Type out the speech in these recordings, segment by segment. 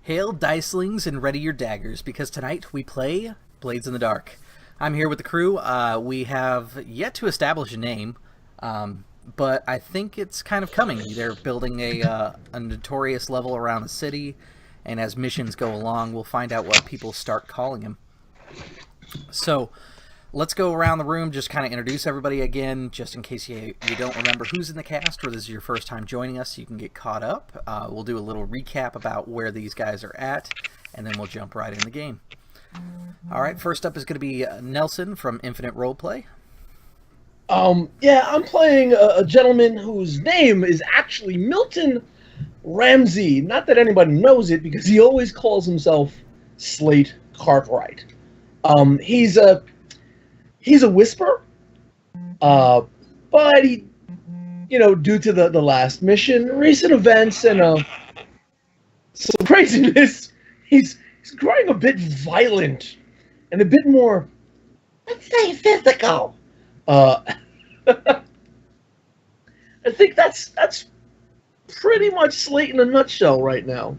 Hail Dicelings and ready your daggers, because tonight we play Blades in the Dark. I'm here with the crew. We have yet to establish a name, but I think it's kind of coming. They're building a notorious level around the city, and as missions go along, we'll find out what people start calling him. So, let's go around the room, just kind of introduce everybody again, just in case you don't remember who's in the cast, or this is your first time joining us, so you can get caught up. We'll do a little recap about where these guys are at, and then we'll jump right in the game. Alright, first up is going to be Nelson from Infinite Roleplay. Yeah, I'm playing a gentleman whose name is actually Milton Ramsey. Not that anybody knows it, because he always calls himself Slate Cartwright. He's a whisper, but he, due to the last mission, recent events, and some craziness, he's growing a bit violent and a bit more, let's say, physical. I think that's pretty much Slate in a nutshell right now.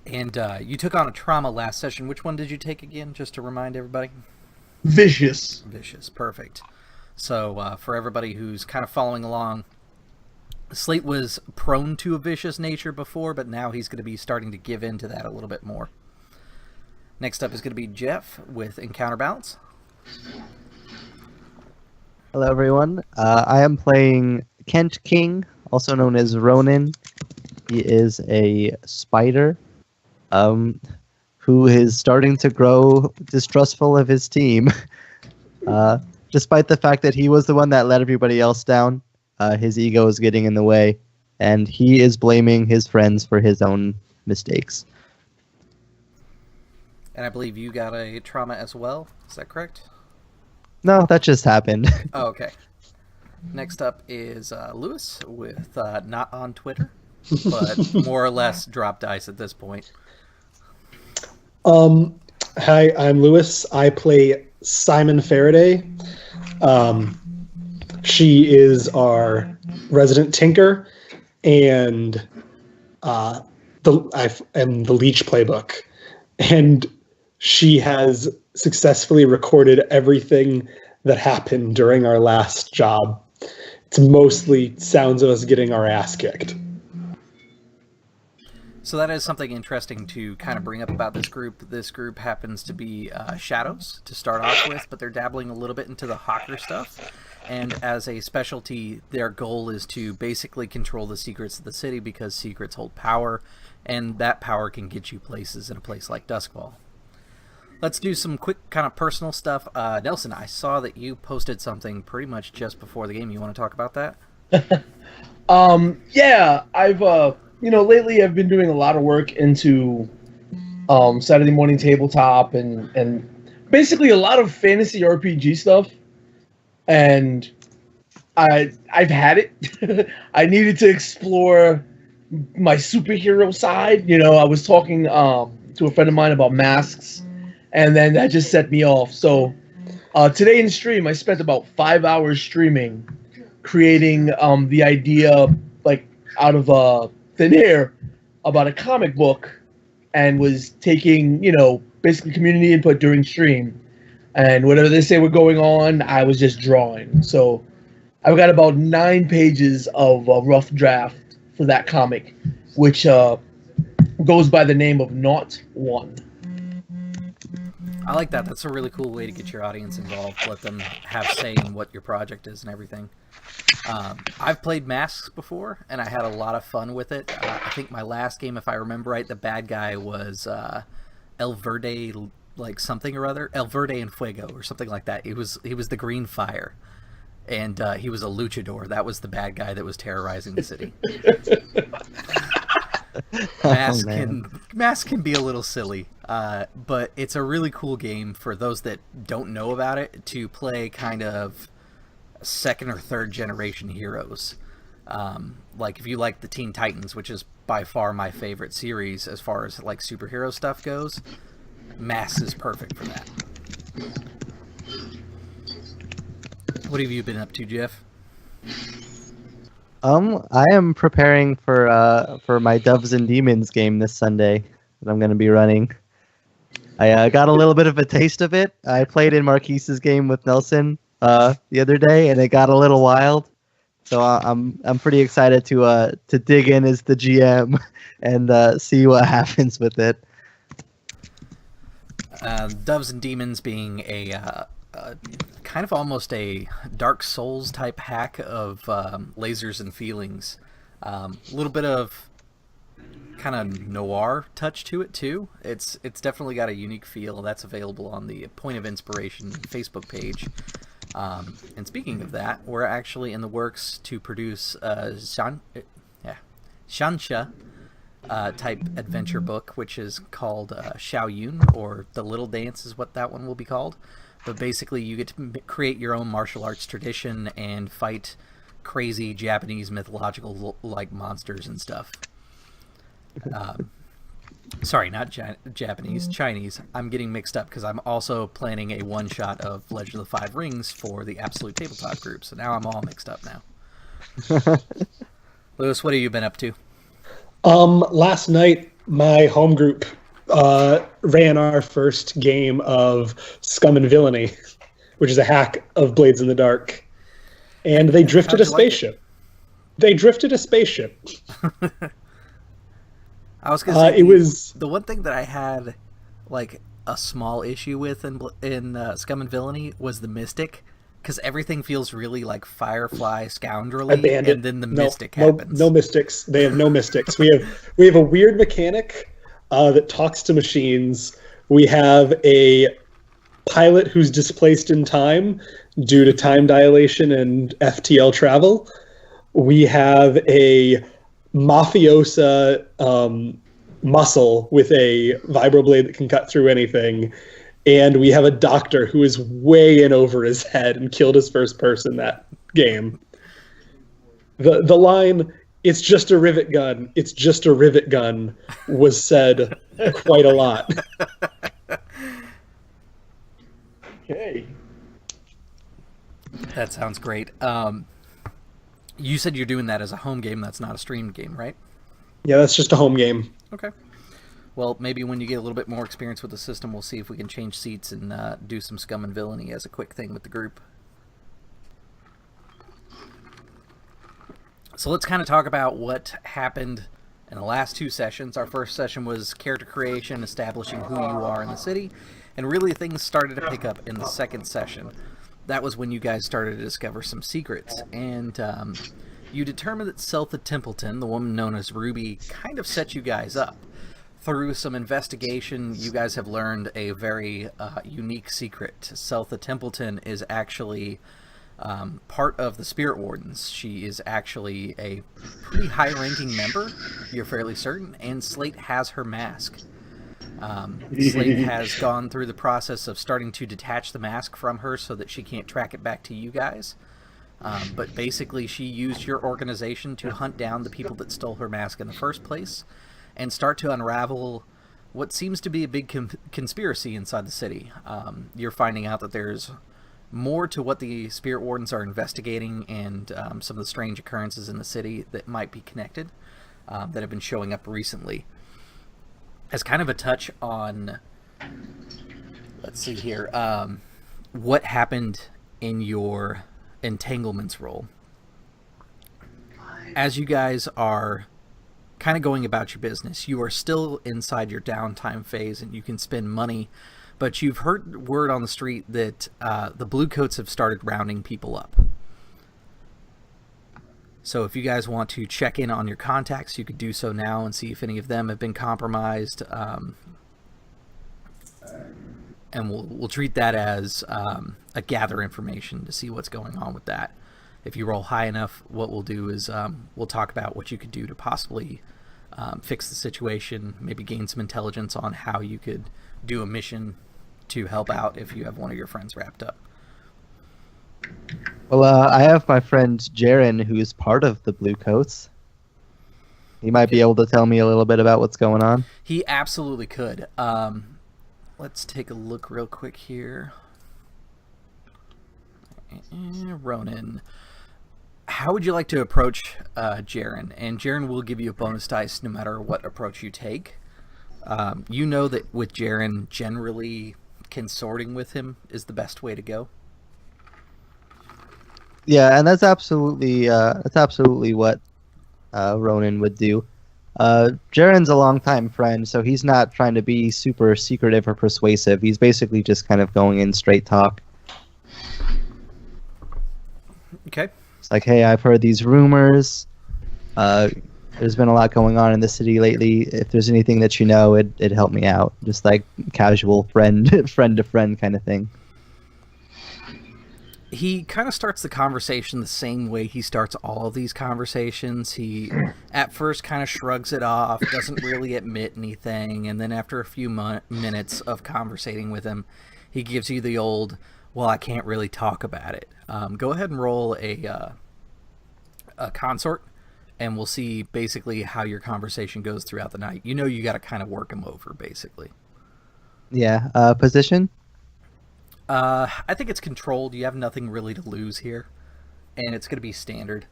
And you took on a trauma last session. Which one did you take again, just to remind everybody? Vicious. Vicious, perfect. So for everybody who's kind of following along, Slate was prone to a vicious nature before, but now he's going to be starting to give in to that a little bit more. Next up is going to be Jeff with Encounter Balance. Hello, everyone. I am playing Kent King, also known as Ronin. He is a spider who is starting to grow distrustful of his team. Despite the fact that he was the one that let everybody else down, his ego is getting in the way, and he is blaming his friends for his own mistakes. And I believe you got a trauma as well. Is that correct? No, that just happened. Oh, okay. Next up is Lewis with not on Twitter, but more or less drop dice at this point. Hi, I'm Lewis. I play Simon Faraday. She is our resident tinker, and I am the Leech playbook. And she has successfully recorded everything that happened during our last job. It's mostly sounds of us getting our ass kicked. So that is something interesting to kind of bring up about this group. This group happens to be Shadows to start off with, but they're dabbling a little bit into the Hawker stuff. And as a specialty, their goal is to basically control the secrets of the city, because secrets hold power, and that power can get you places in a place like Duskfall. Let's do some quick kind of personal stuff. Nelson, I saw that you posted something pretty much just before the game. You want to talk about that? Yeah, I've lately I've been doing a lot of work into Saturday morning tabletop and basically a lot of fantasy RPG stuff. And I've had it. I needed to explore my superhero side. I was talking to a friend of mine about masks, and then that just set me off. So today in stream, I spent about 5 hours streaming, creating the idea like out of thin air about a comic book, and was taking basically community input during stream, and whatever they say were going on, I was just drawing. So I've got about 9 pages of a rough draft for that comic, which goes by the name of Not One. I like that. That's a really cool way to get your audience involved. Let them have say in what your project is and everything. I've played Masks before, and I had a lot of fun with it. I think my last game, if I remember right, the bad guy was El Verde, like something or other. El Verde and Fuego, or something like that. He was the Green Fire, and he was a luchador. That was the bad guy that was terrorizing the city. Mask can be a little silly, but it's a really cool game for those that don't know about it, to play kind of second or third generation heroes. Like if you like the Teen Titans, which is by far my favorite series as far as like superhero stuff goes, Mask is perfect for that. What have you been up to, Jeff? I am preparing for my Doves and Demons game this Sunday that I'm going to be running. I got a little bit of a taste of it. I played in Marquise's game with Nelson the other day, and it got a little wild. So I'm pretty excited to dig in as the GM and see what happens with it. Doves and Demons being a kind of almost a Dark Souls type hack of lasers and feelings. A little bit of kind of noir touch to it too. It's definitely got a unique feel. That's available on the Point of Inspiration Facebook page. And speaking of that, we're actually in the works to produce Shansha type adventure book, which is called Xiao Yun, or The Little Dance is what that one will be called. But basically, you get to create your own martial arts tradition and fight crazy Japanese mythological like monsters and stuff. Sorry, not Japanese, Chinese. I'm getting mixed up because I'm also planning a one-shot of Legend of the Five Rings for the Absolute Tabletop group. So now I'm all mixed up now. Lewis, what have you been up to? Last night, my home group ran our first game of Scum and Villainy, which is a hack of Blades in the Dark. And they drifted a spaceship. They drifted a spaceship. I was gonna say it was the one thing that I had like a small issue with in Scum and Villainy was the Mystic, because everything feels really like Firefly scoundrelly, and then the Mystic happens. No mystics. They have no mystics. We have a weird mechanic that talks to machines. We have a pilot who's displaced in time due to time dilation and FTL travel. We have a mafiosa muscle with a vibroblade that can cut through anything, and we have a doctor who is way in over his head and killed his first person that game. The line, "It's just a rivet gun, it's just a rivet gun," was said quite a lot. Okay. That sounds great. You said you're doing that as a home game. That's not a streamed game, right? Yeah, that's just a home game. Okay. Well, maybe when you get a little bit more experience with the system, we'll see if we can change seats and do some Scum and Villainy as a quick thing with the group. So let's kind of talk about what happened in the last two sessions. Our first session was character creation, establishing who you are in the city, and really things started to pick up in the second session. That was when you guys started to discover some secrets, and you determined that Seltha Templeton, the woman known as Ruby, kind of set you guys up. Through some investigation, you guys have learned a very unique secret. Seltha Templeton is actually part of the Spirit Wardens. She is actually a pretty high-ranking member, you're fairly certain, and Slate has her mask. Slate has gone through the process of starting to detach the mask from her so that she can't track it back to you guys. But basically, she used your organization to hunt down the people that stole her mask in the first place and start to unravel what seems to be a big conspiracy inside the city. You're finding out that there's more to what the Spirit Wardens are investigating, and some of the strange occurrences in the city that might be connected that have been showing up recently. As kind of a touch on, let's see here, what happened in your entanglements role. As you guys are kind of going about your business, you are still inside your downtime phase and you can spend money, but you've heard word on the street that the Bluecoats have started rounding people up. So if you guys want to check in on your contacts, you could do so now and see if any of them have been compromised. And we'll treat that as a gather information to see what's going on with that. If you roll high enough, what we'll do is we'll talk about what you could do to possibly fix the situation, maybe gain some intelligence on how you could do a mission to help out if you have one of your friends wrapped up. Well, I have my friend Jaren, who's part of the Bluecoats. He might be able to tell me a little bit about what's going on. He absolutely could. Let's take a look real quick here. Ronan. How would you like to approach Jaren? And Jaren will give you a bonus dice no matter what approach you take. You know that with Jaren, generally consorting with him is the best way to go. Yeah, and that's absolutely what Ronan would do. Jaren's a longtime friend, so he's not trying to be super secretive or persuasive. He's basically just kind of going in straight talk. Okay. It's like, hey, I've heard these rumors. There's been a lot going on in the city lately. If there's anything that you know, it'd help me out. Just like casual friend friend to friend kind of thing. He kind of starts the conversation the same way he starts all of these conversations. He, at first, kind of shrugs it off, doesn't really admit anything, and then after a few minutes of conversating with him, he gives you the old, well, I can't really talk about it. Go ahead and roll a consort, and we'll see basically how your conversation goes throughout the night. You know you got to kind of work him over, basically. Yeah. Position? I think it's controlled. You have nothing really to lose here, and it's going to be standard.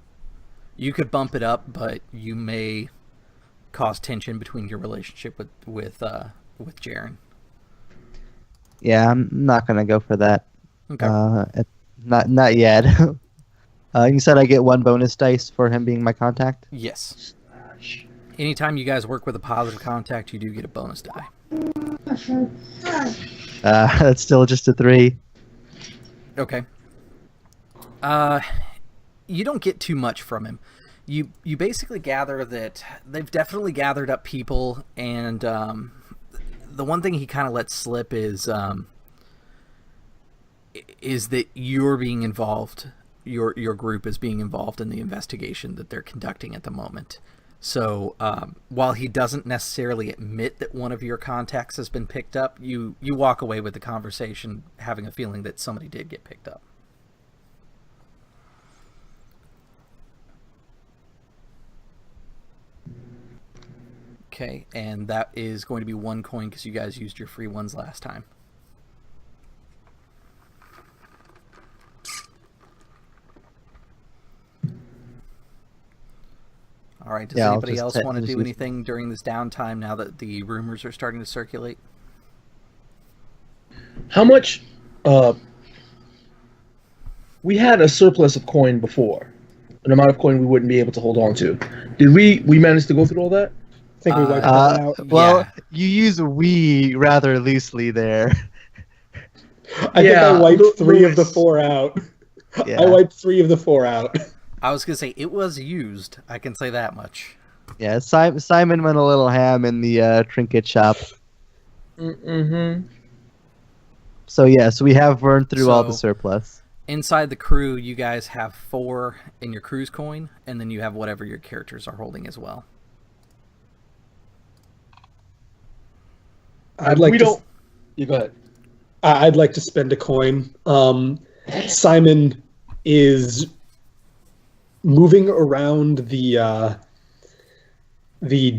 You could bump it up, but you may cause tension between your relationship with Jaren. Yeah, I'm not gonna go for that. Okay. Not yet. You said I get 1 bonus dice for him being my contact? Yes. Anytime you guys work with a positive contact, you do get a bonus die. That's still just a 3. Okay. You don't get too much from him. You basically gather that they've definitely gathered up people, and the one thing he kind of lets slip is that you're being involved. Your group is being involved in the investigation that they're conducting at the moment. So while he doesn't necessarily admit that one of your contacts has been picked up, you walk away with the conversation having a feeling that somebody did get picked up. Okay, and that is going to be 1 coin because you guys used your free ones last time. All right, does anybody else want to do anything during this downtime now that the rumors are starting to circulate? How much? We had a surplus of coin before, an amount of coin we wouldn't be able to hold on to. Did we manage to go through all that? I think we wiped that out. Well, Yeah. you use "we" rather loosely there. I think I wiped 3 of the 4 out. Yeah. I wiped 3 of the 4 out. I was going to say, it was used. I can say that much. Yeah, Simon went a little ham in the trinket shop. Mm-hmm. So we have burned through all the So- surplus. Inside the crew, you guys have 4 in your crew's coin, and then you have whatever your characters are holding as well. I'd like we to. don't. You go ahead. I'd like to spend a coin. Simon is moving around the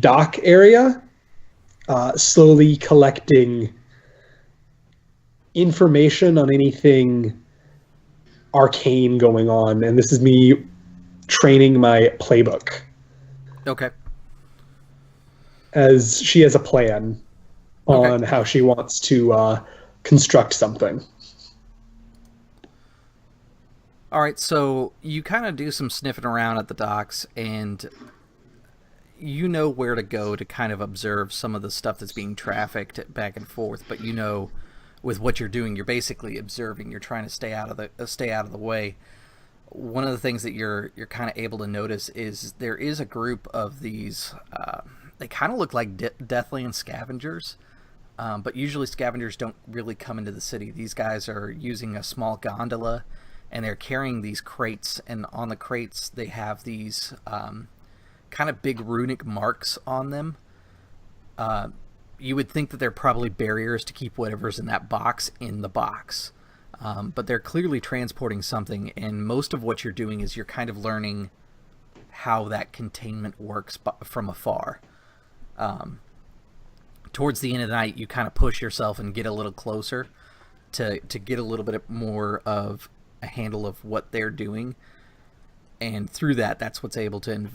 dock area, slowly collecting information on anything arcane going on, and this is me training my playbook Okay. as she has a plan Okay. on how she wants to construct something. All right, so you kind of do some sniffing around at the docks, and you know where to go to kind of observe some of the stuff that's being trafficked back and forth. But you know, with what you're doing, you're basically observing. You're trying to stay out of the way. One of the things that you're kind of able to notice is there is a group of these. They kind of look like Deathland scavengers. But usually scavengers don't really come into the city. These guys are using a small gondola, and they're carrying these crates, and on the crates they have these kind of big runic marks on them. You would think that they're probably barriers to keep whatever's in that box in the box. But they're clearly transporting something, and most of what you're doing is you're kind of learning how that containment works from afar. Towards the end of the night, you kind of push yourself and get a little closer to get a little bit more of a handle of what they're doing. and through that, that's what's able to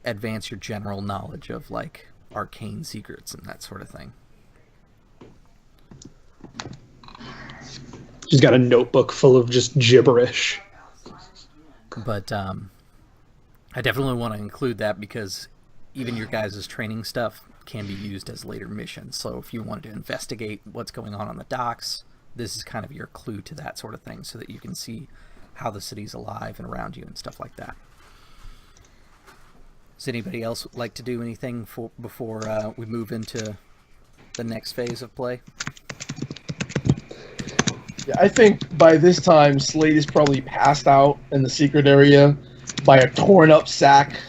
advance your general knowledge of like arcane secrets and that sort of thing. She's got a notebook full of just gibberish. But I definitely want to include that because even your guys' training stuff can be used as later missions. So if you wanted to investigate what's going on the docks, this is kind of your clue to that sort of thing, so that you can see how the city's alive and around you and stuff like that. Does anybody else like to do anything before we move into the next phase of play? Yeah, I think by this time, Slade is probably passed out in the secret area by a torn up sack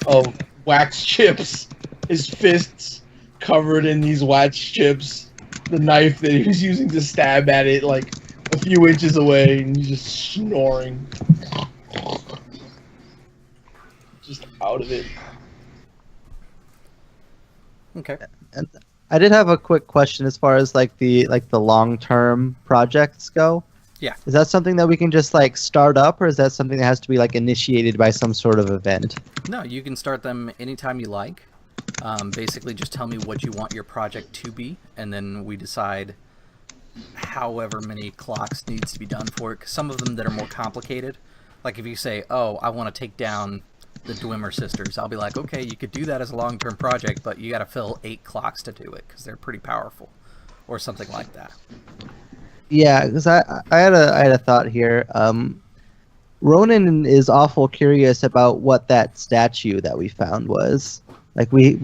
of wax chips. His fists covered in these wax chips. The knife that he was using to stab at it, like a few inches away, and he's just snoring. Just out of it. Okay. And I did have a quick question as far as like the long-term projects go. Yeah. Is that something that we can just like start up, or is that something that has to be like initiated by some sort of event? No, you can start them anytime you like. Basically, just tell me what you want your project to be, and then we decide however many clocks needs to be done for it. 'Cause some of them that are more complicated, like if you say, oh, I want to take down the Dwemer sisters, I'll be like, okay, you could do that as a long-term project, but you got to fill 8 clocks to do it because they're pretty powerful, or something like that. Yeah, because I had a thought here. Ronan is awful curious about what that statue that we found was. Like we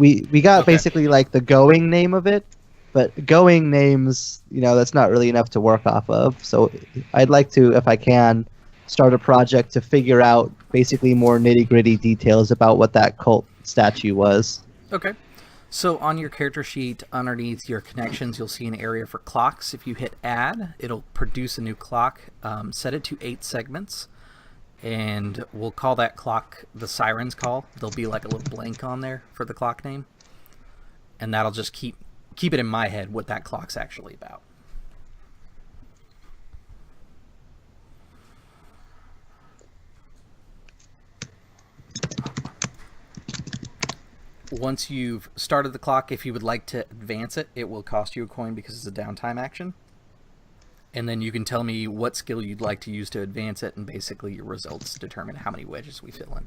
got Okay. basically like the going name of it, but going names, that's not really enough to work off of. So I'd like to, if I can, start a project to figure out basically more nitty-gritty details about what that cult statue was. Okay. So on your character sheet, underneath your connections, you'll see an area for clocks. If you hit add, it'll produce a new clock. Set it to 8 segments, and we'll call that clock the Siren's Call. There'll be like a little blank on there for the clock name, and that'll just keep it in my head what that clock's actually about. Once you've started the clock, if you would like to advance it, it will cost you a coin because it's a downtime action. And then you can tell me what skill you'd like to use to advance it, and basically your results determine how many wedges we fill in.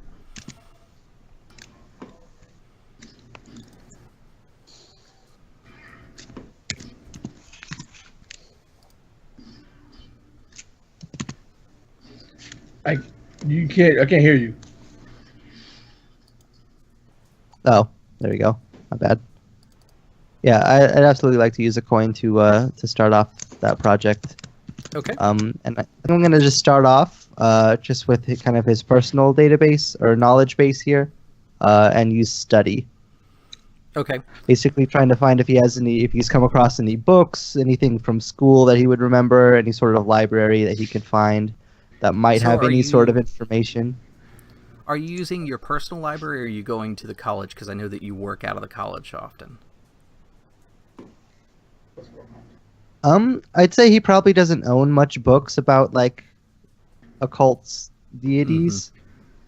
I can't hear you. Oh, there we go. Not bad. Yeah, I'd absolutely like to use a coin to start off that project. Okay. And I think I'm gonna just start off just with kind of his personal database or knowledge base here, and use study. Okay. Basically, trying to find if he's come across any books, anything from school that he would remember, any sort of library that he could find that might So have are any you- sort of information. Are you using your personal library, or are you going to the college? Because I know that you work out of the college often. I'd say he probably doesn't own much books about like occults, deities,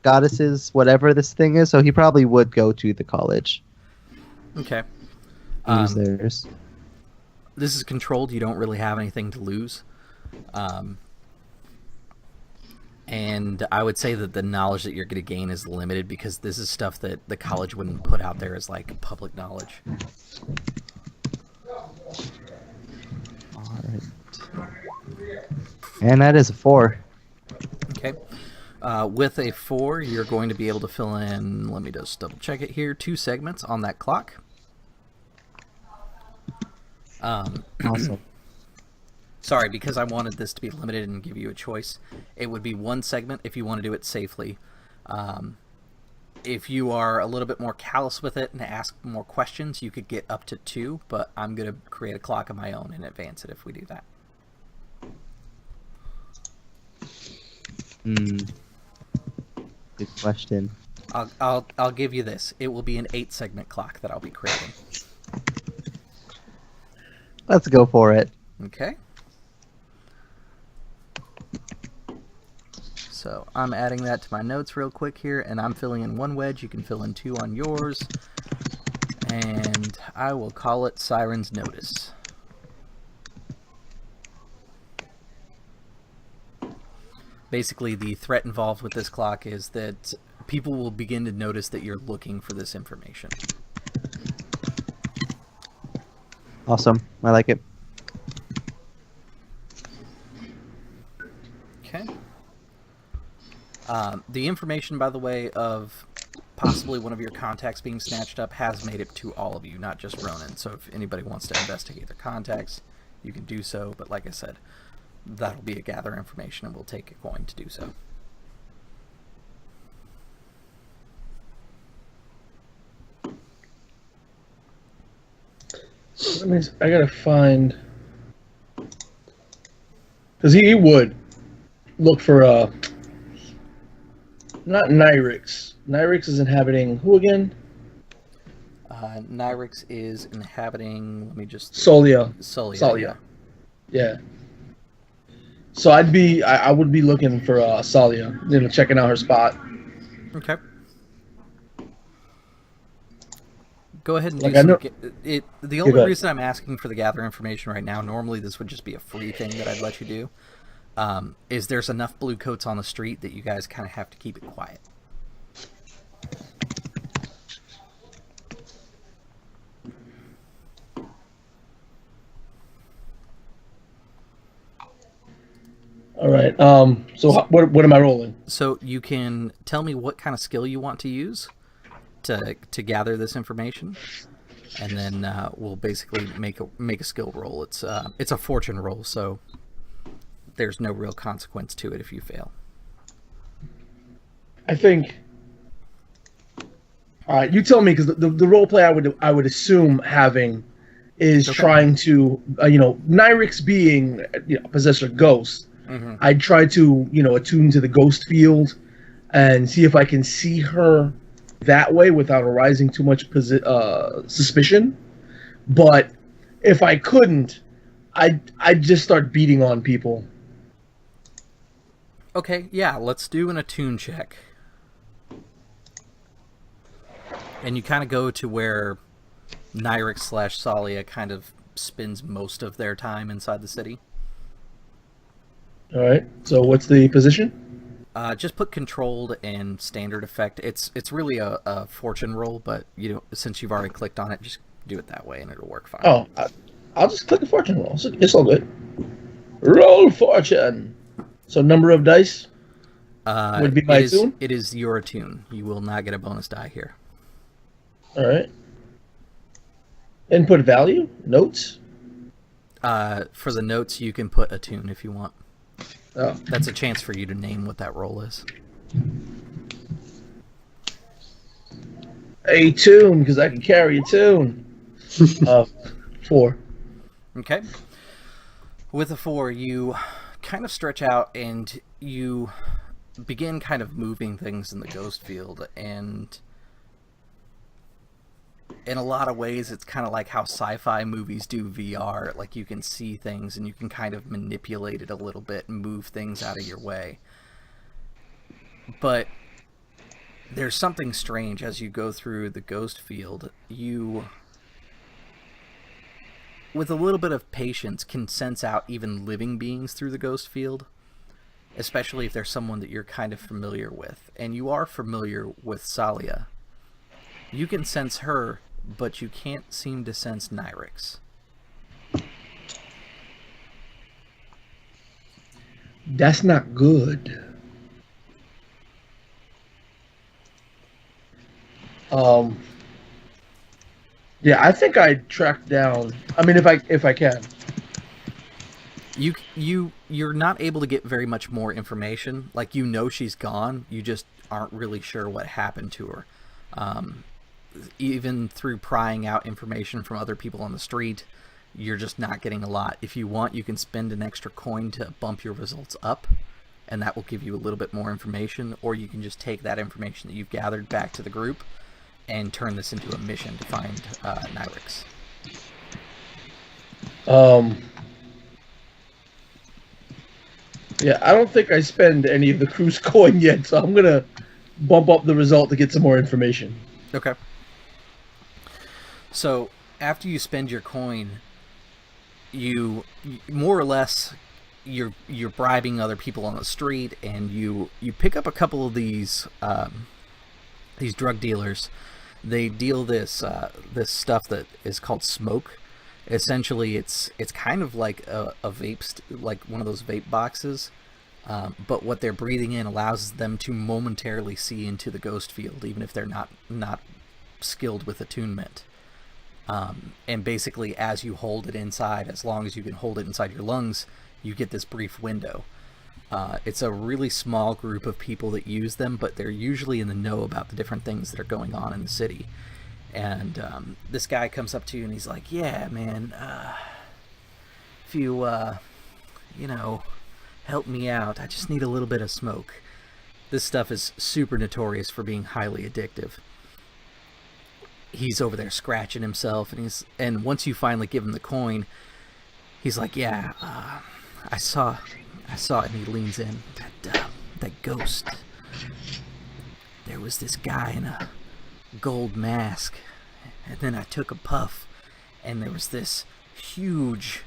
goddesses, whatever this thing is. So he probably would go to the college. Okay. Use theirs. This is controlled. You don't really have anything to lose. And I would say that the knowledge that you're going to gain is limited because this is stuff that the college wouldn't put out there as like public knowledge. Alright. And that is a 4. Okay. With a 4, you're going to be able to fill in, let me just double check it here, 2 segments on that clock. Awesome. Sorry, because I wanted this to be limited and give you a choice. It would be 1 segment if you want to do it safely. If you are a little bit more callous with it and ask more questions, you could get up to 2, but I'm going to create a clock of my own and advance it if we do that. Good question. I'll give you this. It will be an 8-segment clock that I'll be creating. Let's go for it. Okay. So I'm adding that to my notes real quick here, and I'm filling in 1 wedge. You can fill in 2 on yours. And I will call it Siren's Notice. Basically, the threat involved with this clock is that people will begin to notice that you're looking for this information. Awesome. I like it. Okay. The information, by the way, of possibly one of your contacts being snatched up has made it to all of you, not just Ronan. So if anybody wants to investigate their contacts, you can do so. But like I said, that'll be a gather information, and we'll take a coin to do so. That means I gotta find, because he would look for not Nyrix. Nyrix is inhabiting who again? Nyrix is inhabiting. Let me just. Solia. Solia. Yeah. So I would be looking for Solia, checking out her spot. Okay. Go ahead and Like, do I some. know- The go only ahead. reason I'm asking for the gather information right now, normally this would just be a free thing that I'd let you do, is there's enough blue coats on the street that you guys kind of have to keep it quiet. All right. So what am I rolling? So you can tell me what kind of skill you want to use to gather this information, and then we'll basically make a skill roll. It's a fortune roll, so there's no real consequence to it if you fail. I think. All right, you tell me, because the role play I would assume having is Okay. trying to Nyrix being possessor ghost. Mm-hmm. I'd try to attune to the ghost field and see if I can see her that way without arising too much suspicion. But if I couldn't, I'd just start beating on people. Okay, yeah, let's do an attune check. And you kind of go to where Nyrix / Salia kind of spends most of their time inside the city. All right. So what's the position? Just put controlled and standard effect. It's really a fortune roll, but since you've already clicked on it, just do it that way and it'll work fine. Oh, I'll just click the fortune roll. It's all good. Roll fortune. So number of dice would be my attune? It is your attune. You will not get a bonus die here. All right. Input value? Notes? For the notes, you can put attune if you want. Oh. That's a chance for you to name what that roll is. A tune, because I can carry a tune. 4. Okay. With a 4, you kind of stretch out and you begin kind of moving things in the ghost field, and in a lot of ways it's kind of like how sci-fi movies do VR. Like, you can see things and you can kind of manipulate it a little bit and move things out of your way. But there's something strange as you go through the ghost field. You, with a little bit of patience, can sense out even living beings through the ghost field, especially if there's someone that you're kind of familiar with. And you are familiar with Salia. You can sense her, but you can't seem to sense Nyrix. That's not good. Yeah, I think I'd track down. I mean, if I can. You're not able to get very much more information. Like, she's gone. You just aren't really sure what happened to her. Even through prying out information from other people on the street, you're just not getting a lot. If you want, you can spend an extra coin to bump your results up, and that will give you a little bit more information, or you can just take that information that you've gathered back to the group and turn this into a mission to find Nyrix. Yeah, I don't think I spend any of the crew's coin yet, so I'm gonna bump up the result to get some more information. Okay. So after you spend your coin, you more or less you're bribing other people on the street, and you pick up a couple of these drug dealers. They deal this stuff that is called smoke. Essentially, it's kind of like a vape, like one of those vape boxes, but what they're breathing in allows them to momentarily see into the ghost field, even if they're not skilled with attunement. And basically, as you hold it inside, as long as you can hold it inside your lungs, you get this brief window. It's a really small group of people that use them, but they're usually in the know about the different things that are going on in the city. And this guy comes up to you and he's like, yeah, man, if you, help me out, I just need a little bit of smoke. This stuff is super notorious for being highly addictive. He's over there scratching himself, and once you finally give him the coin, he's like, yeah, I saw it, and he leans in. That ghost. There was this guy in a gold mask, and then I took a puff, and there was this huge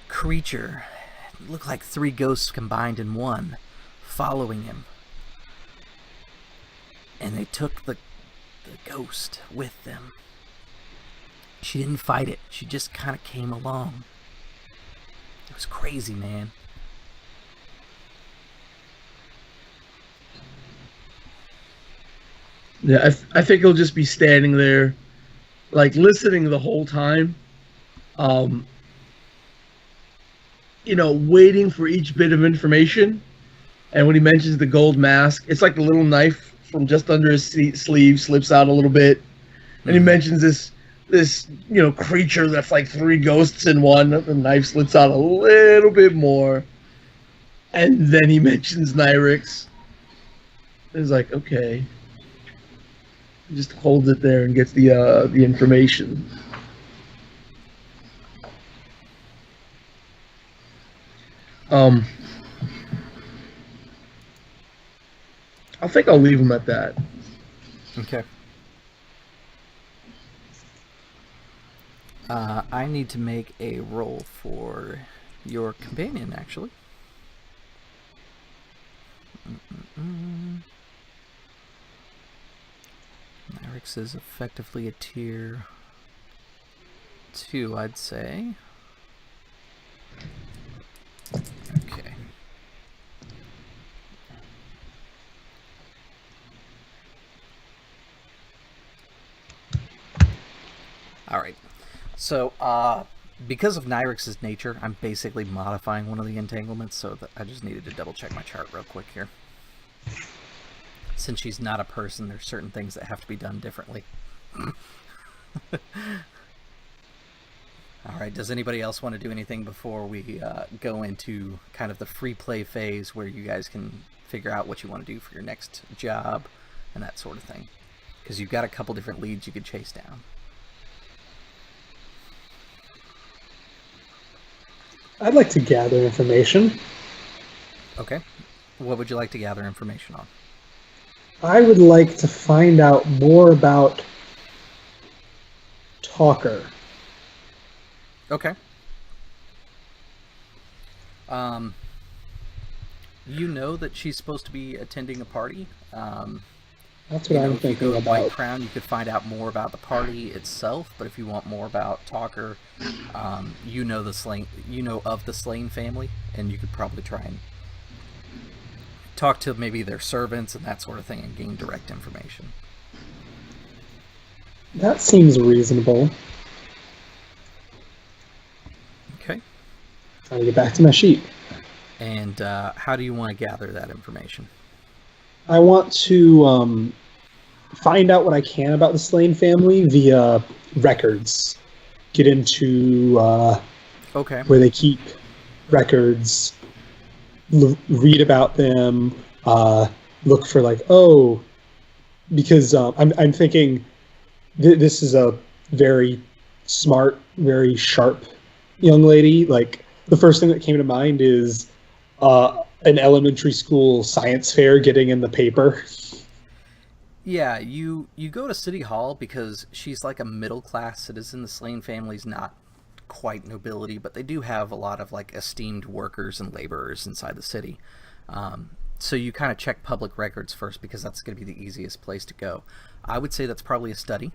creature. It looked like 3 ghosts combined in one, following him. And they took the ghost with them. She didn't fight it. She just kind of came along. It was crazy, man. Yeah, I think he'll just be standing there, like, listening the whole time. Waiting for each bit of information. And when he mentions the gold mask, it's like the little knife from just under his sleeve slips out a little bit. And he mentions this creature that's like 3 ghosts in one. The knife slits out a little bit more. And then he mentions Nyrix. It's like, okay. He just holds it there and gets the information. I think I'll leave him at that. Okay. I need to make a roll for your companion, actually. Nyrix is effectively a tier 2, I'd say. Okay. Alright. So, because of Nyrix's nature, I'm basically modifying one of the entanglements, so that I just needed to double check my chart real quick here. Since she's not a person, there's certain things that have to be done differently. Alright, does anybody else want to do anything before we go into kind of the free play phase where you guys can figure out what you want to do for your next job and that sort of thing? Because you've got a couple different leads you could chase down. I'd like to gather information. Okay. What would you like to gather information on? I would like to find out more about Talker. Okay. You know that she's supposed to be attending a party. That's what I'm if you thinking go to about. White Crown, you could find out more about the party itself. But if you want more about Talker, you know of the Slain family, and you could probably try and talk to maybe their servants and that sort of thing, and gain direct information. That seems reasonable. Okay. I'll get back to my sheet. And how do you want to gather that information? I want to find out what I can about the Slain family via records. Get into Okay. where they keep records, read about them, look for because I'm thinking this is a very smart, very sharp young lady. Like, the first thing that came to mind is an elementary school science fair getting in the paper. Yeah, you go to City Hall because she's like a middle-class citizen. The Slane family's not quite nobility, but they do have a lot of like esteemed workers and laborers inside the city. So you kind of check public records first because that's going to be the easiest place to go. I would say that's probably a study.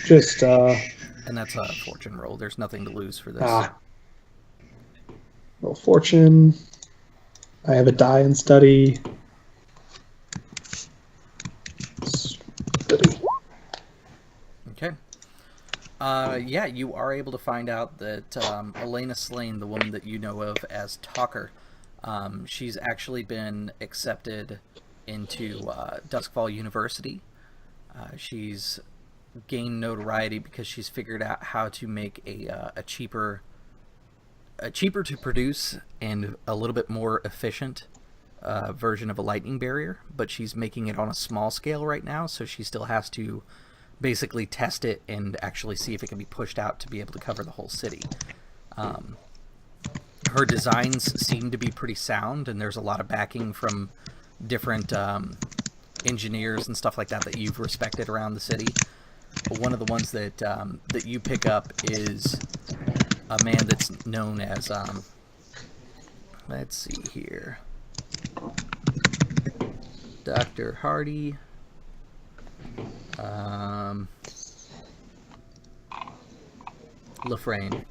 Just And that's a fortune roll. There's nothing to lose for this. Roll fortune. I have a die and study. Study. Okay. Yeah, you are able to find out that Elena Slane, the woman that you know of as Talker, she's actually been accepted into Duskfall University. She's gained notoriety because she's figured out how to make a cheaper to produce and a little bit more efficient version of a lightning barrier, but she's making it on a small scale right now, so she still has to basically test it and actually see if it can be pushed out to be able to cover the whole city. Her designs seem to be pretty sound, and there's a lot of backing from different engineers and stuff like that you've respected around the city. But one of the ones that that you pick up is a man that's known as let's see here, Dr. Hardy. Lafrane.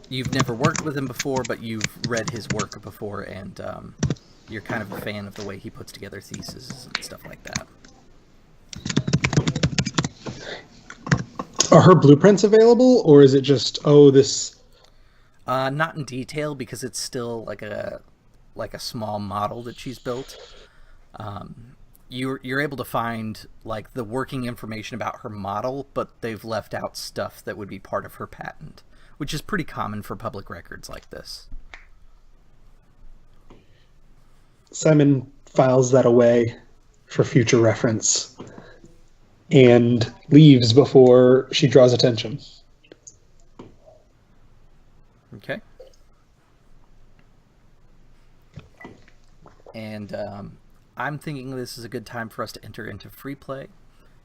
You've never worked with him before, but you've read his work before, and you're kind of a fan of the way he puts together theses and stuff like that. Are her blueprints available, or is it just, this... Not in detail, because it's still like a small model that she's built. You're able to find like the working information about her model, but they've left out stuff that would be part of her patent, which is pretty common for public records like this. Simon files that away for future reference and leaves before she draws attention. Okay. And I'm thinking this is a good time for us to enter into free play.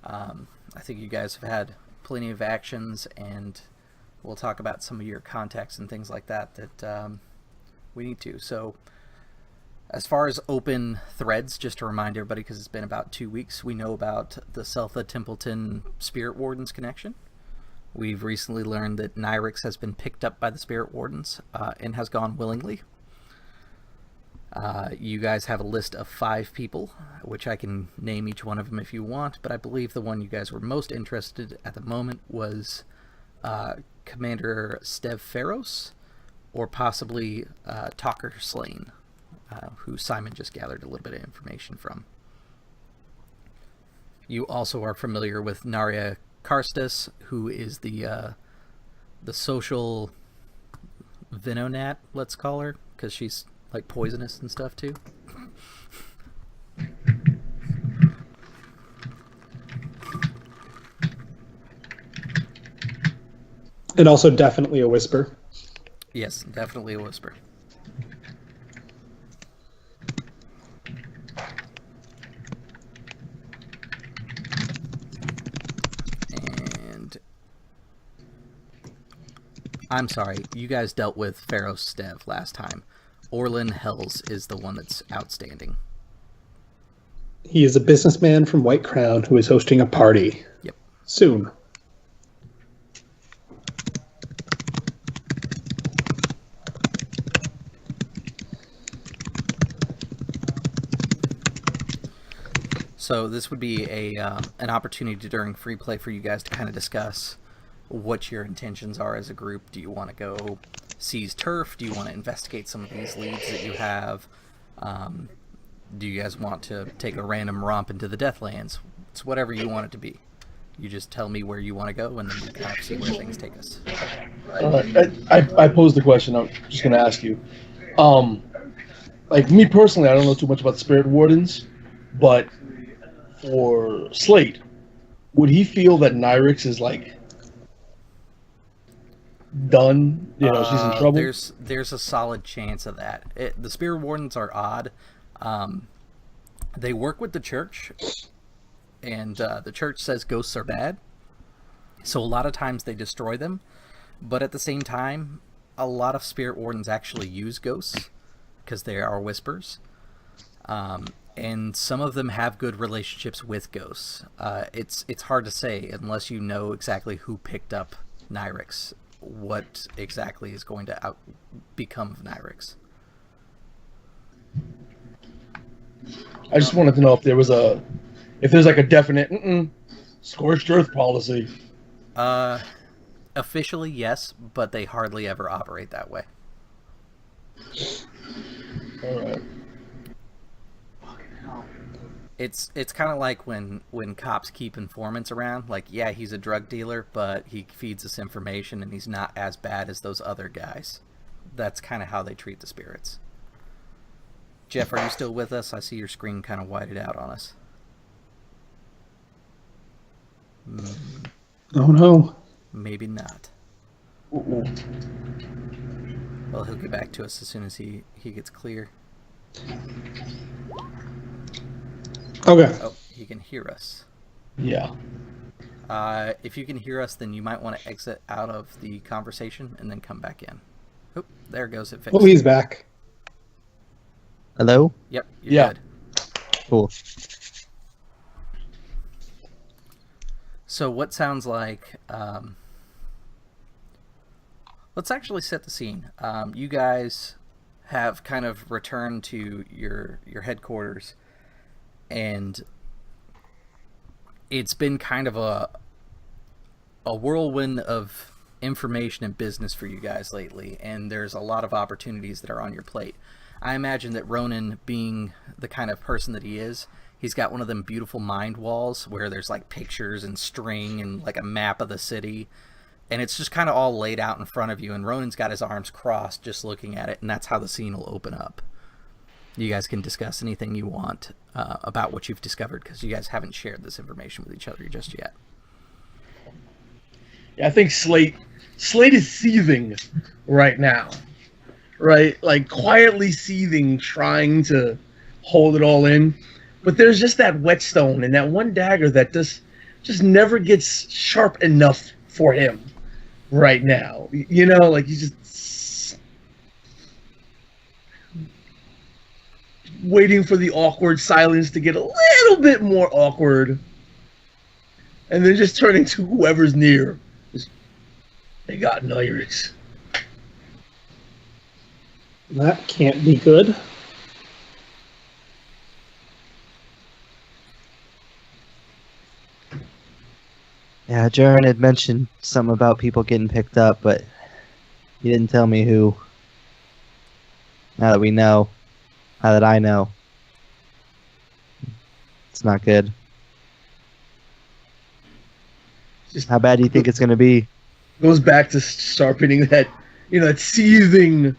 I think you guys have had plenty of actions, and we'll talk about some of your contacts and things like that we need to. So as far as open threads, just to remind everybody, because it's been about 2 weeks, we know about the Seltha Templeton Spirit Wardens connection. We've recently learned that Nyrix has been picked up by the Spirit Wardens and has gone willingly. You guys have a list of 5 people, which I can name each one of them if you want, but I believe the one you guys were most interested at the moment was Commander Stev Feros, or possibly Talker Slane, who Simon just gathered a little bit of information from. You also are familiar with Narya Karstus, who is the social Venonat, let's call her, because she's like poisonous and stuff too. And also definitely a whisper. Yes, definitely a whisper. And I'm sorry, you guys dealt with Pharaoh Stev last time. Orlin Hells is the one that's outstanding. He is a businessman from White Crown who is hosting a party. Yep. Soon. So this would be an opportunity during free play for you guys to kind of discuss what your intentions are as a group. Do you want to go seize turf? Do you want to investigate some of these leads that you have? Do you guys want to take a random romp into the Deathlands? It's whatever you want it to be. You just tell me where you want to go, and then we kind of see where things take us. I posed the question. I'm just going to ask you. Like me personally, I don't know too much about Spirit Wardens, but for Slate, would he feel that Nyrix is like done? You know, she's in trouble. There's a solid chance of that. The Spirit Wardens are odd. They work with the church, and the church says ghosts are bad. So a lot of times they destroy them, but at the same time, a lot of Spirit Wardens actually use ghosts because they are whispers. And some of them have good relationships with ghosts. It's hard to say unless you know exactly who picked up Nyrix, what exactly is going to become of Nyrix. I just wanted to know if there's like a definite scorched earth policy. Officially, yes, but they hardly ever operate that way. All right. It's kind of like when cops keep informants around. Like, yeah, he's a drug dealer, but he feeds us information, and he's not as bad as those other guys. That's kind of how they treat the spirits. Jeff, are you still with us? I see your screen kind of whited out on us. Oh no. Maybe not. Ooh. Well, he'll get back to us as soon as he gets clear. Okay. Oh, he can hear us. Yeah. If you can hear us, then you might want to exit out of the conversation and then come back in. Oh, there goes it. Fixed. Well, he's back. Hello? Yep. You're Yeah. good. Cool. So what sounds like... let's actually set the scene. You guys have kind of returned to your headquarters, and it's been kind of a whirlwind of information and business for you guys lately, and there's a lot of opportunities that are on your plate. I imagine that Ronan, being the kind of person that he is, he's got one of them beautiful mind walls where there's like pictures and string and like a map of the city, and it's just kind of all laid out in front of you, and Ronan's got his arms crossed just looking at it, and that's how the scene will open up. You guys can discuss anything you want about what you've discovered, because you guys haven't shared this information with each other just yet. Yeah, I think Slate is seething right now. Right? Like quietly seething, trying to hold it all in. But there's just that whetstone and that one dagger that just never gets sharp enough for him right now. You know, like he's just waiting for the awkward silence to get a little bit more awkward. And then just turning to whoever's near. They got Nyrix. That can't be good. Yeah, Jaren had mentioned something about people getting picked up, but he didn't tell me who. Now that we know, now that I know, it's not good. Just How bad do you think it's going to be? goes back to sharpening that, that seething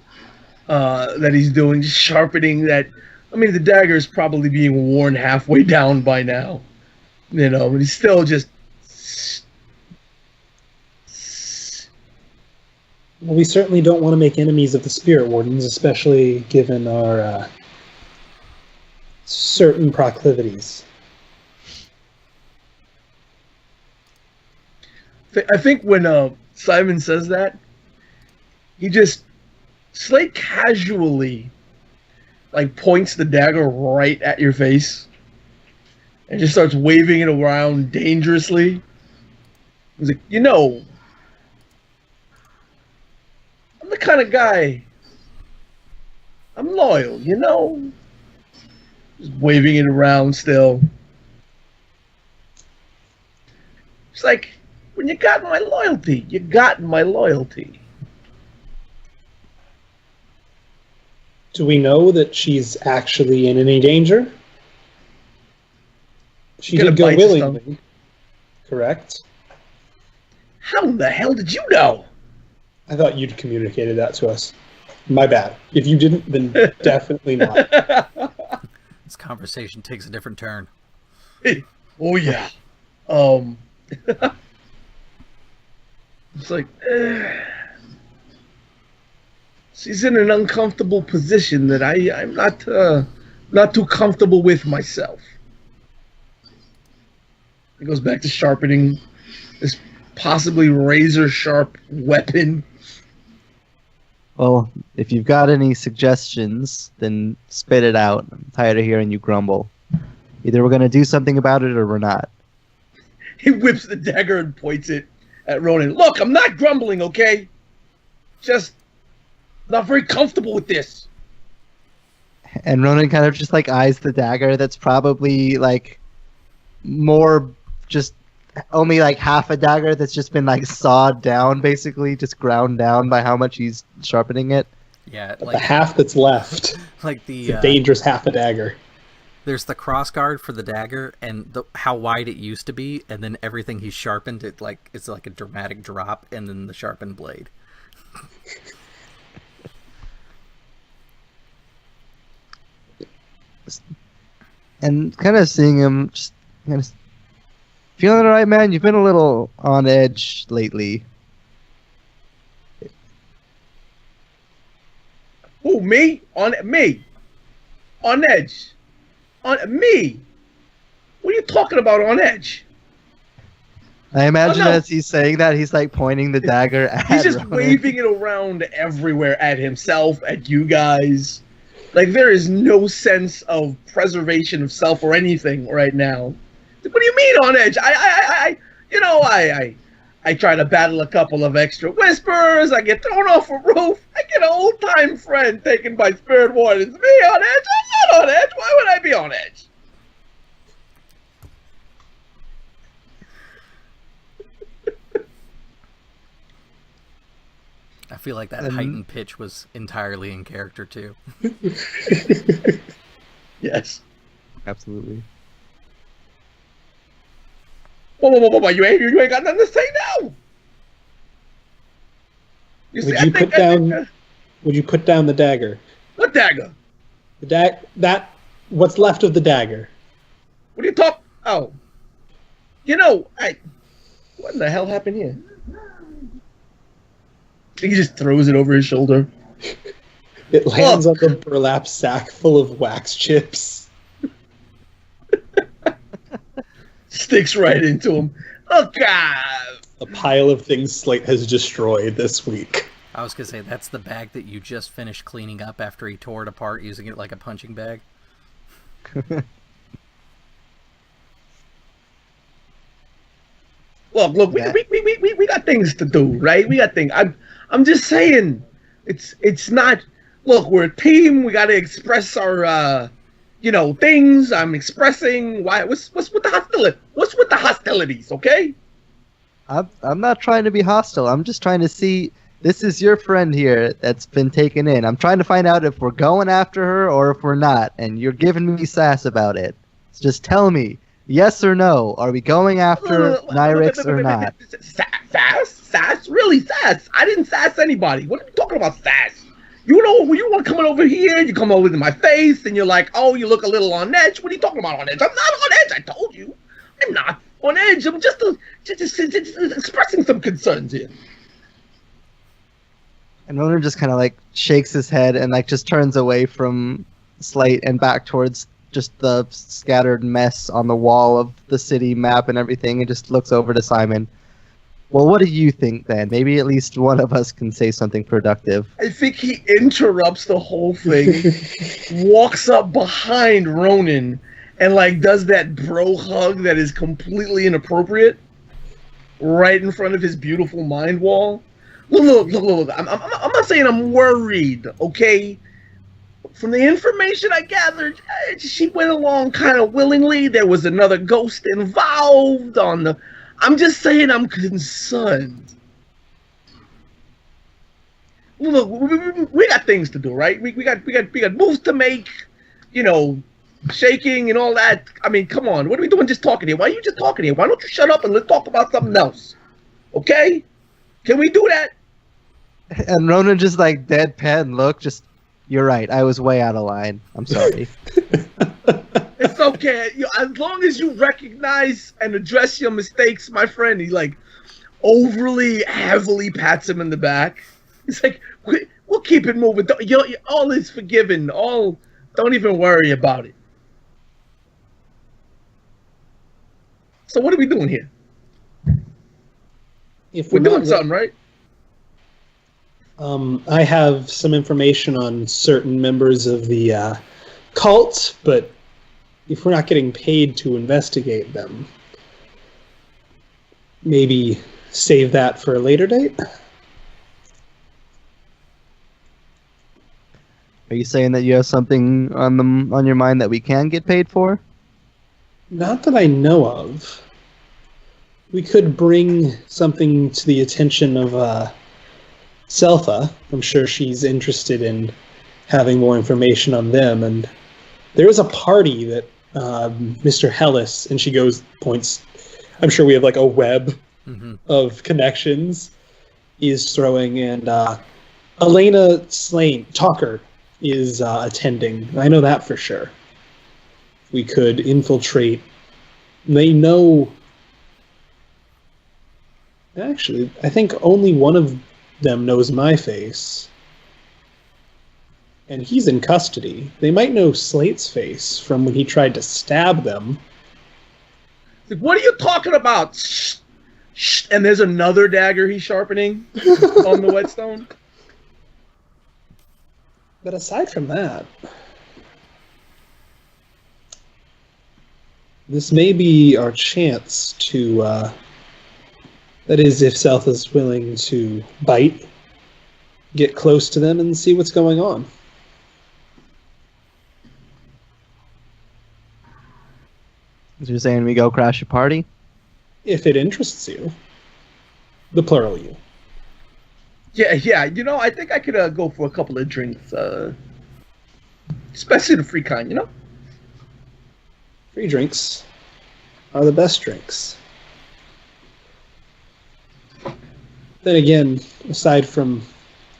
that he's doing, just sharpening that. I mean, the dagger is probably being worn halfway down by now, but he's still just. Well, we certainly don't want to make enemies of the Spirit Wardens, especially given our certain proclivities. I think when Simon says that, he just Slate casually points the dagger right at your face and just starts waving it around dangerously. He's like, I'm the kind of guy. I'm loyal, Just waving it around still. It's like, when you got my loyalty, you got my loyalty. Do we know that she's actually in any danger? She Gonna did go bite the stomach. willingly, correct? How in the hell did you know? I thought you'd communicated that to us. My bad. If you didn't, then definitely not. This conversation takes a different turn. Oh yeah. Um, it's like she's in an uncomfortable position that I'm not too comfortable with myself. It goes back to sharpening this possibly razor sharp weapon. Well, if you've got any suggestions, then spit it out. I'm tired of hearing you grumble. Either we're going to do something about it or we're not. He whips the dagger and points it at Ronan. Look, I'm not grumbling, okay? Just not very comfortable with this. And Ronan kind of just like eyes the dagger that's probably like more just only like half a dagger that's just been like sawed down, basically just ground down by how much he's sharpening it. Yeah, But like the half that's left, like the it's a dangerous half a dagger. there's the cross guard for the dagger and how wide it used to be, and then everything he's sharpened, it's like a dramatic drop, and then the sharpened blade. And kind of seeing him just kind of feeling all right, man. You've been a little on edge lately. Who, me? On me? On edge? On me? What are you talking about on edge? I imagine Oh, no. as he's saying that, he's like pointing the dagger at He's just Ronan. waving it around everywhere at himself, at you guys. Like, there is no sense of preservation of self or anything right now. What do you mean on edge? I try to battle a couple of extra whispers. I get thrown off a roof. I get an old-time friend taken by spirit wardens. Me on edge? I'm not on edge. Why would I be on edge? I feel like that heightened pitch was entirely in character too. Yes. Absolutely. Whoa. You ain't got nothing to say now. You see, Would you put down the dagger? What dagger? What's left of the dagger? What are you talking? Oh. What in the hell happened here? He just throws it over his shoulder. It lands on the burlap sack full of wax chips. Sticks right into him. Oh, God. A pile of things Slate has destroyed this week. I was gonna say that's the bag that you just finished cleaning up after he tore it apart using it like a punching bag. Look, we got things to do, right? We got things. I'm just saying, it's not. Look, we're a team. We got to express our, things. I'm expressing why. What's with the hostility? What's with the hostilities? Okay. I'm not trying to be hostile. I'm just trying to see. This is your friend here that's been taken in. I'm trying to find out if we're going after her or if we're not, and you're giving me sass about it. So just tell me, yes or no. Are we going after Nyrix or not? Sass? Really, sass? I didn't sass anybody. What are you talking about, sass? You know, when you want coming over here, you come over to my face, and you're like, oh, you look a little on edge. What are you talking about on edge? I'm not on edge, I told you. I'm not on edge. I'm just expressing some concerns here. And Ronan just kind of like shakes his head and like just turns away from Slate and back towards just the scattered mess on the wall of the city map and everything, and just looks over to Simon. Well, what do you think then? Maybe at least one of us can say something productive. I think he interrupts the whole thing, walks up behind Ronan, and like does that bro hug that is completely inappropriate right in front of his beautiful mind wall. Look. I'm not saying I'm worried, okay? From the information I gathered, she went along kind of willingly. There was another ghost involved on the... I'm just saying I'm concerned. Look, we got things to do, right? We got moves to make, shaking and all that. I mean, come on. What are we doing just talking here? Why are you just talking here? Why don't you shut up and let's talk about something else? Okay? Can we do that? And Ronan just like deadpan look, just, you're right, I was way out of line. I'm sorry. It's It's okay. As long as you recognize and address your mistakes, my friend. He like overly heavily pats him in the back. He's like, we'll keep it moving. All is forgiven. Don't even worry about it. So what are we doing here? If We're doing not- something, right? I have some information on certain members of the cult, but if we're not getting paid to investigate them, maybe save that for a later date? Are you saying that you have something on your mind that we can get paid for? Not that I know of. We could bring something to the attention of Seltha. I'm sure she's interested in having more information on them. And there is a party that Mr. Hellis, and she points. I'm sure we have like a web of connections, is throwing, and Elena Talker is attending. I know that for sure. We could infiltrate. They know. Actually, I think only one of them knows my face. And he's in custody. They might know Slate's face from when he tried to stab them. Like, what are you talking about? Shh, shh. And there's another dagger he's sharpening on the whetstone. But aside from that, this may be our chance to, that is, if South is willing to bite, get close to them and see what's going on. So you're saying we go crash a party? If it interests you. The plural you. Yeah. You know, I think I could go for a couple of drinks, especially the free kind. You know. Free drinks are the best drinks. Then again, aside from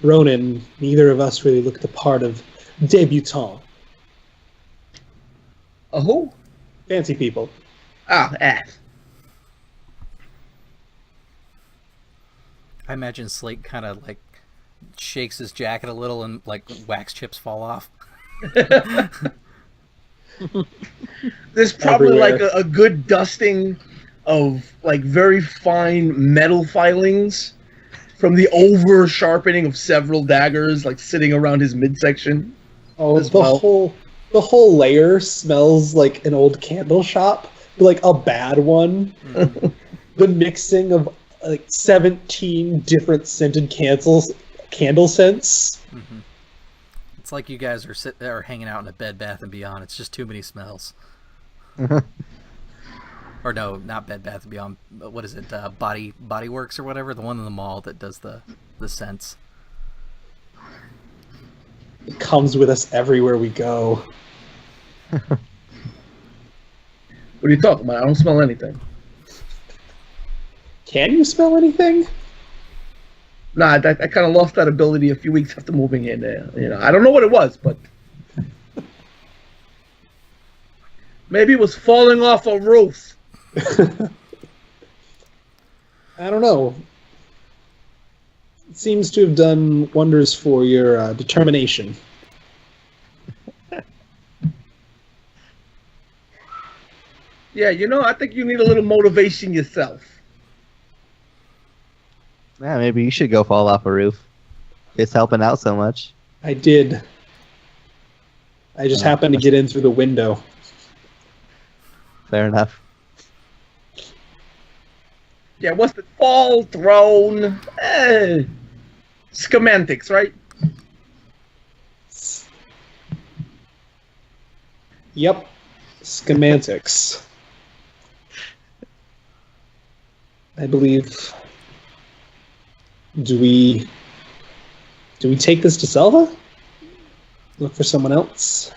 Ronan, neither of us really look the part of debutant. A who? Fancy people. Ass. I imagine Slate kind of like shakes his jacket a little and like wax chips fall off. There's probably Everywhere. like a good dusting of like very fine metal filings from the over sharpening of several daggers like sitting around his midsection. Oh, As well. the whole layer smells like an old candle shop, but like a bad one. The mixing of like 17 different scented candle scents. It's like you guys are hanging out in a Bed Bath and Beyond. It's just too many smells. Or no, not Bed Bath and Beyond. What is it? Body Works or whatever. The one in the mall that does the scents. It comes with us everywhere we go. What are you talking about? I don't smell anything. Can you smell anything? Nah, I kind of lost that ability a few weeks after moving in there. You know, I don't know what it was, but maybe it was falling off a roof. I don't know. It seems to have done wonders for your determination. Yeah, you know, I think you need a little motivation yourself. Yeah, maybe you should go fall off a roof. It's helping out so much. I did. I just happened to get in through the window. Fair enough. Yeah, what's the fall throne? Semantics, right? Yep. Schematics. I believe. Do we take this to Selva? Look for someone else?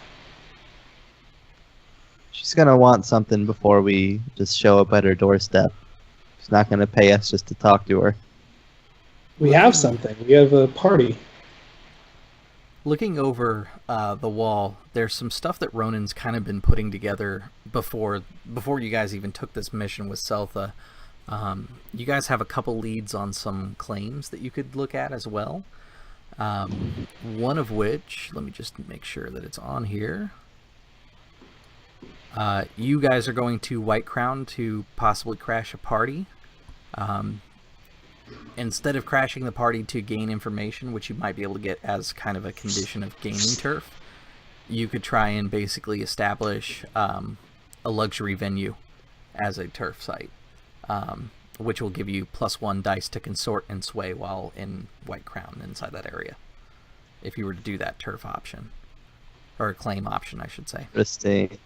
She's gonna want something before we just show up at her doorstep. She's not gonna pay us just to talk to her. We have something. We have a party. Looking over the wall, there's some stuff that Ronan's kind of been putting together before you guys even took this mission with Seltha. You guys have a couple leads on some claims that you could look at as well. One of which, let me just make sure that it's on here. You guys are going to White Crown to possibly crash a party. Instead of crashing the party to gain information, which you might be able to get as kind of a condition of gaining turf, you could try and basically establish a luxury venue as a turf site, which will give you +1 dice to consort and sway while in White Crown inside that area, if you were to do that turf option, or claim option, I should say. Interesting.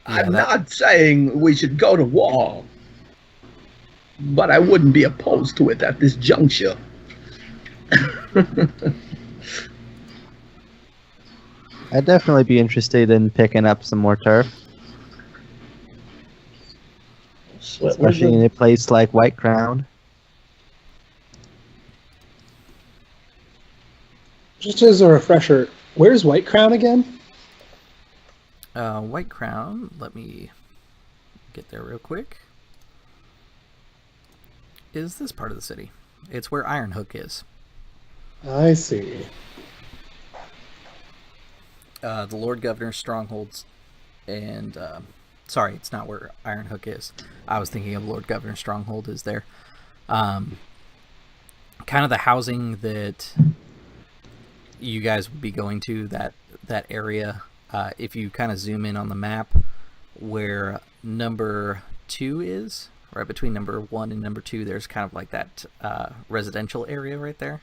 I'm not saying we should go to war, but I wouldn't be opposed to it at this juncture. I'd definitely be interested in picking up some more turf, especially in a place like White Crown. Just as a refresher, where's White Crown again? White Crown, let me get there real quick, is this part of the city. It's where Ironhook is. I see. The Lord Governor's strongholds, and sorry, it's not where Ironhook is. I was thinking of Lord Governor's stronghold is there. Kind of the housing that you guys would be going to, that area. If you kind of zoom in on the map where number 2 is, right between number 1 and number 2, there's kind of like that residential area right there.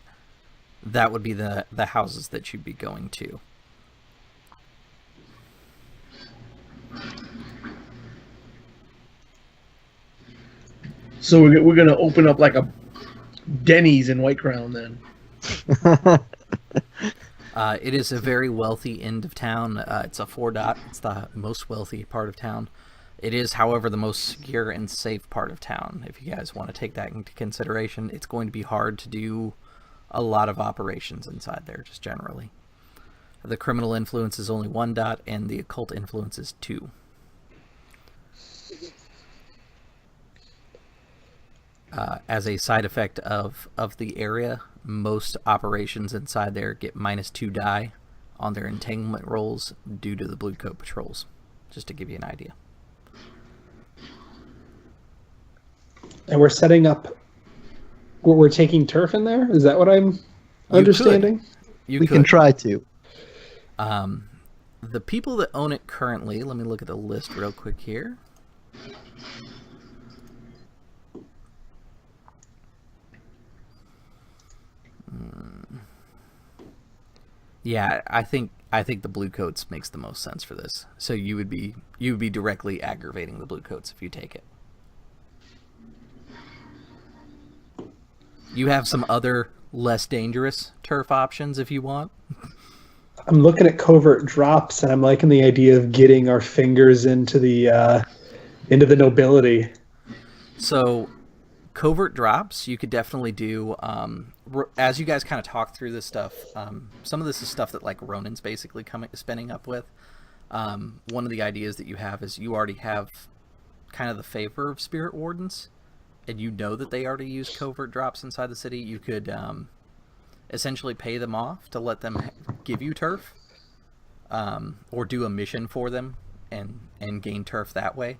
That would be the houses that you'd be going to. So we're going to open up like a Denny's in White Crown then. It is a very wealthy end of town. It's a 4 dot. It's the most wealthy part of town. It is, however, the most secure and safe part of town. If you guys want to take that into consideration, it's going to be hard to do a lot of operations inside there, just generally. The criminal influence is only 1 dot, and the occult influence is 2. As a side effect of the area, most operations inside there get -2 die on their entanglement rolls due to the Blue Coat patrols, just to give you an idea. And we're setting up. We're taking turf in there. Is that what I'm understanding? We can try to. The people that own it currently, let me look at the list real quick here. Yeah, I think the Blue Coats makes the most sense for this. So you would be directly aggravating the Blue Coats if you take it. You have some other less dangerous turf options if you want. I'm looking at covert drops, and I'm liking the idea of getting our fingers into the nobility. So, covert drops, you could definitely do. As you guys kind of talk through this stuff, some of this is stuff that like Ronan's basically spinning up with. One of the ideas that you have is you already have kind of the favor of Spirit Wardens, and you know that they already use covert drops inside the city. You could essentially pay them off to let them give you turf, or do a mission for them and gain turf that way,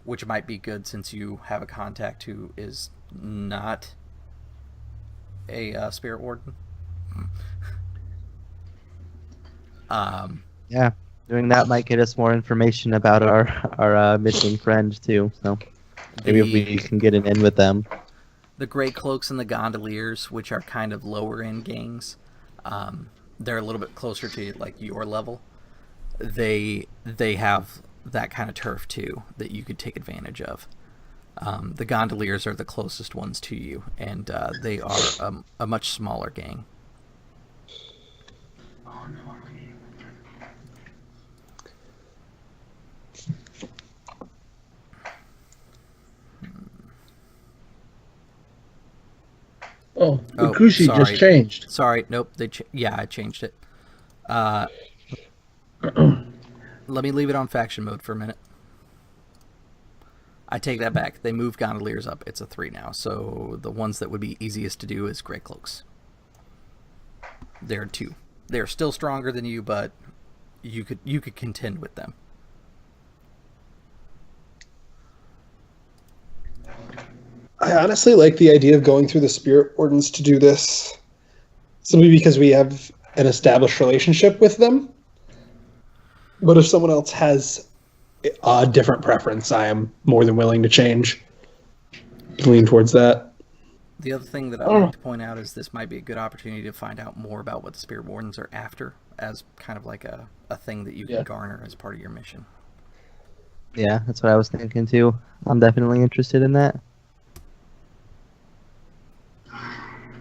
which might be good since you have a contact who is not a Spirit Warden. Yeah, doing that might get us more information about our missing friend too. So maybe we can get an in with them. The Grey Cloaks and the Gondoliers, which are kind of lower end gangs, they're a little bit closer to like your level. They have that kind of turf too that you could take advantage of. The Gondoliers are the closest ones to you, and they are a much smaller gang. Oh, Oh, Ukushi sorry. just changed. Sorry, nope. Yeah, I changed it. Let me leave it on faction mode for a minute. I take that back. They moved Gondoliers up. It's a 3 now. So the ones that would be easiest to do is Grey Cloaks. They're 2. They're still stronger than you, but you could contend with them. I honestly like the idea of going through the Spirit Wardens to do this, simply because we have an established relationship with them. But if someone else has a different preference, I am more than willing to change. Lean towards that. The other thing that I'd like to point out is this might be a good opportunity to find out more about what the Spirit Wardens are after, as kind of like a thing that you can garner as part of your mission. Yeah, that's what I was thinking too. I'm definitely interested in that.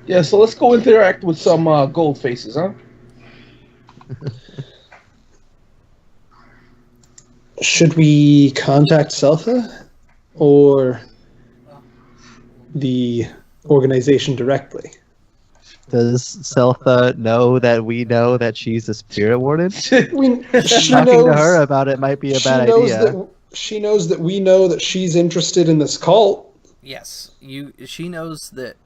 Yeah, so let's go interact with some gold faces, huh? Should we contact Seltha or the organization directly? Does Seltha know that we know that she's a spirit warden? She Talking knows, to her about it might be a bad idea. She knows that we know that she's interested in this cult. Yes, she knows that.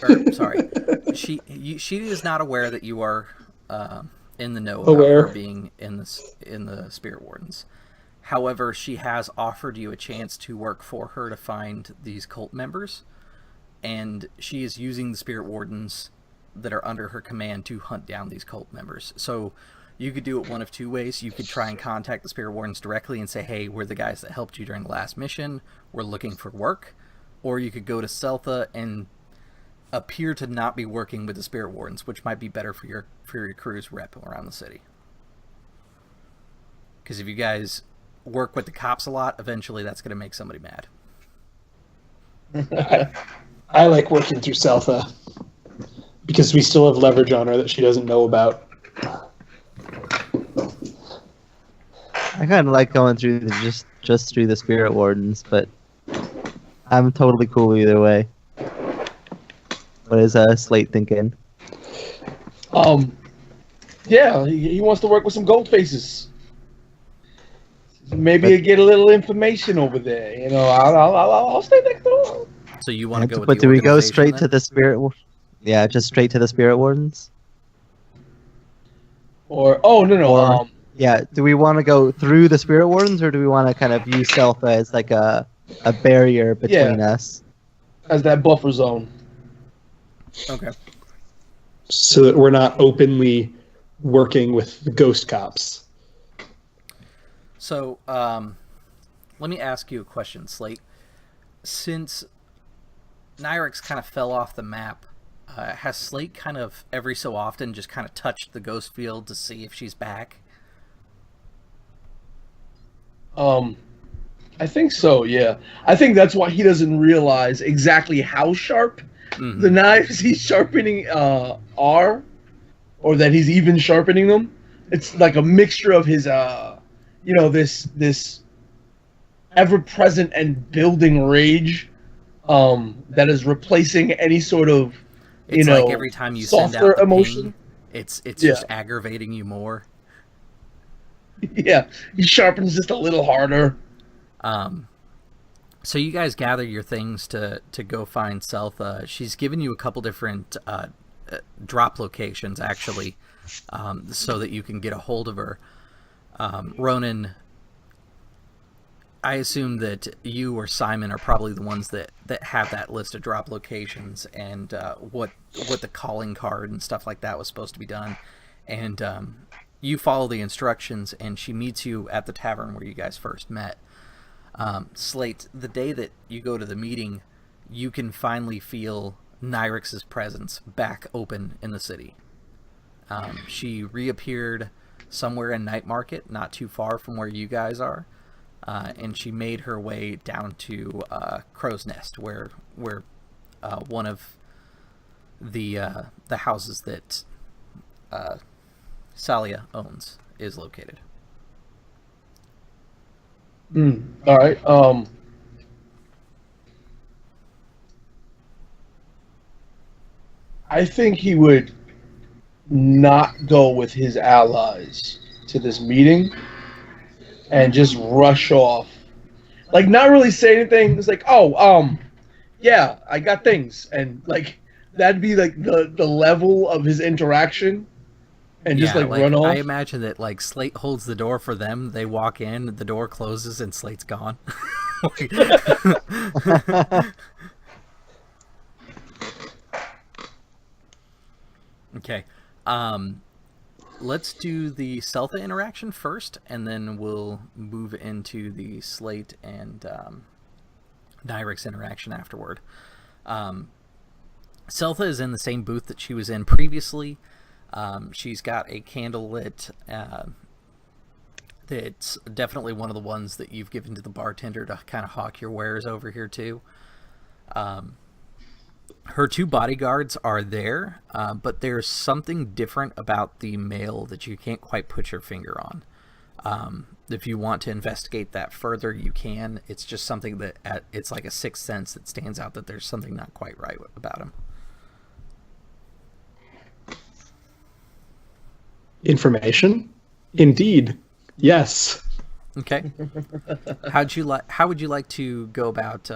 Or, sorry, she is not aware that you are in the know about her being in the Spirit Wardens. However, she has offered you a chance to work for her to find these cult members, and she is using the Spirit Wardens that are under her command to hunt down these cult members. So you could do it one of 2 ways. You could try and contact the Spirit Wardens directly and say, hey, we're the guys that helped you during the last mission. We're looking for work. Or you could go to Seltha and appear to not be working with the Spirit Wardens, which might be better for your crew's rep around the city. Because if you guys work with the cops a lot, eventually that's going to make somebody mad. I like working through Seltha because we still have leverage on her that she doesn't know about. I kind of like going through just through the Spirit Wardens, but I'm totally cool either way. What is Slate thinking? Yeah, he wants to work with some gold faces. Maybe get a little information over there. You know, I'll stay next door. So you want to go with but the do we go organization straight then? to the Spirit? Yeah, just straight to the Spirit Wardens. Or no. Yeah, do we want to go through the Spirit Wardens, or do we want to kind of use Seltha as like a barrier between us? As that buffer zone. Okay. So that we're not openly working with the ghost cops. So, let me ask you a question, Slate. Since Nyrix kind of fell off the map, has Slate kind of every so often just kind of touched the ghost field to see if she's back? I think so, yeah. I think that's why he doesn't realize exactly how sharp the knives he's sharpening are, or that he's even sharpening them. It's like a mixture of his, this ever-present and building rage that is replacing any sort of, It's like every time you send out the emotion. ping, it's just aggravating you more. Yeah, he sharpens just a little harder. So you guys gather your things to go find Seltha. She's given you a couple different drop locations, actually, so that you can get a hold of her. Ronan, I assume that you or Simon are probably the ones that have that list of drop locations and what the calling card and stuff like that was supposed to be done. And you follow the instructions, and she meets you at the tavern where you guys first met. Slate, the day that you go to the meeting, you can finally feel Nyrix's presence back open in the city. She reappeared somewhere in Night Market, not too far from where you guys are, and she made her way down to Crow's Nest, where one of the houses that Salia owns is located. All right. I think he would not go with his allies to this meeting and just rush off. Like, not really say anything. It's like, oh, yeah, I got things. And, like, that'd be, like, the level of his interaction. And just, like, run off. I imagine that, like, Slate holds the door for them. They walk in, the door closes, and Slate's gone. Okay. Let's do the Seltha interaction first, and then we'll move into the Slate and Nyrix interaction afterward. Seltha is in the same booth that she was in previously. She's got a candle lit. That's definitely one of the ones that you've given to the bartender to kind of hawk your wares over here too. Her two bodyguards are there, but there's something different about the male that you can't quite put your finger on. If you want to investigate that further, you can. It's just something that it's like a sixth sense that stands out that there's something not quite right about him. Information? Indeed. Yes. Okay. How would you like to go about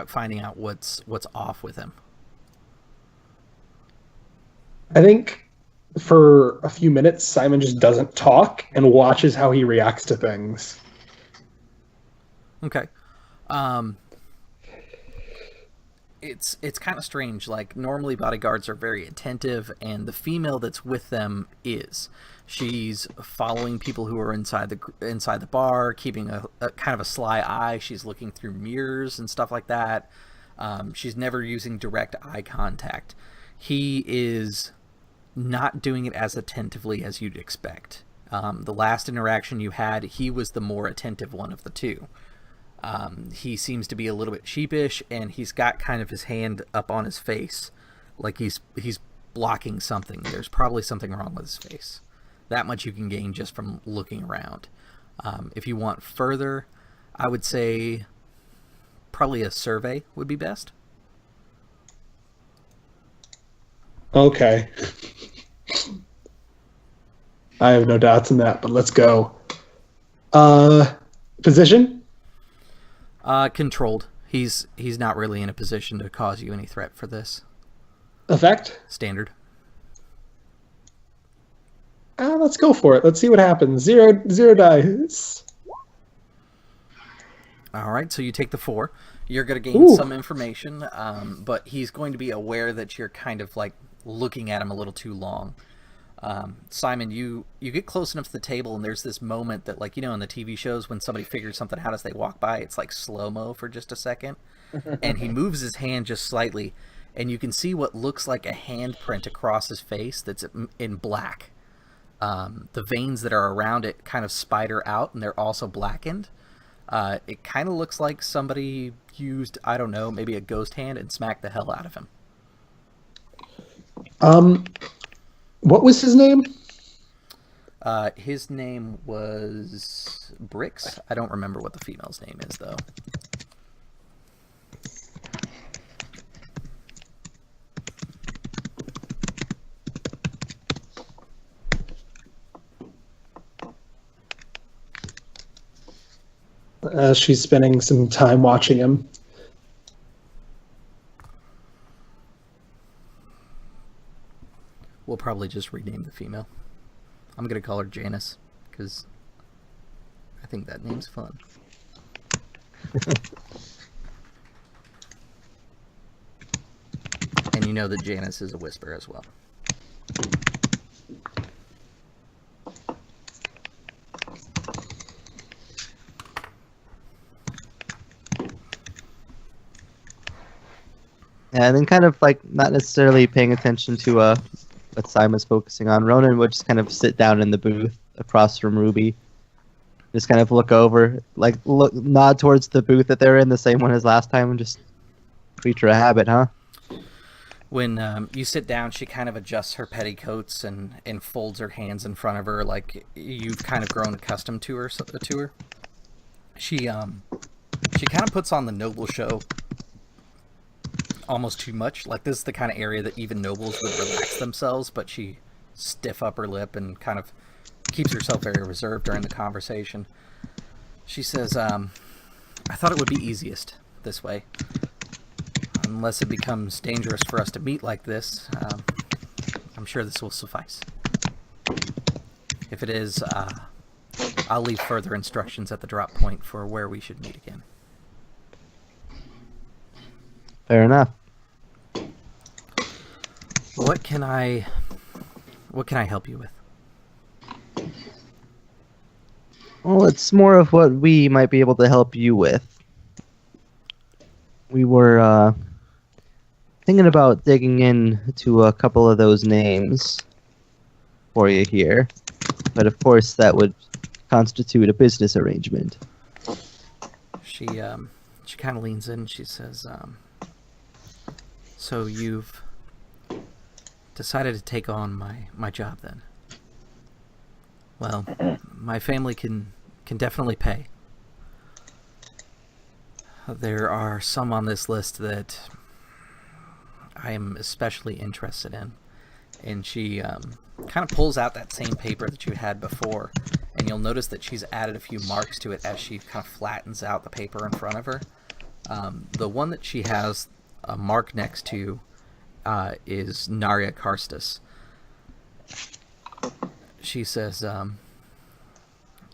finding out what's off with him? I think for a few minutes, Simon just doesn't talk and watches how he reacts to things. Okay. It's kind of strange. Like, normally bodyguards are very attentive, and the female that's with them is. She's following people who are inside the bar, keeping a kind of a sly eye. She's looking through mirrors and stuff like that. She's never using direct eye contact. He is not doing it as attentively as you'd expect. The last interaction you had, he was the more attentive one of the two. He seems to be a little bit sheepish, and he's got kind of his hand up on his face, like he's blocking something. There's probably something wrong with his face. That much you can gain just from looking around. If you want further, I would say probably a survey would be best. Okay. I have no doubts in that, but let's go. Position? Controlled. He's not really in a position to cause you any threat for this. Effect? Standard. Let's go for it. Let's see what happens. Zero dice. All right, so you take the 4. You're going to gain some information, but he's going to be aware that you're kind of like looking at him a little too long. Simon, you get close enough to the table, and there's this moment that, like, you know, in the TV shows when somebody figures something out as they walk by, it's like slow-mo for just a second, and he moves his hand just slightly, and you can see what looks like a handprint across his face that's in black. The veins that are around it kind of spider out, and they're also blackened. It kind of looks like somebody used, I don't know, maybe a ghost hand and smacked the hell out of him. What was his name? His name was Brix. I don't remember what the female's name is, though. She's spending some time watching him. We'll probably just rename the female. I'm going to call her Janice, because I think that name's fun. And you know that Janice is a whisper as well. And then kind of like not necessarily paying attention to what Simon's focusing on, Ronan would just kind of sit down in the booth across from Ruby. Just kind of look over, like nod towards the booth that they're in, the same one as last time, and just creature of habit, huh? When you sit down, she kind of adjusts her petticoats and folds her hands in front of her, like you've kind of grown accustomed to her. She kind of puts on the noble show almost too much. Like, this is the kind of area that even nobles would relax themselves, but she stiff upper lip and kind of keeps herself very reserved during the conversation. She says, I thought it would be easiest this way. Unless it becomes dangerous for us to meet like this, I'm sure this will suffice. If it is, I'll leave further instructions at the drop point for where we should meet again. Fair enough. What can I help you with? Well, it's more of what we might be able to help you with. We were thinking about digging into a couple of those names for you here, but of course that would constitute a business arrangement. She kind of leans in and she says, so you've decided to take on my job then? Well, my family can definitely pay. There are some on this list that I am especially interested in. And she kind of pulls out that same paper that you had before, and you'll notice that she's added a few marks to it as she kind of flattens out the paper in front of her. The one that she has a mark next to is Narya Karstus. She says,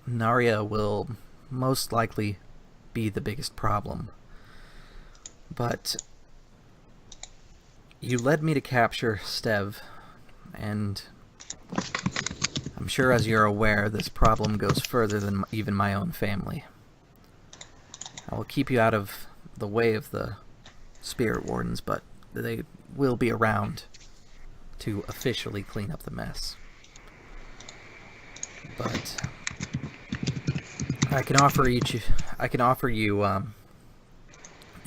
Narya will most likely be the biggest problem. But you led me to capture Stev, and I'm sure, as you're aware, this problem goes further than even my own family. I will keep you out of the way of the Spirit Wardens, but they will be around to officially clean up the mess. But I can offer you, and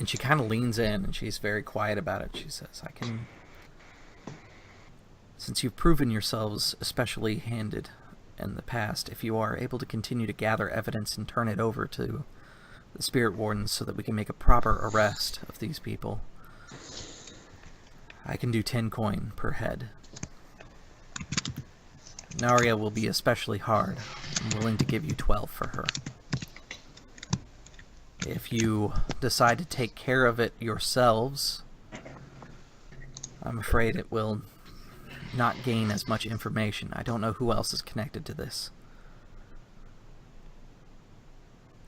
she kind of leans in, and she's very quiet about it. She says, since you've proven yourselves especially handed in the past, if you are able to continue to gather evidence and turn it over to the Spirit Wardens so that we can make a proper arrest of these people, I can do 10 coin per head. Narya will be especially hard. I'm willing to give you 12 for her. If you decide to take care of it yourselves, I'm afraid it will not gain as much information. I don't know who else is connected to this.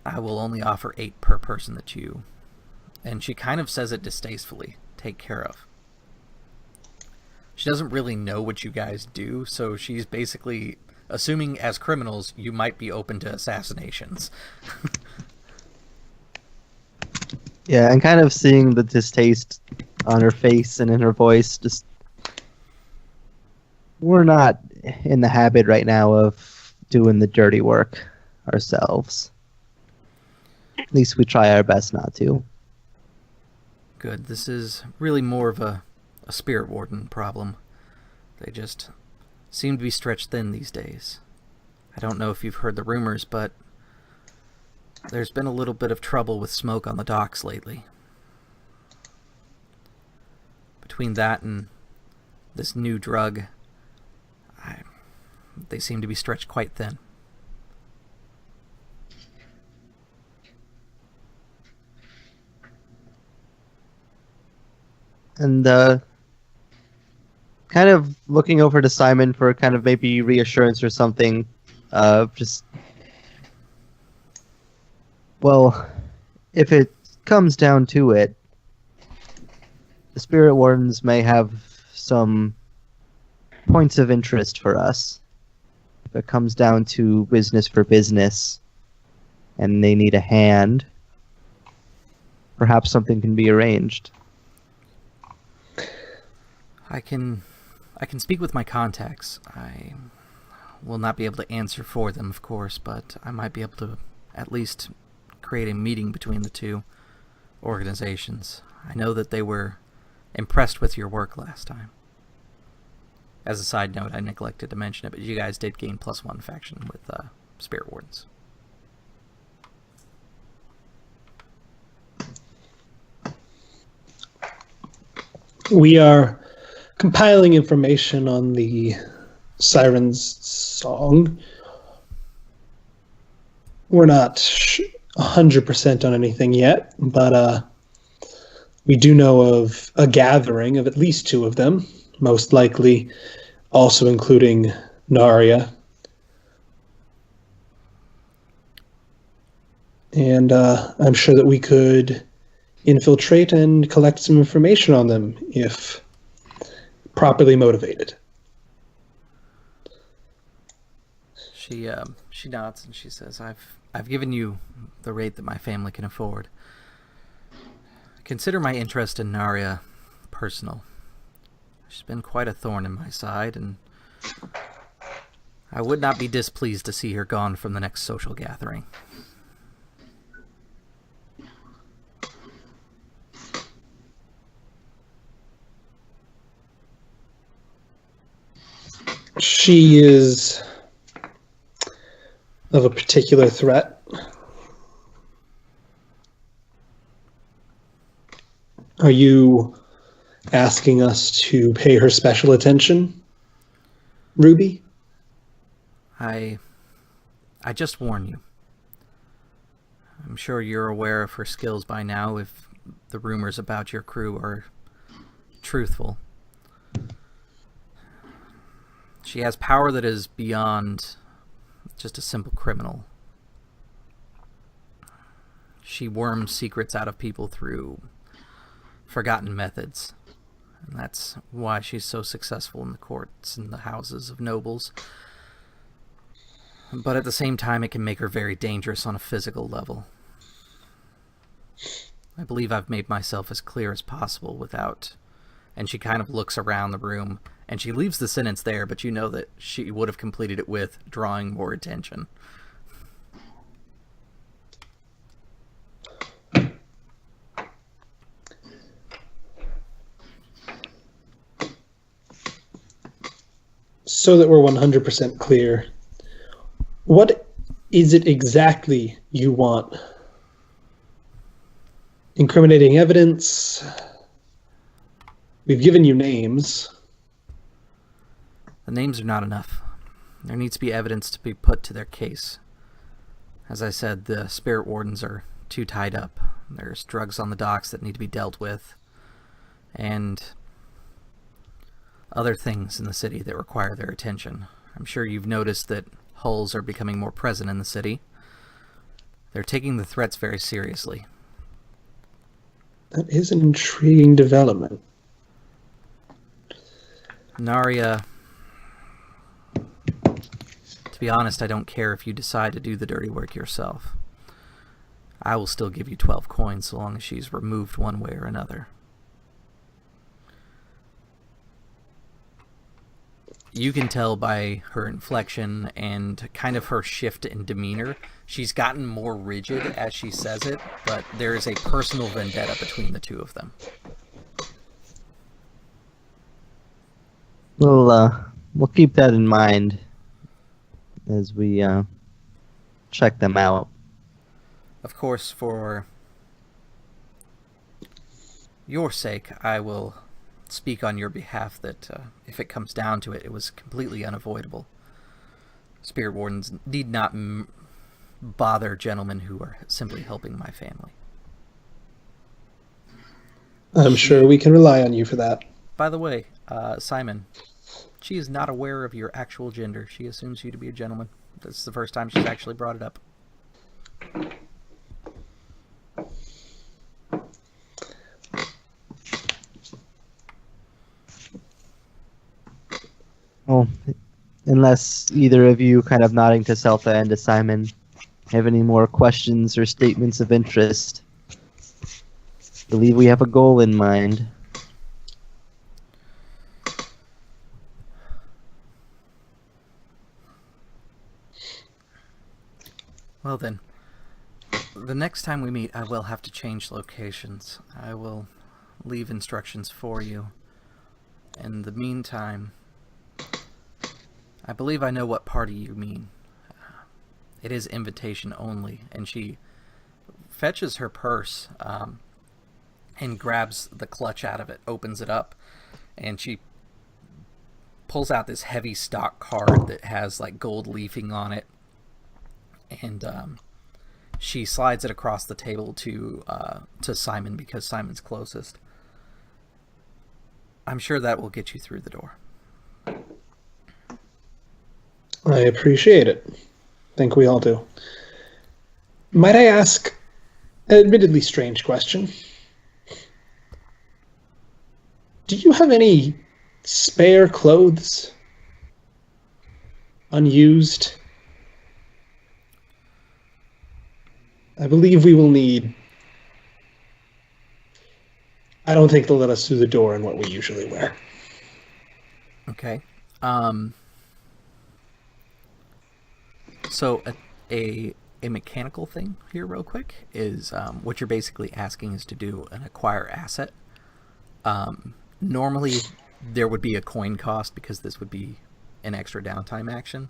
I will only offer 8 per person that you... And she kind of says it distastefully. Take care of. She doesn't really know what you guys do, so she's basically assuming as criminals you might be open to assassinations. Yeah, and kind of seeing the distaste on her face and in her voice, just... We're not in the habit right now of doing the dirty work ourselves. At least we try our best not to. Good. This is really more of a Spirit Warden problem. They just seem to be stretched thin these days. I don't know if you've heard the rumors, but there's been a little bit of trouble with smoke on the docks lately. Between that and this new drug, they seem to be stretched quite thin. And kind of looking over to Simon for kind of maybe reassurance or something. Well, if it comes down to it, the Spirit Wardens may have some points of interest for us. If it comes down to business for business, and they need a hand, perhaps something can be arranged. I can speak with my contacts. I will not be able to answer for them, of course, but I might be able to at least create a meeting between the two organizations. I know that they were impressed with your work last time. As a side note, I neglected to mention it, but you guys did gain +1 faction with Spirit Wardens. We are compiling information on the Siren's song. We're not 100% on anything yet, but we do know of a gathering of at least 2 of them, most likely also including Narya. And I'm sure that we could infiltrate and collect some information on them if properly motivated. She nods and she says, I've given you the rate that my family can afford. Consider my interest in Narya personal. She's been quite a thorn in my side, and I would not be displeased to see her gone from the next social gathering. She is of a particular threat. Are you asking us to pay her special attention, Ruby? I just warn you. I'm sure you're aware of her skills by now if the rumors about your crew are truthful. She has power that is beyond just a simple criminal. She worms secrets out of people through forgotten methods. And that's why she's so successful in the courts and the houses of nobles. But at the same time, it can make her very dangerous on a physical level. I believe I've made myself as clear as possible without... And she kind of looks around the room, and she leaves the sentence there, but you know that she would have completed it with drawing more attention. So that we're 100% clear, what is it exactly you want? Incriminating evidence? We've given you names. The names are not enough. There needs to be evidence to be put to their case. As I said, the spirit wardens are too tied up. There's drugs on the docks that need to be dealt with, and other things in the city that require their attention. I'm sure you've noticed that hulls are becoming more present in the city. They're taking the threats very seriously. That is an intriguing development. Narya, to be honest, I don't care if you decide to do the dirty work yourself. I will still give you 12 coins so long as she's removed one way or another. You can tell by her inflection and kind of her shift in demeanor. She's gotten more rigid as she says it, but there is a personal vendetta between the two of them. We'll keep that in mind as we check them out. Of course, for your sake, I will speak on your behalf that if it comes down to it, it was completely unavoidable. Spirit wardens need not bother gentlemen who are simply helping my family. I'm sure we can rely on you for that. By the way, Simon, she is not aware of your actual gender. She assumes you to be a gentleman. This is the first time she's actually brought it up. Well, unless either of you, kind of nodding to Seltha and to Simon, have any more questions or statements of interest. I believe we have a goal in mind. Well then, the next time we meet, I will have to change locations. I will leave instructions for you. In the meantime, I believe I know what party you mean. It is invitation only, and she fetches her purse, and grabs the clutch out of it, opens it up, and she pulls out this heavy stock card that has like gold leafing on it, and she slides it across the table to Simon because Simon's closest. I'm sure that will get you through the door. I appreciate it. I think we all do. Might I ask an admittedly strange question? Do you have any spare clothes? Unused? I believe we will need... I don't think they'll let us through the door in what we usually wear. Okay. So a mechanical thing here real quick is what you're basically asking is to do an acquire asset. Normally there would be a coin cost because this would be an extra downtime action.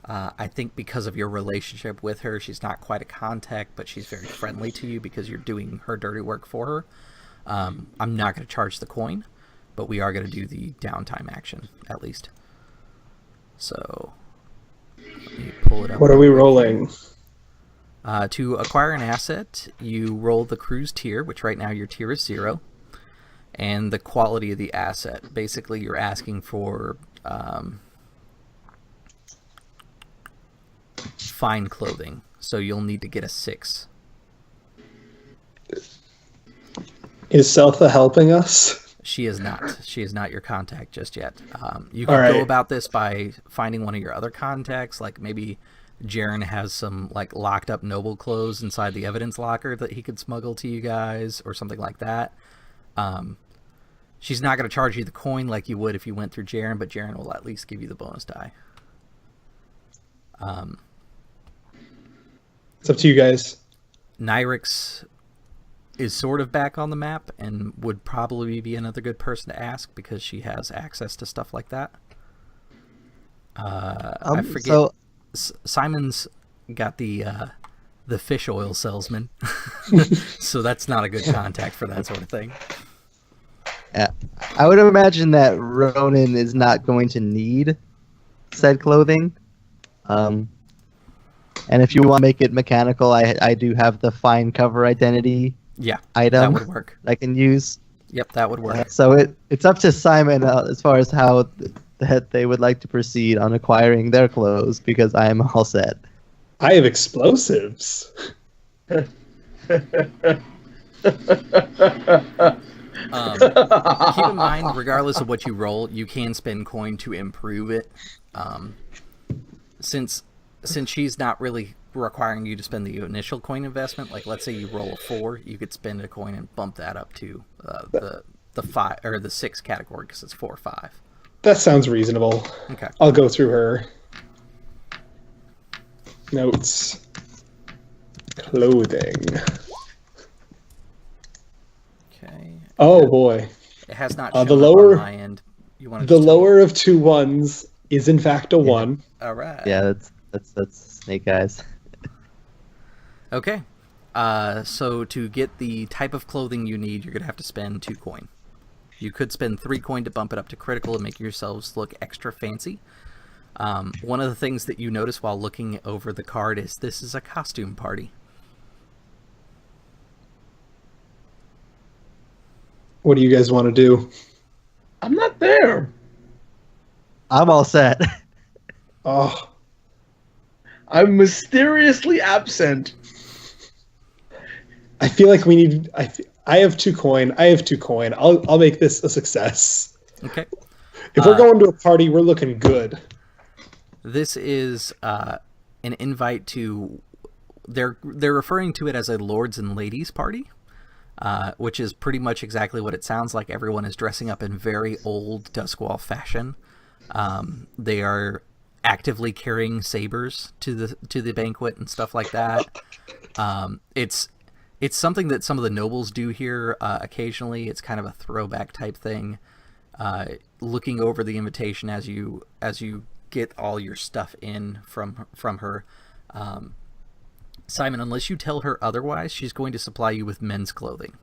I think because of your relationship with her, she's not quite a contact, but she's very friendly to you because you're doing her dirty work for her. I'm not going to charge the coin, but we are going to do the downtime action, at least. So, let me pull it up. What are we rolling? To acquire an asset, you roll the crew's tier, which right now your tier is 0, and the quality of the asset. Basically, you're asking for fine clothing, so you'll need to get a 6. Is Seltha helping us? She is not. She is not your contact just yet. You can All right. go about this by finding one of your other contacts, like maybe Jaren has some like locked up noble clothes inside the evidence locker that he could smuggle to you guys, or something like that. She's not going to charge you the coin like you would if you went through Jaren, but Jaren will at least give you the bonus die. It's up to you guys. Nyrix is sort of back on the map and would probably be another good person to ask because she has access to stuff like that. I forget. So Simon's got the fish oil salesman, so that's not a good contact for that sort of thing. yeah, I would imagine that Ronan is not going to need said clothing. And if you want to make it mechanical, I do have the fine cover identity Yeah, item that would work. I can use. Yep, that would work. So it's up to Simon as far as how that they would like to proceed on acquiring their clothes, because I am all set. I have explosives. Keep in mind, regardless of what you roll, you can spend coin to improve it. Since she's not really requiring you to spend the initial coin investment, like let's say you roll a 4, you could spend a coin and bump that up to the 5 or the 6 category because it's 4 or 5. That sounds reasonable. Okay. I'll go through her notes. Clothing. Okay. Oh boy. It has not The shown up lower- on my end. You want The lower of 2 1s is in fact a 1. All right. Yeah, that's Snake Eyes. Okay. So to get the type of clothing you need, you're going to have to spend 2 coin. You could spend 3 coin to bump it up to critical and make yourselves look extra fancy. One of the things that you notice while looking over the card is this is a costume party. What do you guys want to do? I'm not there. I'm all set. Oh, I'm mysteriously absent. I feel like we need. I have 2 coin. I have 2 coin. I'll make this a success. Okay. If we're going to a party, we're looking good. This is an invite to... They're referring to it as a lords and ladies party, which is pretty much exactly what it sounds like. Everyone is dressing up in very old Duskwall fashion. They are actively carrying sabers to the banquet and stuff like that. It's something that some of the nobles do here occasionally. It's kind of a throwback type thing. Looking over the invitation as you get all your stuff in from her, Simon, unless you tell her otherwise, she's going to supply you with men's clothing.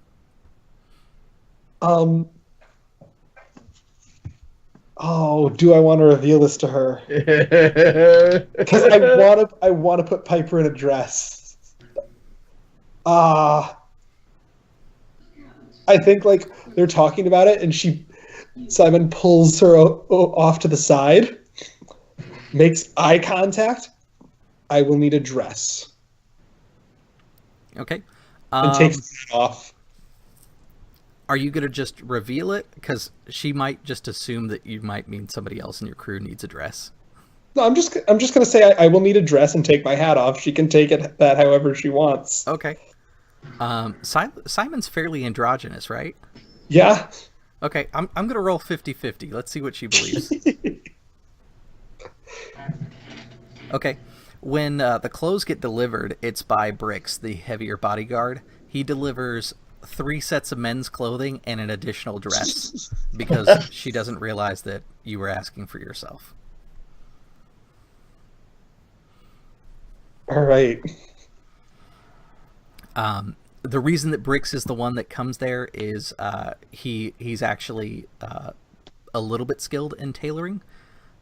Um. Oh, do I want to reveal this to her? Because I want to put Piper in a dress. Ah, I think like they're talking about it, and Simon pulls her off to the side, makes eye contact. I will need a dress, Okay. and takes it off. Are you gonna just reveal it? Because she might just assume that you might mean somebody else in your crew needs a dress. No, I'm just gonna say I will need a dress and take my hat off. She can take that however she wants. Okay. Simon's fairly androgynous, right? Yeah. Okay, I'm gonna roll 50-50. Let's see what she believes. Okay. When the clothes get delivered, it's by Brix, the heavier bodyguard. He delivers 3 sets of men's clothing and an additional dress because she doesn't realize that you were asking for yourself. All right. The reason that Brix is the one that comes there is he's actually a little bit skilled in tailoring,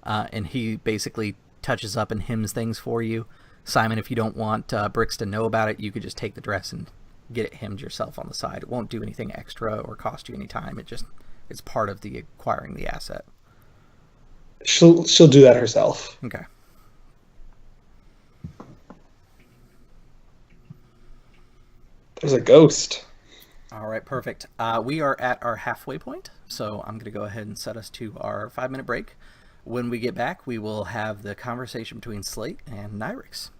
and he basically touches up and hems things for you. Simon, if you don't want Brix to know about it, you could just take the dress and get it hemmed yourself on the side. It won't do anything extra or cost you any time. It's part of the acquiring the asset. She'll do that herself. Okay. There's a ghost. All right, perfect. We are at our halfway point, so I'm going to go ahead and set us to our 5-minute break. When we get back, we will have the conversation between Slate and Nyrix.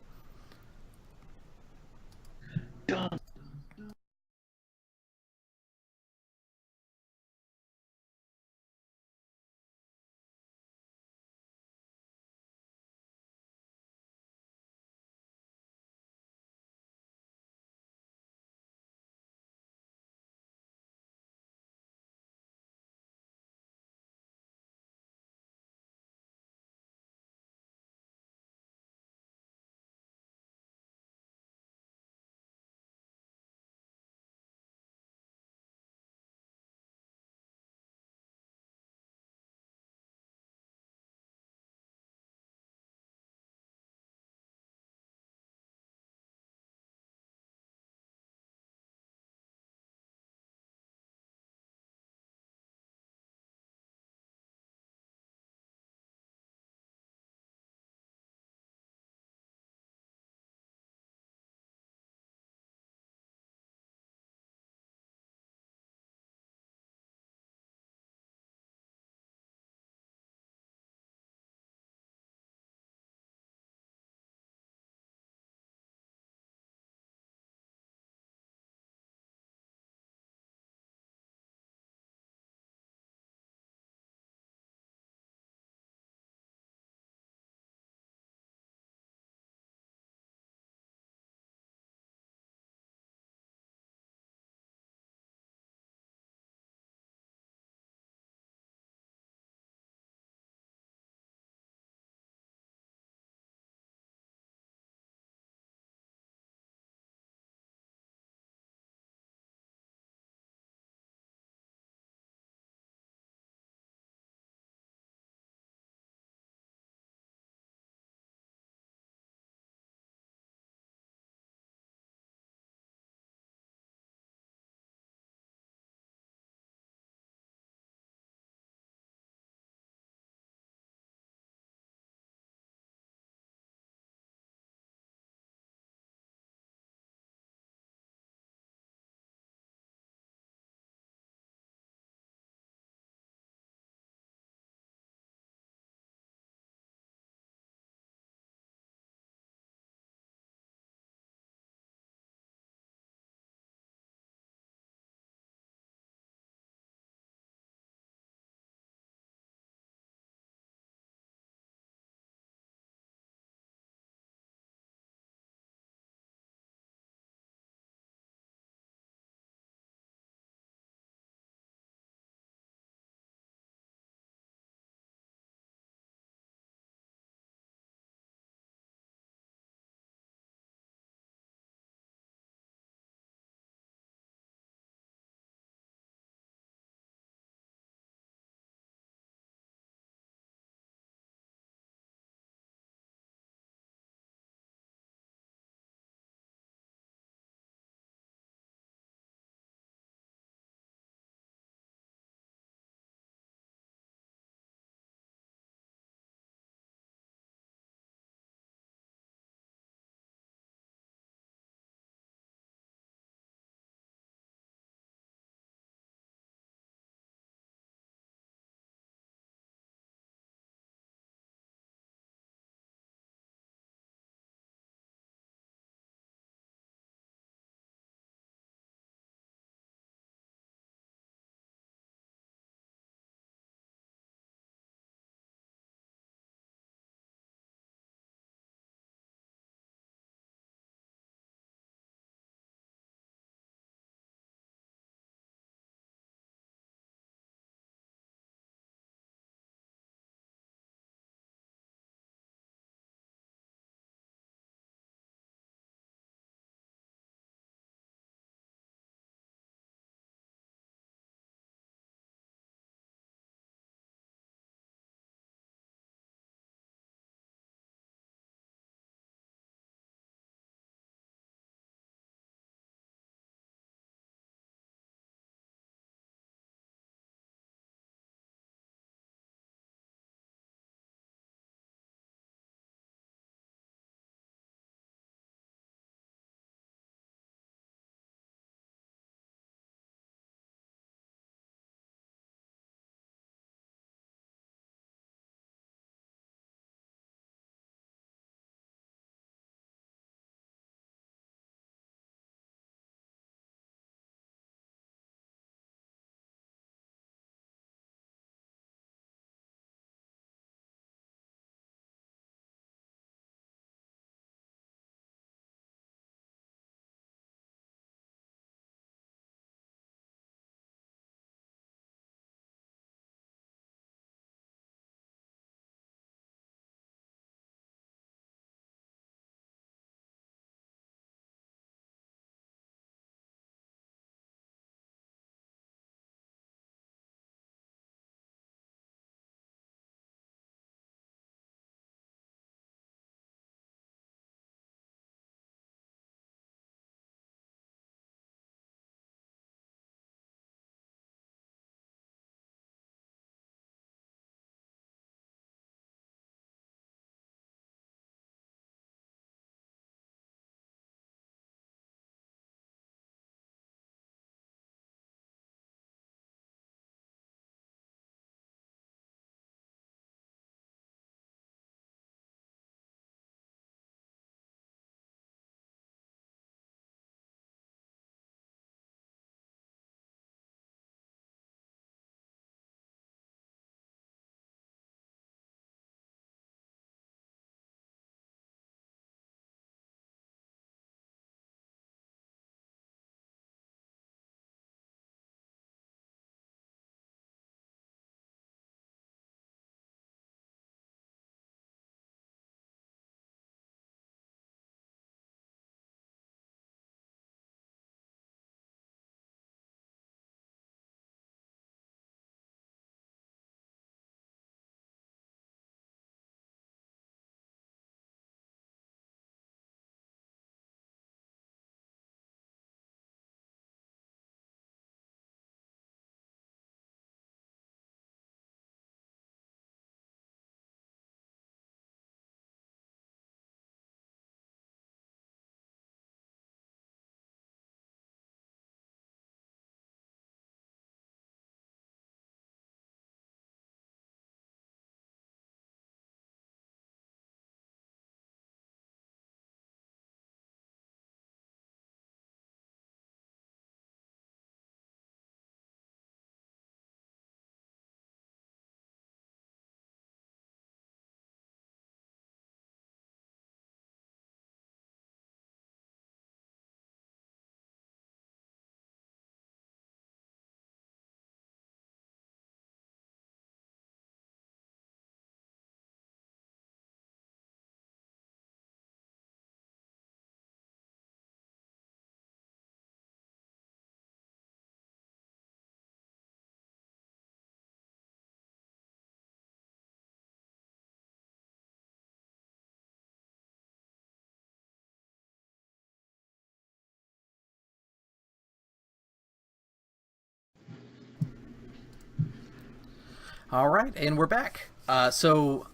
All right, and we're back. So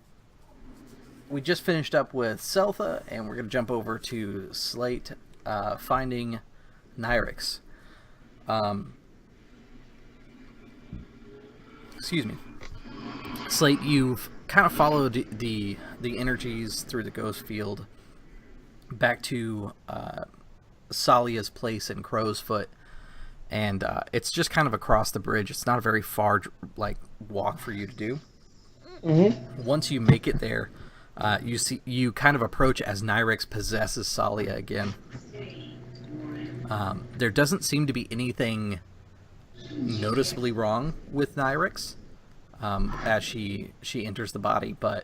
we just finished up with Seltha, and we're going to jump over to Slate finding Nyrix. Excuse me. Slate, you've kind of followed the energies through the ghost field back to Salia's place in Crow's Foot, and it's just kind of across the bridge. It's not a very far walk for you to do. Mm-hmm. Once you make it there, you kind of approach as Nyrix possesses Salia again. There doesn't seem to be anything noticeably wrong with Nyrix as she enters the body, but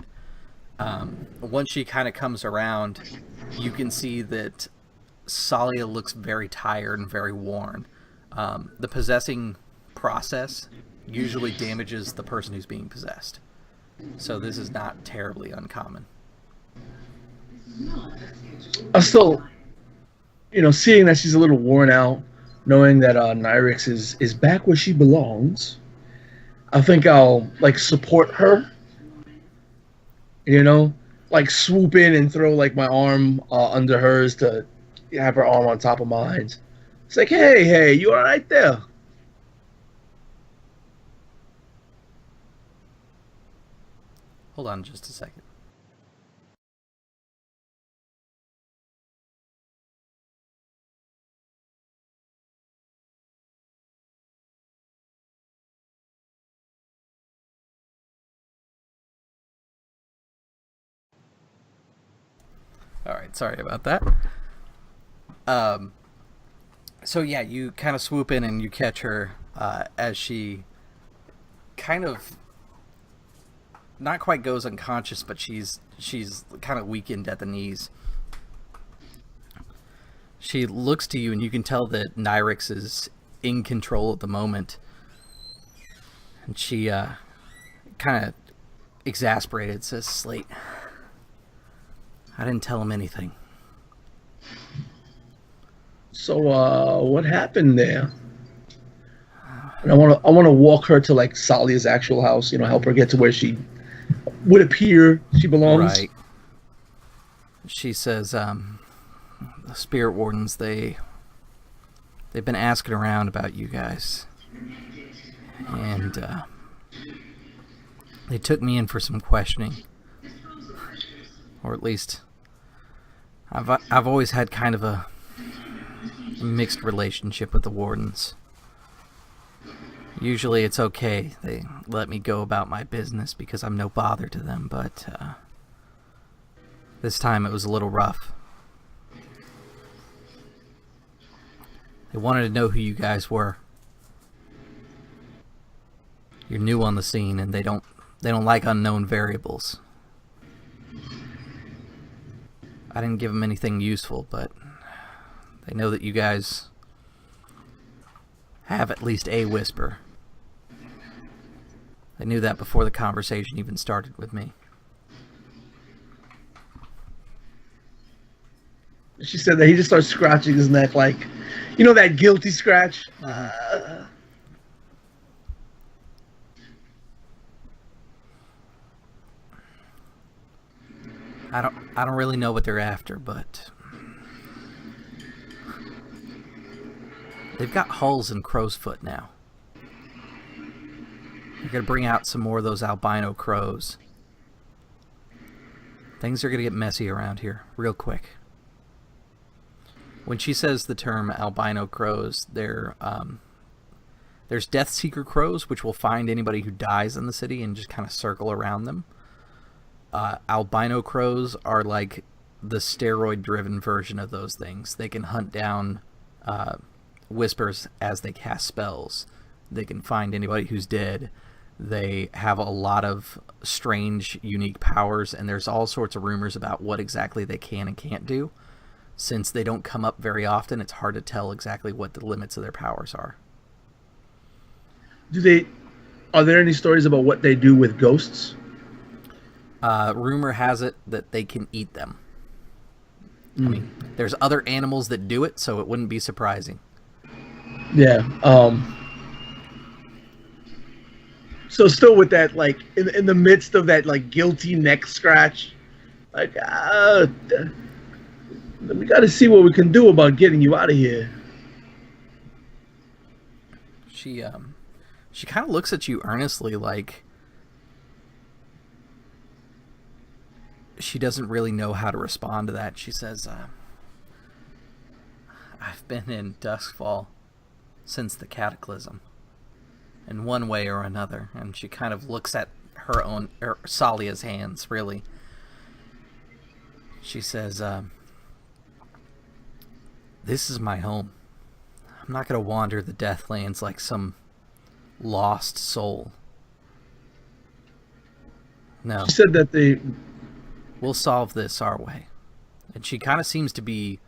once she kind of comes around, you can see that Salia looks very tired and very worn. The possessing process usually damages the person who's being possessed, so this is not terribly uncommon. I'm still, seeing that she's a little worn out, knowing that Nyrix is back where she belongs, I think I'll support her. Swoop in and throw my arm under hers to have her arm on top of mine. It's like, hey, you all right there? Hold on just a second. All right, sorry about that. So yeah, you kind of swoop in and you catch her as she kind of not quite goes unconscious, but she's kind of weakened at the knees. She looks to you, and you can tell that Nyrix is in control at the moment. And she kind of exasperated says, "Slate, I didn't tell him anything." So what happened there? And I want to walk her to Salia's actual house. Help her get to where she would appear she belongs. Right. She says, the spirit wardens, they've been asking around about you guys, and they took me in for some questioning, or at least I've always had kind of a mixed relationship with the wardens. Usually it's okay. They let me go about my business because I'm no bother to them, but this time it was a little rough. They wanted to know who you guys were. You're new on the scene, and they don't like unknown variables. I didn't give them anything useful, but they know that you guys have at least a whisper. They knew that before the conversation even started with me. She said that he just starts scratching his neck that guilty scratch. I don't really know what they're after, but they've got hulls in Crow's Foot now. They're gonna bring out some more of those albino crows. Things are gonna get messy around here real quick. When she says the term albino crows, there's Death Seeker crows, which will find anybody who dies in the city and just kind of circle around them. Albino crows are like the steroid-driven version of those things. They can hunt down whispers as they cast spells. They can find anybody who's dead. They have a lot of strange, unique powers, and there's all sorts of rumors about what exactly they can and can't do. Since they don't come up very often, it's hard to tell exactly what the limits of their powers are. Are there any stories about what they do with ghosts? Rumor has it that they can eat them. I mean, there's other animals that do it, so it wouldn't be surprising. Yeah. So still with that, like in the midst of that, like guilty neck scratch, like we got to see what we can do about getting you out of here. She kind of looks at you earnestly, like she doesn't really know how to respond to that. She says, I've been in Duskfall since the Cataclysm, in one way or another. And she kind of looks at her own, Salia's hands, really. She says, this is my home. I'm not going to wander the Deathlands like some lost soul. No. She said that We'll solve this our way. And she kind of seems to be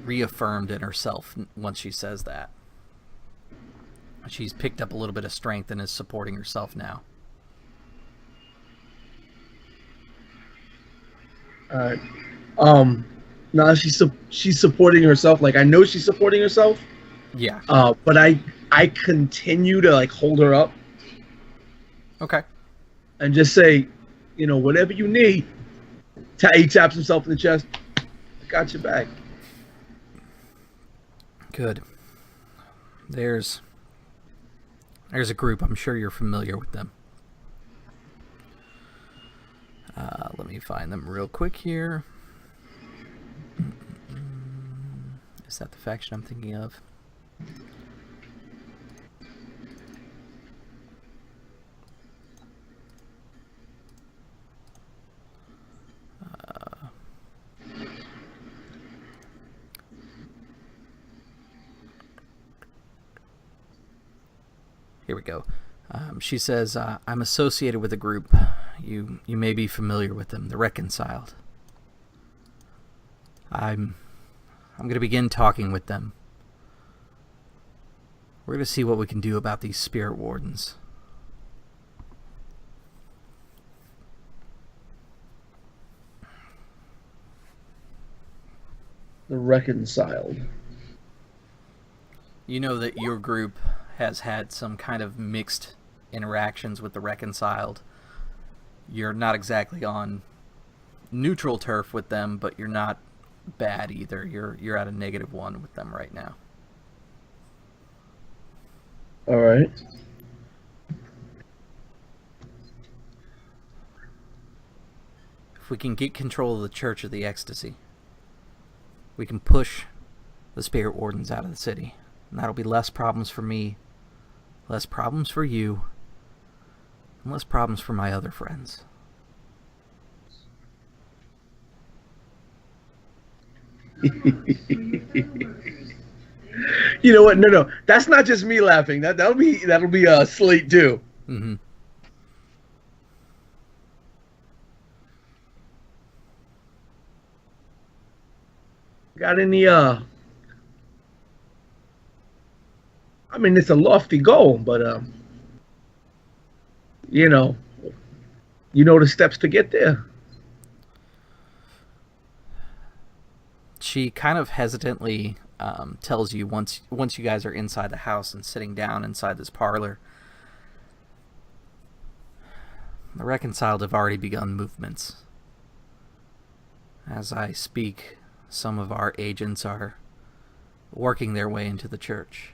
reaffirmed in herself once she says that. She's picked up a little bit of strength and is supporting herself now. Alright. Now she's supporting herself. Like, I know she's supporting herself. Yeah. But I continue to like hold her up. Okay. And just say, whatever you need. He taps himself in the chest. I got your back. Good. There's a group. I'm sure you're familiar with them. Let me find them real quick here. Is that the faction I'm thinking of? Here we go. She says, I'm associated with a group. You may be familiar with them, the Reconciled. I'm going to begin talking with them. We're going to see what we can do about these spirit wardens. The Reconciled. You know that your group has had some kind of mixed interactions with the Reconciled. You're not exactly on neutral turf with them, but you're not bad either. You're at a -1 with them right now. All right. If we can get control of the Church of the Ecstasy, we can push the spirit wardens out of the city. And that'll be less problems for me, less problems for you, and less problems for my other friends. You know what? No. That's not just me laughing. That'll be Slate too. Mm-hmm. Got any I mean, it's a lofty goal, but you know the steps to get there. She kind of hesitantly tells you once you guys are inside the house and sitting down inside this parlor, the Reconciled have already begun movements. As I speak, some of our agents are working their way into the church.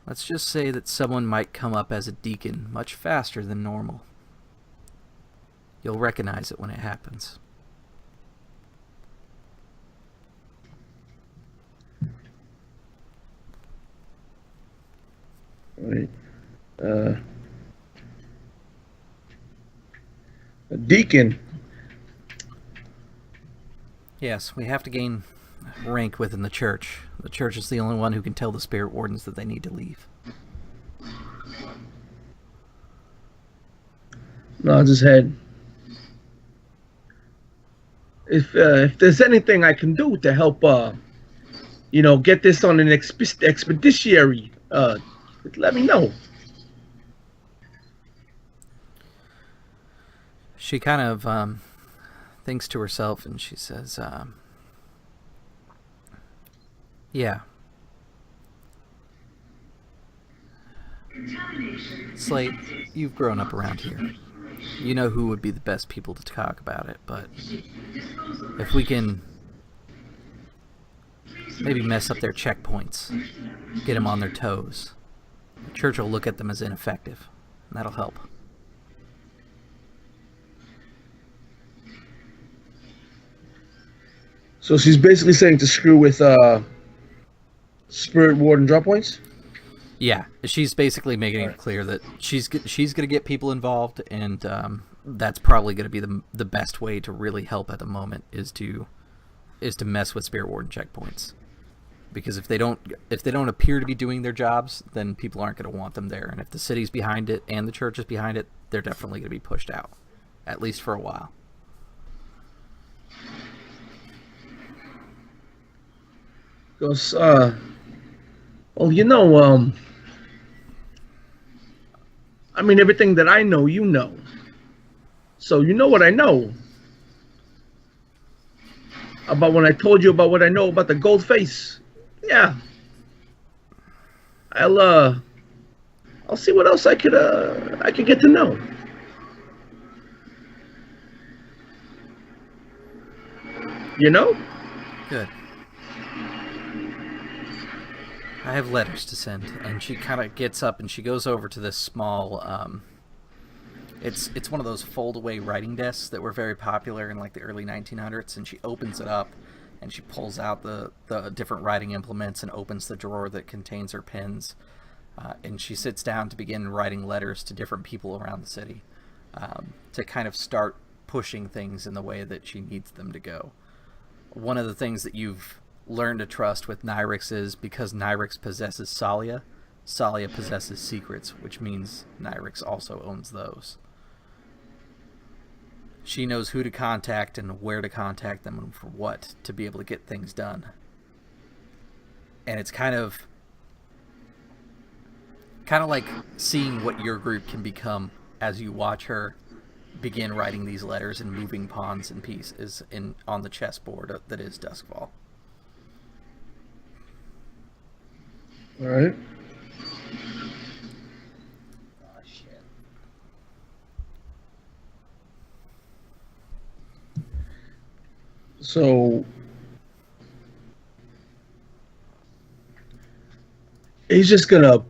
Let's just say that someone might come up as a deacon much faster than normal. You'll recognize it when it happens. Right. A deacon. Yes, we have to gain rank within the church. The church is the only one who can tell the spirit wardens that they need to leave. No, I just had. If there's anything I can do to help, get this on an expeditiary, let me know. She kind of thinks to herself and she says, yeah. Slate, you've grown up around here. You know who would be the best people to talk about it, but if we can maybe mess up their checkpoints, get them on their toes, the church will look at them as ineffective, and that'll help. So she's basically saying to screw with Spirit Warden drop points? Yeah, she's basically making it clear that she's going to get people involved, and that's probably going to be the best way to really help at the moment is to mess with Spirit Warden checkpoints, because if they don't appear to be doing their jobs, then people aren't going to want them there, and if the city's behind it and the church is behind it, they're definitely going to be pushed out, at least for a while. Goes, well, you know, I mean, everything that I know, you know. So you know what I know. About when I told you about what I know about the gold face. Yeah. I'll see what else I could get to know. You know? Good. I have letters to send, and she kind of gets up and she goes over to this small, it's one of those fold-away writing desks that were very popular in like the early 1900s, and she opens it up and she pulls out the different writing implements and opens the drawer that contains her pens, and she sits down to begin writing letters to different people around the city, to kind of start pushing things in the way that she needs them to go. One of the things that you've learned to trust with Nyrix is because Nyrix possesses Salia, Salia possesses secrets, which means Nyrix also owns those. She knows who to contact and where to contact them and for what to be able to get things done. And it's kind of like seeing what your group can become as you watch her begin writing these letters and moving pawns and pieces on the chessboard that is Duskfall. All right. Oh, shit. So he's just gonna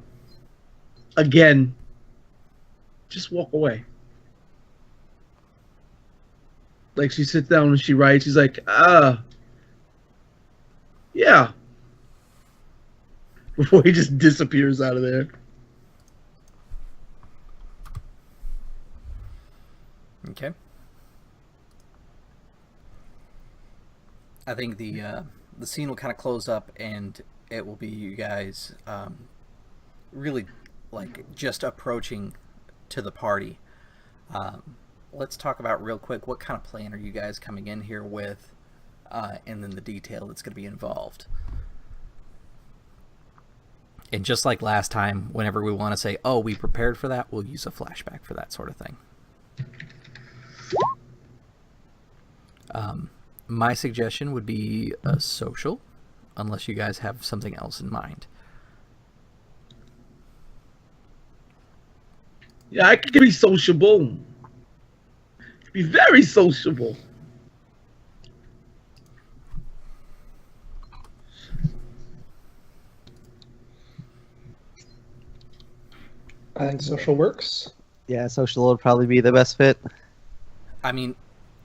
again just walk away. Like she sits down and she writes, she's like, yeah. Before he just disappears out of there. Okay. I think the scene will kind of close up, and it will be you guys really like just approaching to the party. Let's talk about real quick what kind of plan are you guys coming in here with, and then the detail that's going to be involved. And just like last time, whenever we want to say, oh, we prepared for that, we'll use a flashback for that sort of thing. My suggestion would be a social, unless you guys have something else in mind. Yeah, I could be sociable. Be very sociable. I think social works. Yeah, social would probably be the best fit. I mean,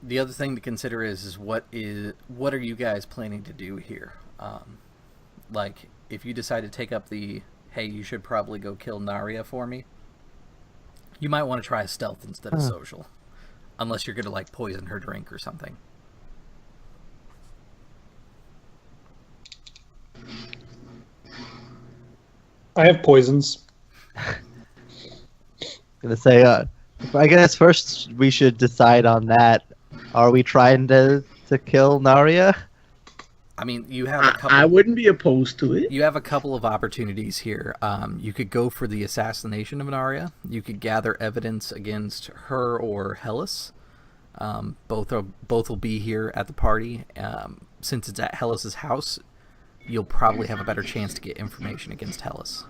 the other thing to consider is what are you guys planning to do here? Like, if you decide to take up the, hey, you should probably go kill Narya for me, you might want to try stealth instead of social. Unless you're going to, like, poison her drink or something. I have poisons. Gonna say, I guess first we should decide on that. Are we trying to kill Narya? I mean, you have a couple. I wouldn't be opposed to it. You have a couple of opportunities here. You could go for the assassination of Narya. You could gather evidence against her or Hellas. Both will be here at the party. Since it's at Hellas's house, you'll probably have a better chance to get information against Hellas.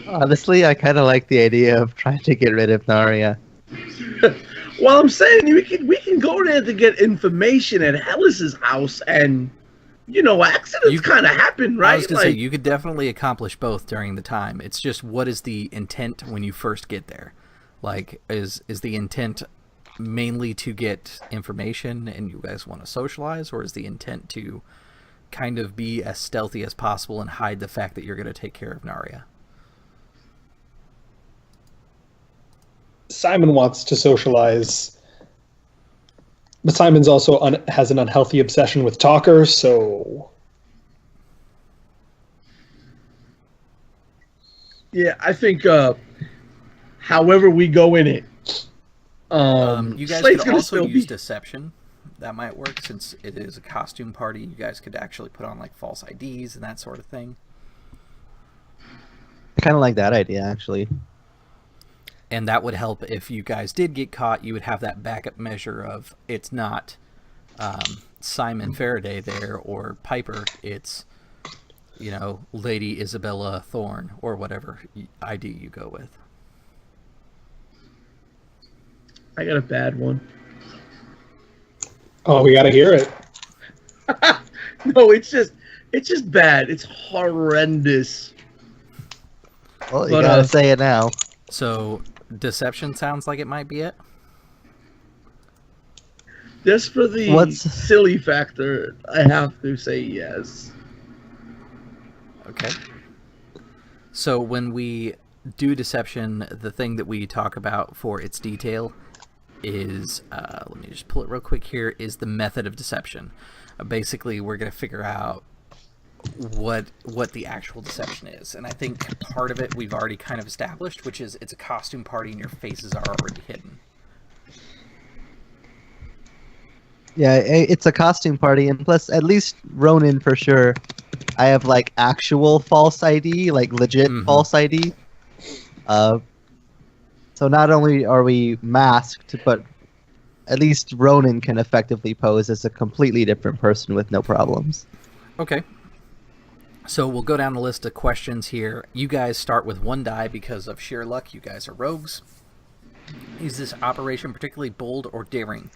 Honestly, I kind of like the idea of trying to get rid of Narya. Well, I'm saying we can go there to get information at Hellas's house, and accidents kind of happen, right? I was gonna say you could definitely accomplish both during the time. It's just what is the intent when you first get there? Like, is the intent mainly to get information and you guys want to socialize, or is the intent to kind of be as stealthy as possible and hide the fact that you're going to take care of Narya? Simon wants to socialize, but Simon's also has an unhealthy obsession with Talker, so... Yeah, I think however we go in it, you guys Slate's could gonna also still use be... deception. That might work since it is a costume party. You guys could actually put on like false IDs and that sort of thing. I kind of like that idea, actually. And that would help if you guys did get caught. You would have that backup measure of it's not Simon Faraday there or Piper. It's, Lady Isabella Thorne or whatever ID you go with. I got a bad one. Oh, we gotta hear it. No, it's just bad. It's horrendous. Well, you gotta say it now. So, deception sounds like it might be it. Just for the silly factor, I have to say yes. Okay. So when we do deception, the thing that we talk about for its detail is, let me just pull it real quick here, is the method of deception. Basically, we're going to figure out what the actual deception is. And I think part of it we've already kind of established, which is it's a costume party and your faces are already hidden. Yeah, it's a costume party, and plus, at least Ronan for sure. I have like actual false ID, like legit false ID. So not only are we masked, but at least Ronan can effectively pose as a completely different person with no problems. Okay. So we'll go down the list of questions here. You guys start with 1 die because of sheer luck. You guys are rogues. Is this operation particularly bold or daring?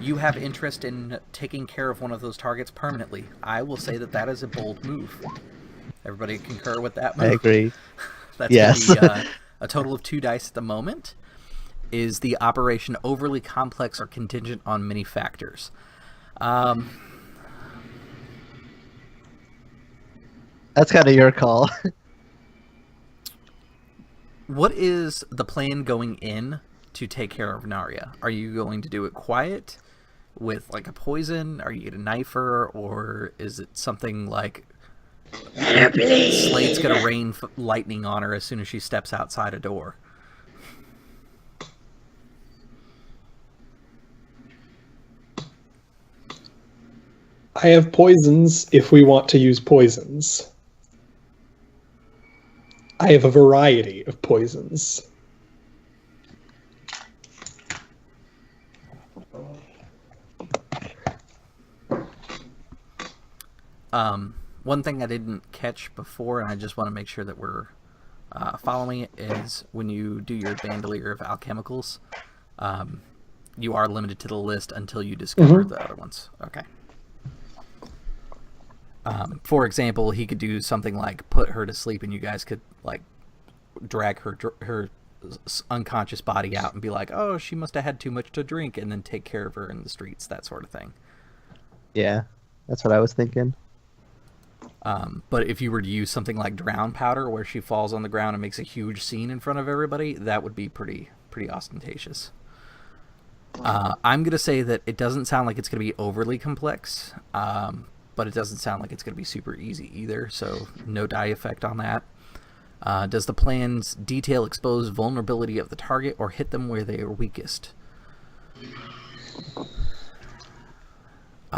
You have interest in taking care of one of those targets permanently. I will say that is a bold move. Everybody concur with that move? I agree. That's yes. going to be a total of 2 dice at the moment. Is the operation overly complex or contingent on many factors? That's kind of your call. What is the plan going in to take care of Narya? Are you going to do it quiet with like a poison? Are you going to knife her? Or is it something like Slate's going to rain lightning on her as soon as she steps outside a door? I have poisons if we want to use poisons. I have a variety of poisons. One thing I didn't catch before, and I just want to make sure that we're following it, is when you do your Bandolier of Alchemicals, you are limited to the list until you discover the other ones. Okay. For example, he could do something like put her to sleep, and you guys could like drag her unconscious body out and be like, "Oh, she must have had too much to drink," and then take care of her in the streets, that sort of thing. Yeah, that's what I was thinking. But if you were to use something like drown powder, where she falls on the ground and makes a huge scene in front of everybody, that would be pretty ostentatious. I'm gonna say that it doesn't sound like it's gonna be overly complex. But it doesn't sound like it's going to be super easy either, so no die effect on that. Does the plan's detail expose vulnerability of the target or hit them where they are weakest?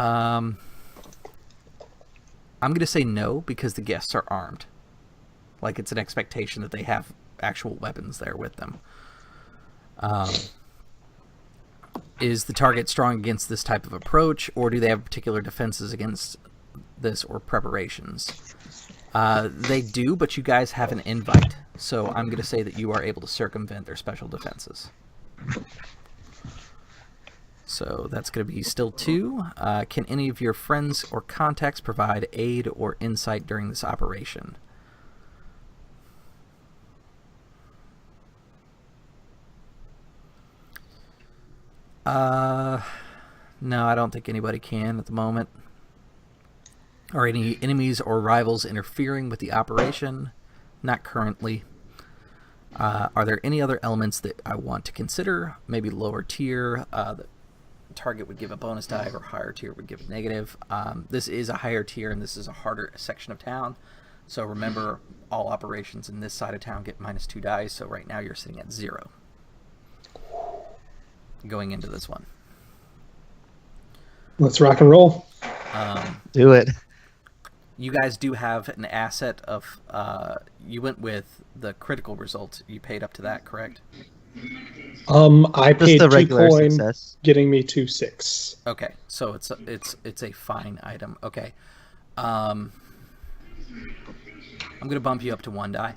I'm going to say no, because the guests are armed. Like, it's an expectation that they have actual weapons there with them. Is the target strong against this type of approach, or do they have particular defenses against this or preparations? They do, but you guys have an invite, so I'm going to say that you are able to circumvent their special defenses. So that's going to be still 2. Can any of your friends or contacts provide aid or insight during this operation? No, I don't think anybody can at the moment. Are any enemies or rivals interfering with the operation? Not currently. Are there any other elements that I want to consider? Maybe lower tier, the target would give a bonus die, or higher tier would give a negative. This is a higher tier, and this is a harder section of town. So remember, all operations in this side of town get -2 dice, so right now you're sitting at 0. Going into this one. Let's rock and roll. Do it. You guys do have an asset of, you went with the critical result. You paid up to that, correct? I paid Just a 2 regular coin, success. getting me to 6. Okay, so it's a fine item. Okay. I'm going to bump you up to 1 die,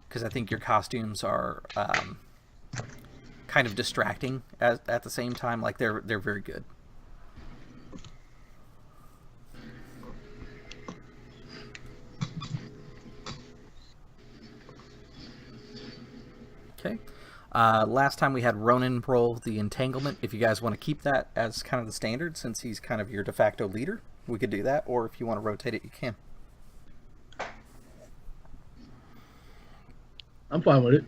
because I think your costumes are kind of distracting at the same time. Like, they're very good. Okay. Last time we had Ronan roll the entanglement. If you guys want to keep that as kind of the standard, since he's kind of your de facto leader, we could do that. Or if you want to rotate it, you can. I'm fine with it.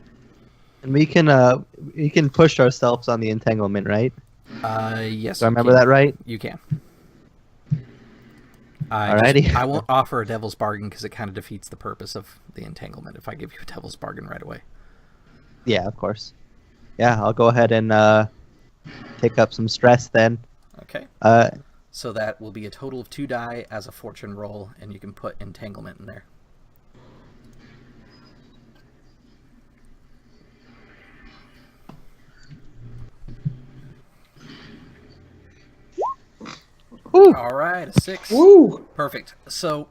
And we can push ourselves on the entanglement, right? Yes. Do I you remember can. that right? You can. Alrighty. I won't offer a devil's bargain because it kind of defeats the purpose of the entanglement if I give you a devil's bargain right away. Yeah, of course. Yeah, I'll go ahead and take up some stress then. Okay. So that will be a total of 2 die as a fortune roll, and you can put entanglement in there. Woo. All right, a 6. Woo! Perfect. So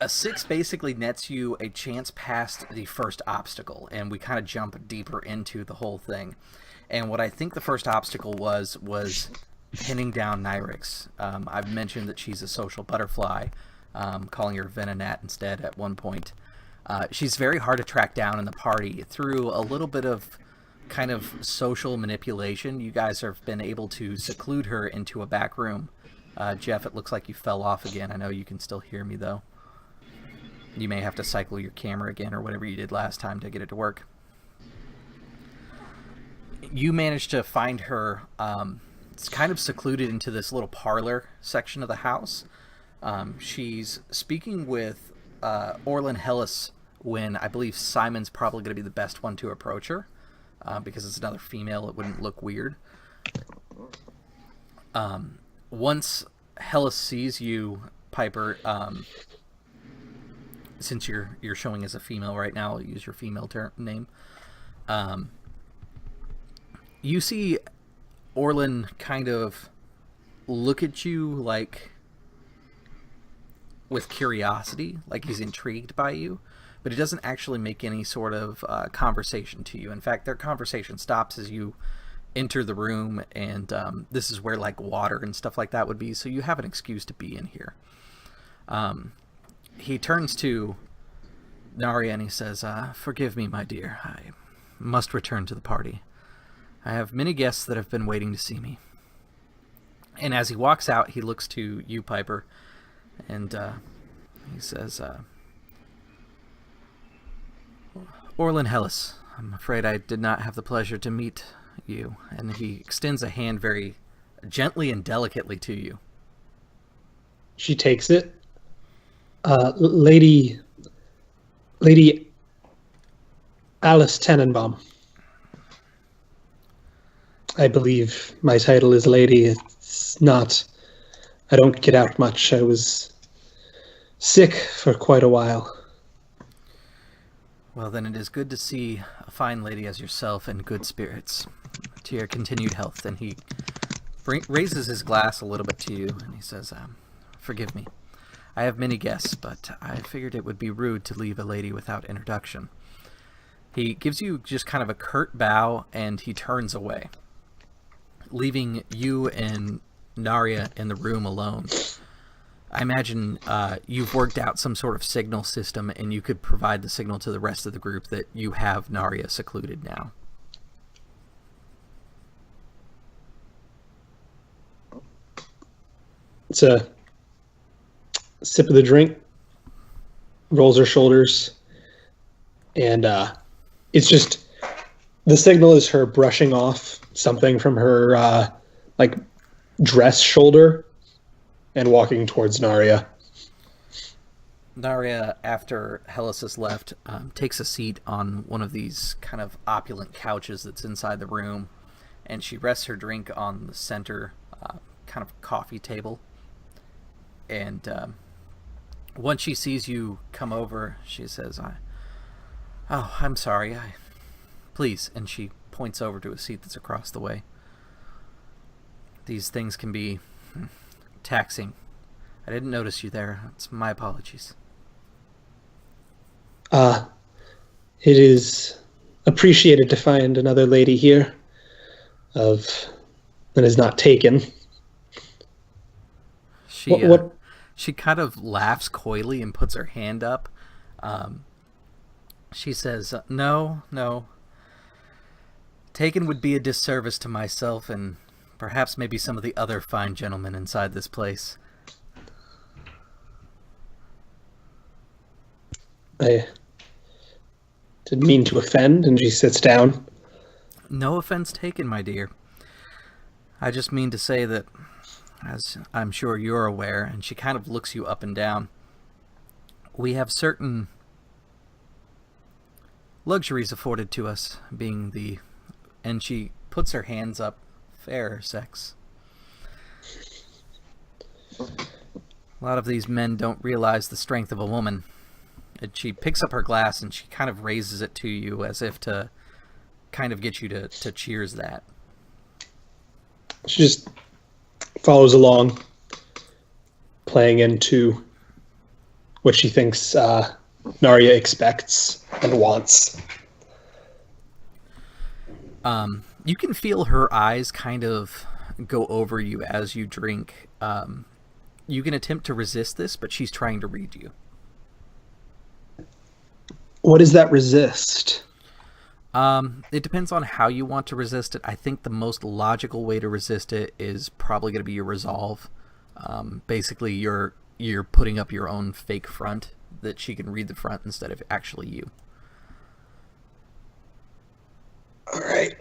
a 6 basically nets you a chance past the first obstacle, and we kind of jump deeper into the whole thing. And what I think the first obstacle was pinning down Nyrix. I've mentioned that she's a social butterfly, calling her Venonat instead at one point. She's very hard to track down in the party. Through a little bit of kind of social manipulation, you guys have been able to seclude her into a back room. Jeff, it looks like you fell off again. I know you can still hear me, though. You may have to cycle your camera again or whatever you did last time to get it to work. You managed to find her. It's kind of secluded into this little parlor section of the house. She's speaking with Orlin Hellas when I believe Simon's probably going to be the best one to approach her, because it's another female. It wouldn't look weird. Once Hellas sees you, Piper, since you're showing as a female right now, I'll use your female name. You see Orlin kind of look at you like with curiosity, like he's intrigued by you, but he doesn't actually make any sort of conversation to you. In fact, their conversation stops as you enter the room, and this is where like water and stuff like that would be, so you have an excuse to be in here. He turns to Naria and he says, "Forgive me, my dear. I must return to the party. I have many guests that have been waiting to see me." And as he walks out, he looks to you, Piper, and he says, "Orlin Hellas, I'm afraid I did not have the pleasure to meet you." And he extends a hand very gently and delicately to you. She takes it. Lady Alice Tannenbaum. I believe my title is lady. It's not. I don't get out much. I was sick for quite a while. Well, then it is good to see a fine lady as yourself in good spirits. To your continued health. And he raises his glass a little bit to you, and he says, "Forgive me. I have many guests, but I figured it would be rude to leave a lady without introduction. He gives you just kind of a curt bow, and he turns away, leaving you and Narya in the room alone. I imagine you've worked out some sort of signal system, and you could provide the signal to the rest of the group that you have Narya secluded now. It's a sip of the drink, rolls her shoulders, and it's just the signal is her brushing off something from her like dress shoulder and walking towards Narya. Narya, after Hellas has left, takes a seat on one of these kind of opulent couches that's inside the room, and she rests her drink on the center kind of coffee table. And once she sees you come over, she says, I'm sorry, please. And she points over to a seat that's across the way. These things can be taxing. I didn't notice you there. It's my apologies. It is appreciated to find another lady here that is not taken. She kind of laughs coyly and puts her hand up. She says, No. Taken would be a disservice to myself and perhaps maybe some of the other fine gentlemen inside this place. I didn't mean to offend, and she sits down. No offense taken, my dear. I just mean to say that, as I'm sure you're aware, and she kind of looks you up and down, we have certain luxuries afforded to us, being the... And she puts her hands up, fairer sex. A lot of these men don't realize the strength of a woman. And she picks up her glass and she kind of raises it to you as if to kind of get you to cheers that. She just follows along, playing into what she thinks Narya expects and wants. You can feel her eyes kind of go over you as you drink. You can attempt to resist this, but she's trying to read you. What does that resist? It depends on how you want to resist it. I think the most logical way to resist it is probably going to be your resolve. Basically, you're putting up your own fake front that she can read the front instead of actually you. All right.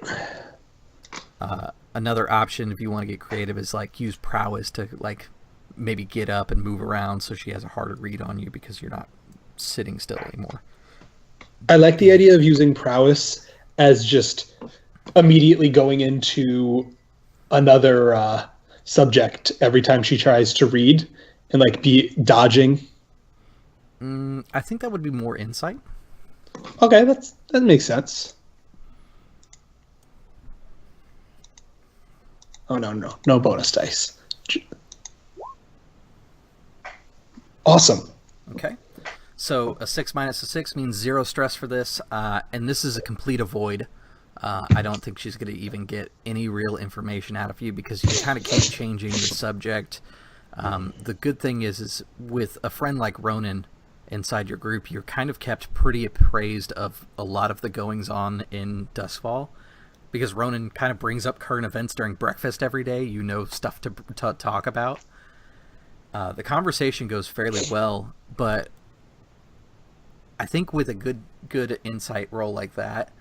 Another option, if you want to get creative, is like use prowess to like maybe get up and move around so she has a harder read on you because you're not sitting still anymore. I like the idea of using prowess as just immediately going into another subject every time she tries to read and like be dodging. I think that would be more insight. Okay, that makes sense. Oh, no bonus dice. Awesome. Okay. So a 6 minus a 6 means 0 stress for this, and this is a complete avoid. I don't think she's going to even get any real information out of you because you kind of keep changing the subject. The good thing is with a friend like Ronan inside your group, you're kind of kept pretty appraised of a lot of the goings-on in Duskfall. Because Ronan kind of brings up current events during breakfast every day, you know stuff to talk about. The conversation goes fairly well, but I think with a good insight roll like that,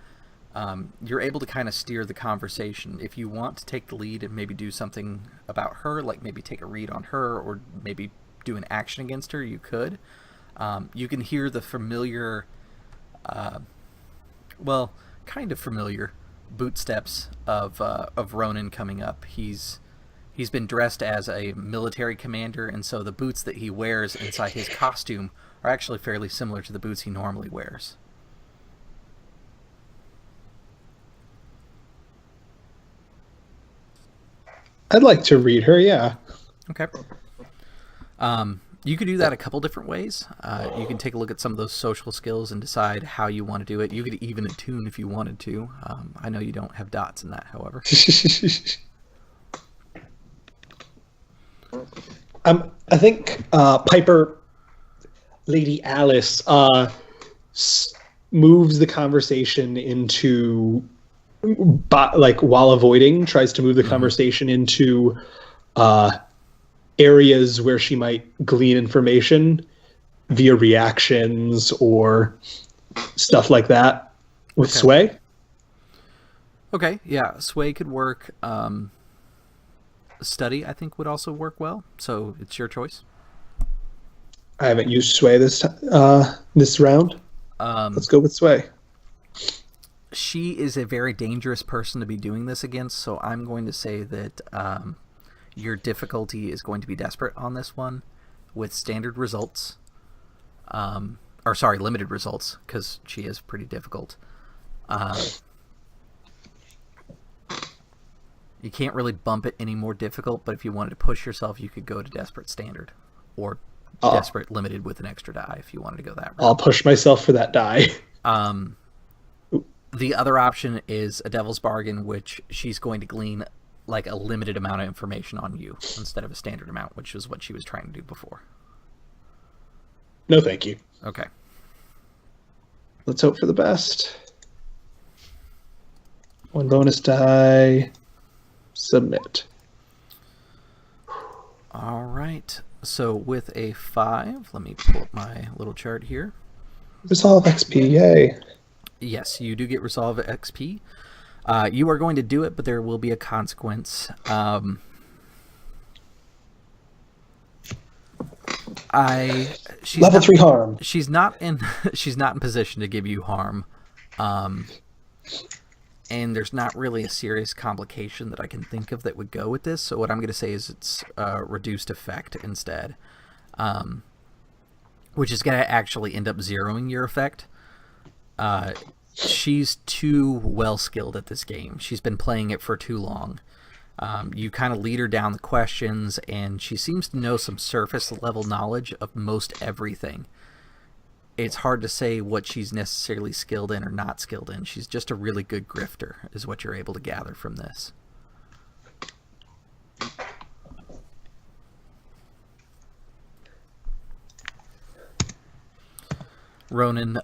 you're able to kind of steer the conversation. If you want to take the lead and maybe do something about her, like maybe take a read on her or maybe do an action against her, you could. You can hear the familiar, kind of familiar bootsteps of Ronan coming up. He's been dressed as a military commander, and so the boots that he wears inside his costume are actually fairly similar to the boots he normally wears. I'd like to read her, yeah. Okay. You could do that a couple different ways. You can take a look at some of those social skills and decide how you want to do it. You could even attune if you wanted to. I know you don't have dots in that, however. I think Piper, Lady Alice, moves the conversation into, while avoiding, tries to move the conversation into areas where she might glean information via reactions or stuff like that with Okay. Sway. Okay, yeah, sway could work. Study, I think, would also work well. So it's your choice. I haven't used Sway this round. Let's go with Sway. She is a very dangerous person to be doing this against, so I'm going to say that your difficulty is going to be desperate on this one with standard results. Limited results, because she is pretty difficult. You can't really bump it any more difficult, but if you wanted to push yourself, you could go to desperate standard or desperate limited with an extra die if you wanted to go that route. I'll push myself for that die. The other option is a devil's bargain, which she's going to glean like a limited amount of information on you instead of a standard amount, which is what she was trying to do before. No, thank you. Okay. Let's hope for the best. One bonus die. Submit. All right. So with a 5, let me pull up my little chart here. Resolve XP, yay. Yes, you do get Resolve XP. You are going to do it, but there will be a consequence. Level 3 harm. She's not in position to give you harm. And there's not really a serious complication that I can think of that would go with this. So what I'm going to say is it's reduced effect instead, which is going to actually end up zeroing your effect. She's too well skilled at this game. She's been playing it for too long. You kind of lead her down the questions, and she seems to know some surface level knowledge of most everything. It's hard to say what she's necessarily skilled in or not skilled in. She's just a really good grifter, is what you're able to gather from this. Ronan,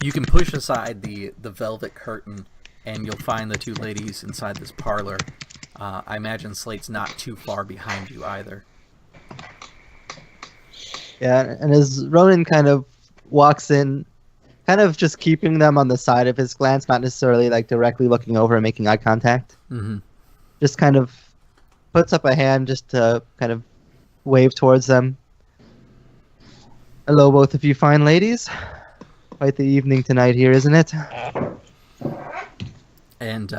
you can push aside the velvet curtain, and you'll find the two ladies inside this parlor. I imagine Slate's not too far behind you either. Yeah, and as Ronan kind of walks in, kind of just keeping them on the side of his glance, not necessarily like directly looking over and making eye contact. Mm-hmm. Just kind of puts up a hand just to kind of wave towards them. Hello, both of you fine ladies. Quite the evening tonight here, isn't it? And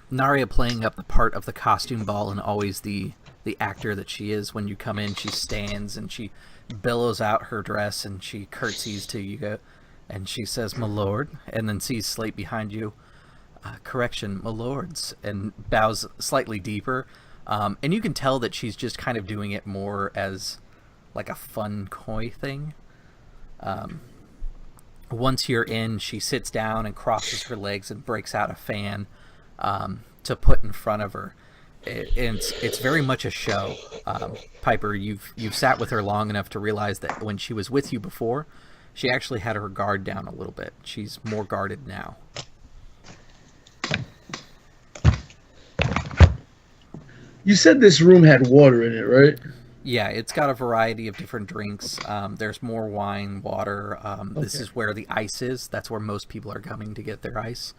Naria playing up the part of the costume ball and always the actor that she is. When you come in, she stands and she billows out her dress and she curtsies to you and she says, "My lord," and then sees Slate behind you. Correction, my lords, and bows slightly deeper. And you can tell that she's just kind of doing it more as like a fun, coy thing. Once you're in, she sits down and crosses her legs and breaks out a fan to put in front of her. It's very much a show. Piper, you've sat with her long enough to realize that when she was with you before, she actually had her guard down a little bit. She's more guarded now. You said this room had water in it, right? Yeah, it's got a variety of different drinks. There's more wine, water. This is where the ice is. That's where most people are coming to get their ice.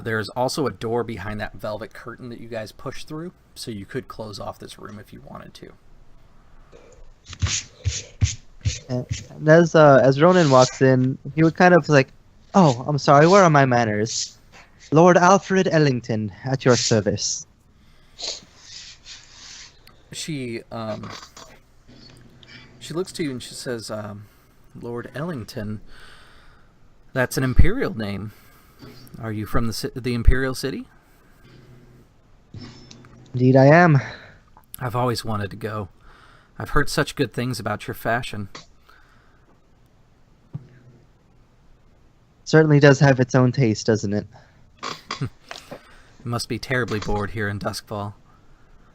There's also a door behind that velvet curtain that you guys push through, so you could close off this room if you wanted to. And as Ronan walks in, he would kind of like, "Oh, I'm sorry, where are my manners? Lord Alfred Ellington, at your service." She looks to you and she says, "Lord Ellington, that's an imperial name. Are you from the Imperial City?" Indeed I am. I've always wanted to go. I've heard such good things about your fashion. Certainly does have its own taste, doesn't it? It must be terribly bored here in Duskfall.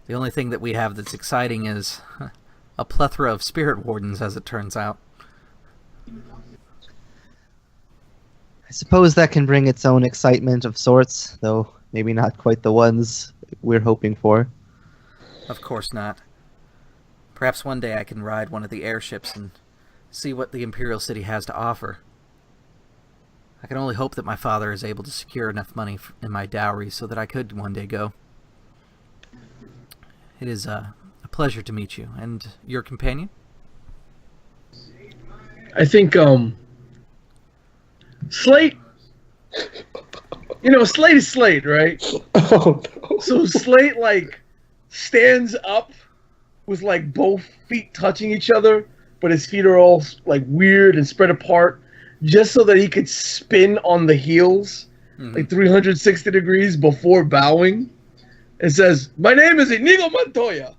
The only thing that we have that's exciting is a plethora of spirit wardens, as it turns out. I suppose that can bring its own excitement of sorts, though maybe not quite the ones we're hoping for. Of course not. Perhaps one day I can ride one of the airships and see what the Imperial City has to offer. I can only hope that my father is able to secure enough money in my dowry so that I could one day go. It is a pleasure to meet you. And your companion? I think, Slate, Slate is Slate, right? Oh no. So Slate, like, stands up with, like, both feet touching each other, but his feet are all, like, weird and spread apart, just so that he could spin on the heels, like 360 degrees before bowing. It says, "My name is Inigo Montoya."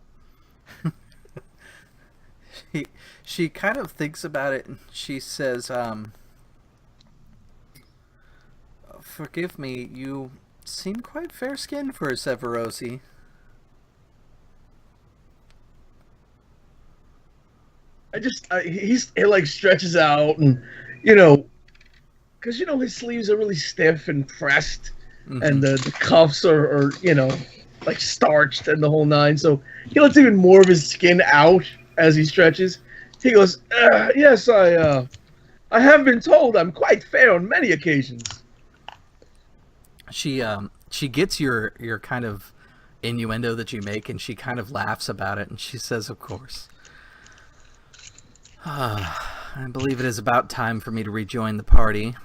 She kind of thinks about it and she says, "Forgive me, you seem quite fair-skinned for a Severosi." He like stretches out and, because, his sleeves are really stiff and pressed, and the cuffs are, like starched and the whole nine. So he lets even more of his skin out as he stretches. He goes, "Yes, I have been told I'm quite fair on many occasions." She gets your kind of innuendo that you make, and she kind of laughs about it, and she says, "Of course. I believe it is about time for me to rejoin the party.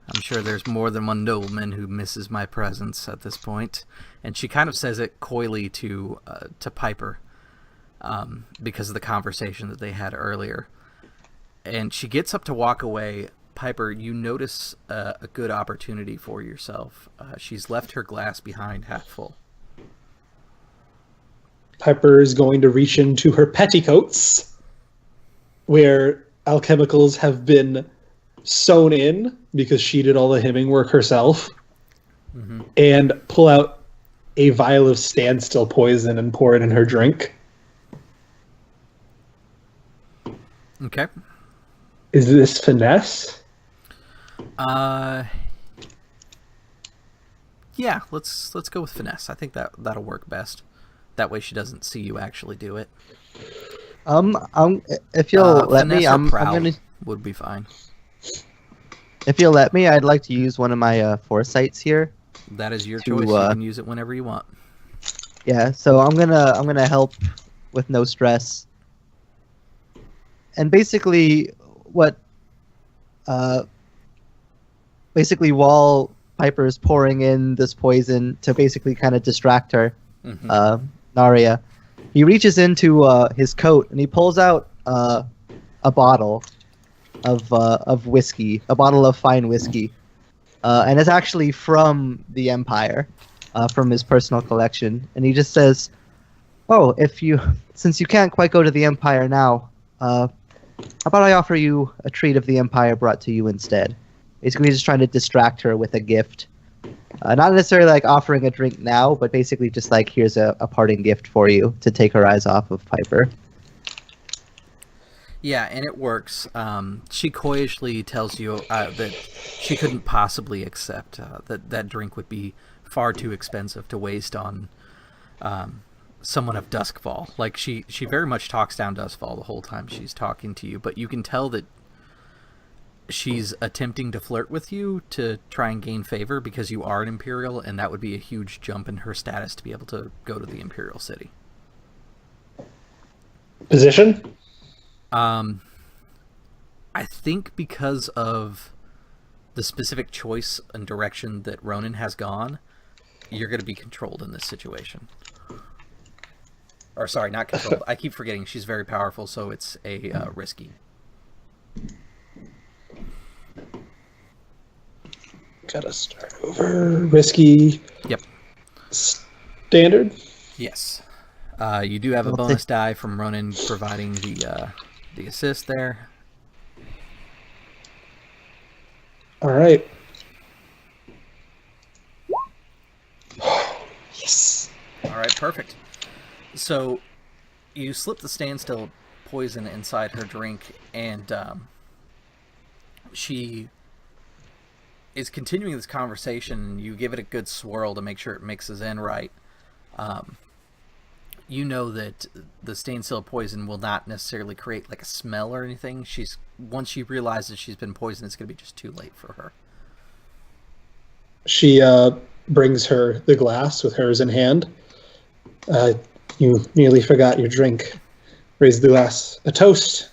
I'm sure there's more than one nobleman who misses my presence at this point." And she kind of says it coyly to Piper, because of the conversation that they had earlier. And she gets up to walk away. Piper, you notice a good opportunity for yourself. She's left her glass behind half full. Piper is going to reach into her petticoats, where alchemicals have been sewn in because she did all the hemming work herself, and pull out a vial of standstill poison and pour it in her drink. Okay. Is this finesse? Yeah, let's go with finesse. I think that'll work best. That way she doesn't see you actually do it. If you'll let me, finesse or I'm prowl gonna. would be fine. If you'll let me, I'd like to use one of my foresights here. That is your To, choice. You can use it whenever you want. Yeah, so I'm gonna help with no stress. And basically, while Piper is pouring in this poison to basically kind of distract her, Naria, he reaches into his coat and he pulls out a bottle of whiskey, a bottle of fine whiskey, and it's actually from the Empire, from his personal collection. And he just says, "Oh, since you can't quite go to the Empire now, how about I offer you a treat of the Empire brought to you instead?" Basically, just trying to distract her with a gift. Not necessarily like offering a drink now, but basically just like, here's a parting gift for you to take her eyes off of Piper. Yeah, and it works. She coyishly tells you that she couldn't possibly accept that drink would be far too expensive to waste on someone of Duskfall. Like, she very much talks down Duskfall the whole time she's talking to you, but you can tell that she's attempting to flirt with you to try and gain favor because you are an Imperial, and that would be a huge jump in her status to be able to go to the Imperial City. Position? I think because of the specific choice and direction that Ronan has gone, you're going to be controlled in this situation. Or sorry, not controlled. I keep forgetting she's very powerful, so it's a risky. Gotta start over. Risky. Yep. Standard? Yes. You do have a I'll bonus die from Ronan providing the assist there. All right. Yes. All right, perfect. So you slip the standstill poison inside her drink, and she is continuing this conversation. You give it a good swirl to make sure it mixes in right. You know that the standstill poison will not necessarily create like a smell or anything. Once she realizes she's been poisoned, it's going to be just too late for her. She brings her the glass with hers in hand. You nearly forgot your drink. Raise the glass. A toast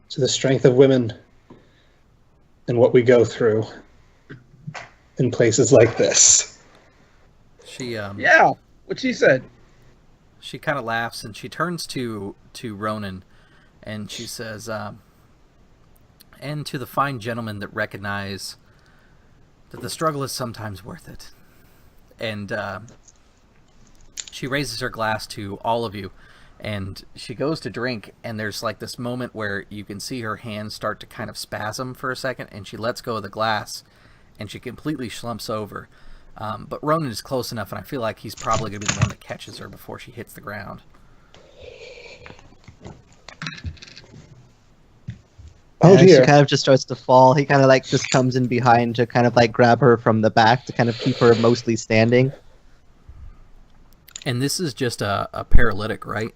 to the strength of women and what we go through in places like this. She Yeah, what she said. She kind of laughs and she turns to Ronan and she says, and to the fine gentlemen that recognize that the struggle is sometimes worth it. And she raises her glass to all of you and she goes to drink, and there's like this moment where you can see her hands start to kind of spasm for a second, and she lets go of the glass and she completely slumps over. But Ronan is close enough, and I feel like he's probably going to be the one that catches her before she hits the ground. Oh And dear. she kind of just starts to fall. He kind of like just comes in behind to kind of like grab her from the back to kind of keep her mostly standing. And this is just a paralytic, right?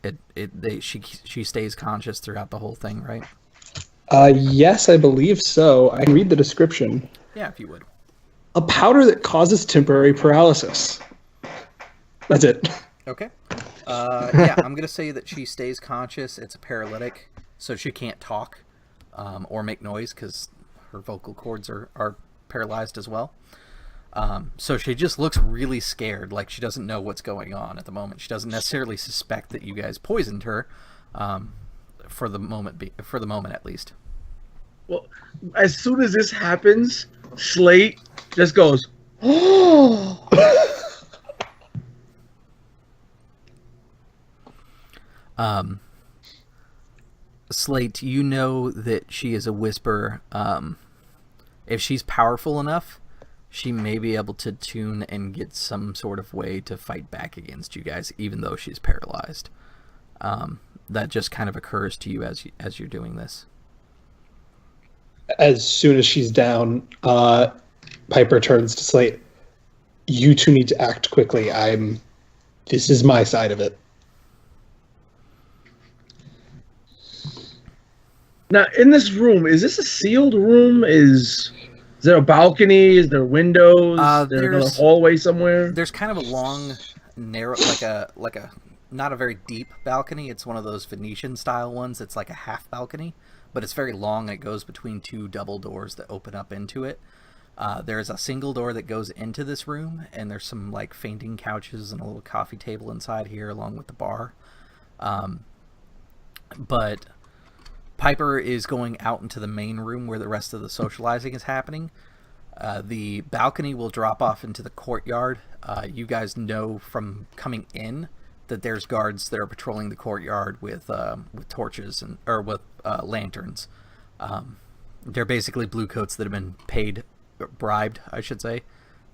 She stays conscious throughout the whole thing, right? Yes, I believe so. I can read the description. Yeah, if you would. A powder that causes temporary paralysis. That's it. Okay. Yeah, I'm going to say that she stays conscious. It's a paralytic, so she can't talk or make noise because her vocal cords are paralyzed as well. So she just looks really scared, like she doesn't know what's going on at the moment. She doesn't necessarily suspect that you guys poisoned her, for the moment at least. Well, as soon as this happens, Slate just goes, oh. Slate, you know that she is a whisperer. If she's powerful enough, she may be able to tune and get some sort of way to fight back against you guys, even though she's paralyzed. That just kind of occurs to you as you're doing this. As soon as she's down, Piper turns to Slate. You two need to act quickly. This is my side of it. Now, in this room, is this a sealed room? Is there a balcony? Is there windows? Is there a There's- hallway somewhere? There's kind of a long, narrow, like a not a very deep balcony. It's one of those Venetian style ones. It's like a half balcony, but it's very long and it goes between two double doors that open up into it. There's a single door that goes into this room, and there's some like fainting couches and a little coffee table inside here along with the bar. But Piper is going out into the main room where the rest of the socializing is happening. The balcony will drop off into the courtyard. You guys know from coming in that there's guards that are patrolling the courtyard with torches or with lanterns. They're basically blue coats that have been bribed, I should say,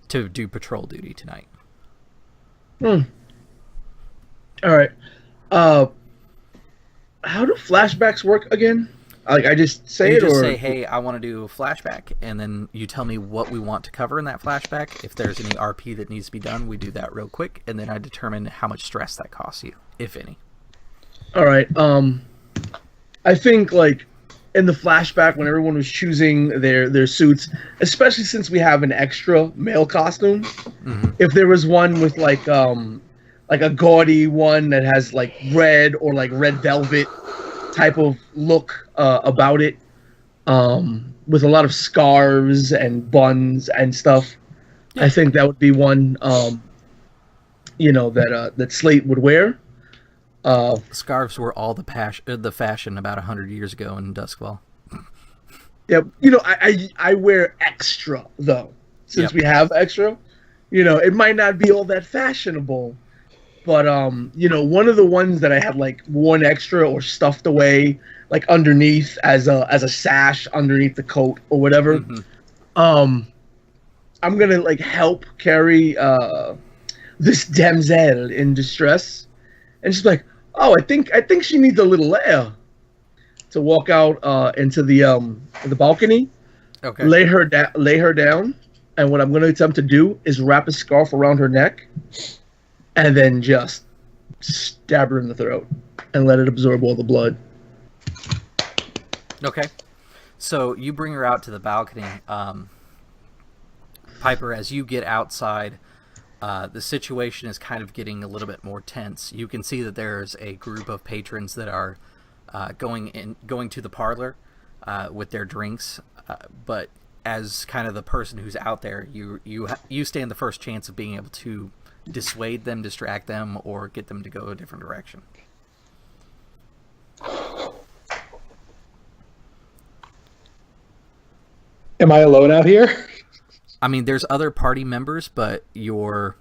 to do patrol duty tonight. All right. How do flashbacks work again? Like, I just say You it, just or say, hey, I want to do a flashback, and then you tell me what we want to cover in that flashback. If there's any RP that needs to be done, we do that real quick, and then I determine how much stress that costs you, if any. All right. I think like in the flashback when everyone was choosing their suits, especially since we have an extra male costume, if there was one with like a gaudy one that has like red or like red velvet type of look about it, with a lot of scarves and buns and stuff, I think that would be one that Slate would wear. Scarves were all the fashion about 100 years ago in Duskwell. Yeah, I wear extra though, since Yep. we have extra. It might not be all that fashionable, but one of the ones that I had like worn extra or stuffed away, like underneath as a sash underneath the coat or whatever. Mhm. I'm gonna like help carry this damsel in distress, and she's like, "Oh, I think she needs a little air." To walk out into the balcony, Okay. lay her down, and what I'm going to attempt to do is wrap a scarf around her neck, and then just stab her in the throat and let it absorb all the blood. Okay. So you bring her out to the balcony. Piper, as you get outside, the situation is kind of getting a little bit more tense. You can see that there's a group of patrons that are going to the parlor with their drinks, but as kind of the person who's out there, you stand the first chance of being able to dissuade them, distract them, or get them to go a different direction. Am I alone out here? I mean, there's other party members, but your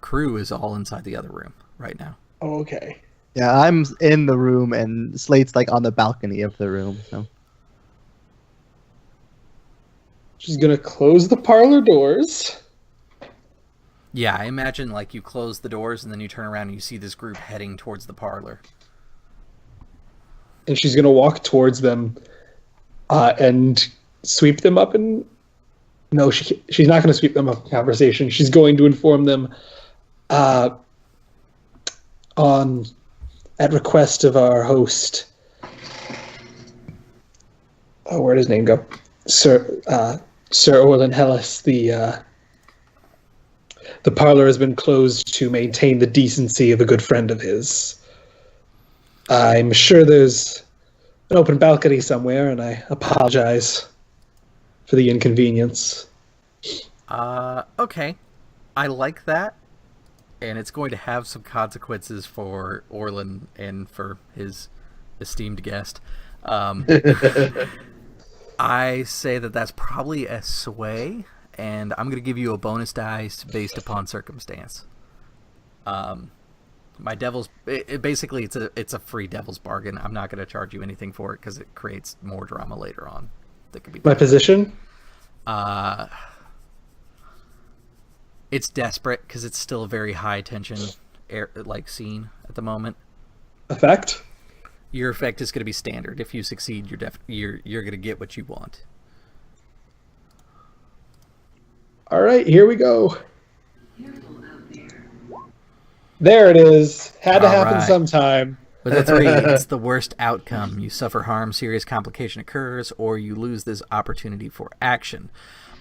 crew is all inside the other room right now. Oh, okay. Yeah, I'm in the room, and Slate's like on the balcony of the room. So She's gonna close the parlor doors. Yeah, I imagine like you close the doors and then you turn around and you see this group heading towards the parlor. And she's gonna walk towards them and sweep them up. And no, she's not gonna sweep them up in conversation. She's going to inform them at request of our host. Oh, where'd his name go? Sir Orlin Hellas. The parlor has been closed to maintain the decency of a good friend of his. I'm sure there's an open balcony somewhere, and I apologize for the inconvenience. Okay. I like that. And it's going to have some consequences for Orlin and for his esteemed guest. I say that that's probably a sway, and I'm going to give you a bonus dice based upon circumstance. My devil's basically it's a free devil's bargain. I'm not going to charge you anything for it because it creates more drama later on. That could be My position? It's desperate because it's still a very high tension scene at the moment. Effect? Your effect is going to be standard. If you succeed, you're going to get what you want. All right, here we go. There it is. Had to happen right. sometime. With a 3, it's the worst outcome. You suffer harm, serious complication occurs, or you lose this opportunity for action.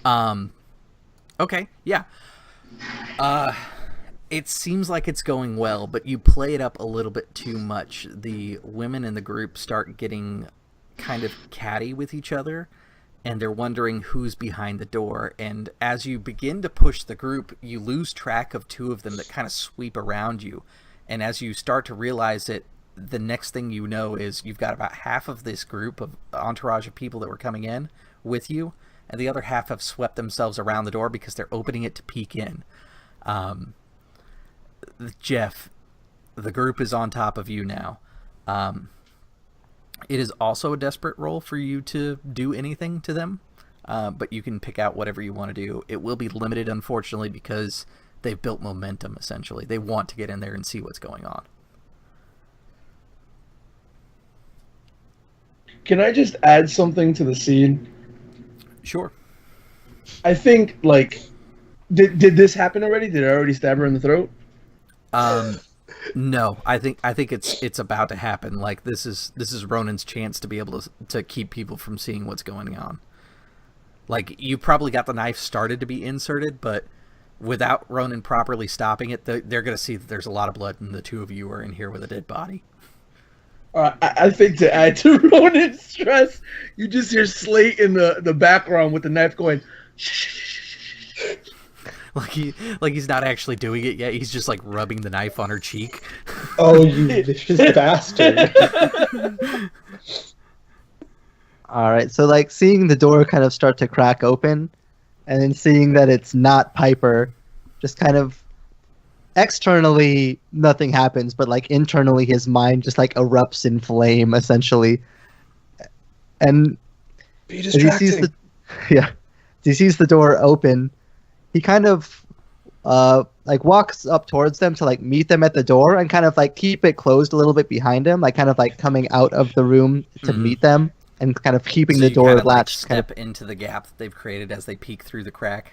Okay, yeah. It seems like it's going well, but you play it up a little bit too much. The women in the group start getting kind of catty with each other, and they're wondering who's behind the door. And as you begin to push the group, you lose track of 2 of them that kind of sweep around you. And as you start to realize it, the next thing you know is you've got about half of this group of entourage of people that were coming in with you, and the other half have swept themselves around the door because they're opening it to peek in. Jeff, the group is on top of you now. It is also a desperate roll for you to do anything to them, but you can pick out whatever you want to do. It will be limited, unfortunately, because they've built momentum, essentially. They want to get in there and see what's going on. Can I just add something to the scene? Sure. I think, like, did this happen already? Did I already stab her in the throat? No, I think it's about to happen. Like this is Ronan's chance to be able to keep people from seeing what's going on. Like you probably got the knife started to be inserted, but without Ronan properly stopping it, they're going to see that there's a lot of blood, and the 2 of you are in here with a dead body. I think to add to Ronan's stress, you just hear Slate in the background with the knife going, shh, shh, shh, shh, shh. Like he's not actually doing it yet. He's just like rubbing the knife on her cheek. Oh, you vicious bastard. all right, so like seeing the door kind of start to crack open, and then seeing that it's not Piper, just kind of externally nothing happens, but like internally his mind just like erupts in flame essentially. And Be as he sees distracting. yeah, as he sees the door open, he kind of like walks up towards them to like meet them at the door and kind of like keep it closed a little bit behind him, like kind of like coming out of the room to Mhm. meet them and kind of keeping So the you door kind of like latched kind of step into the gap that they've created as they peek through the crack.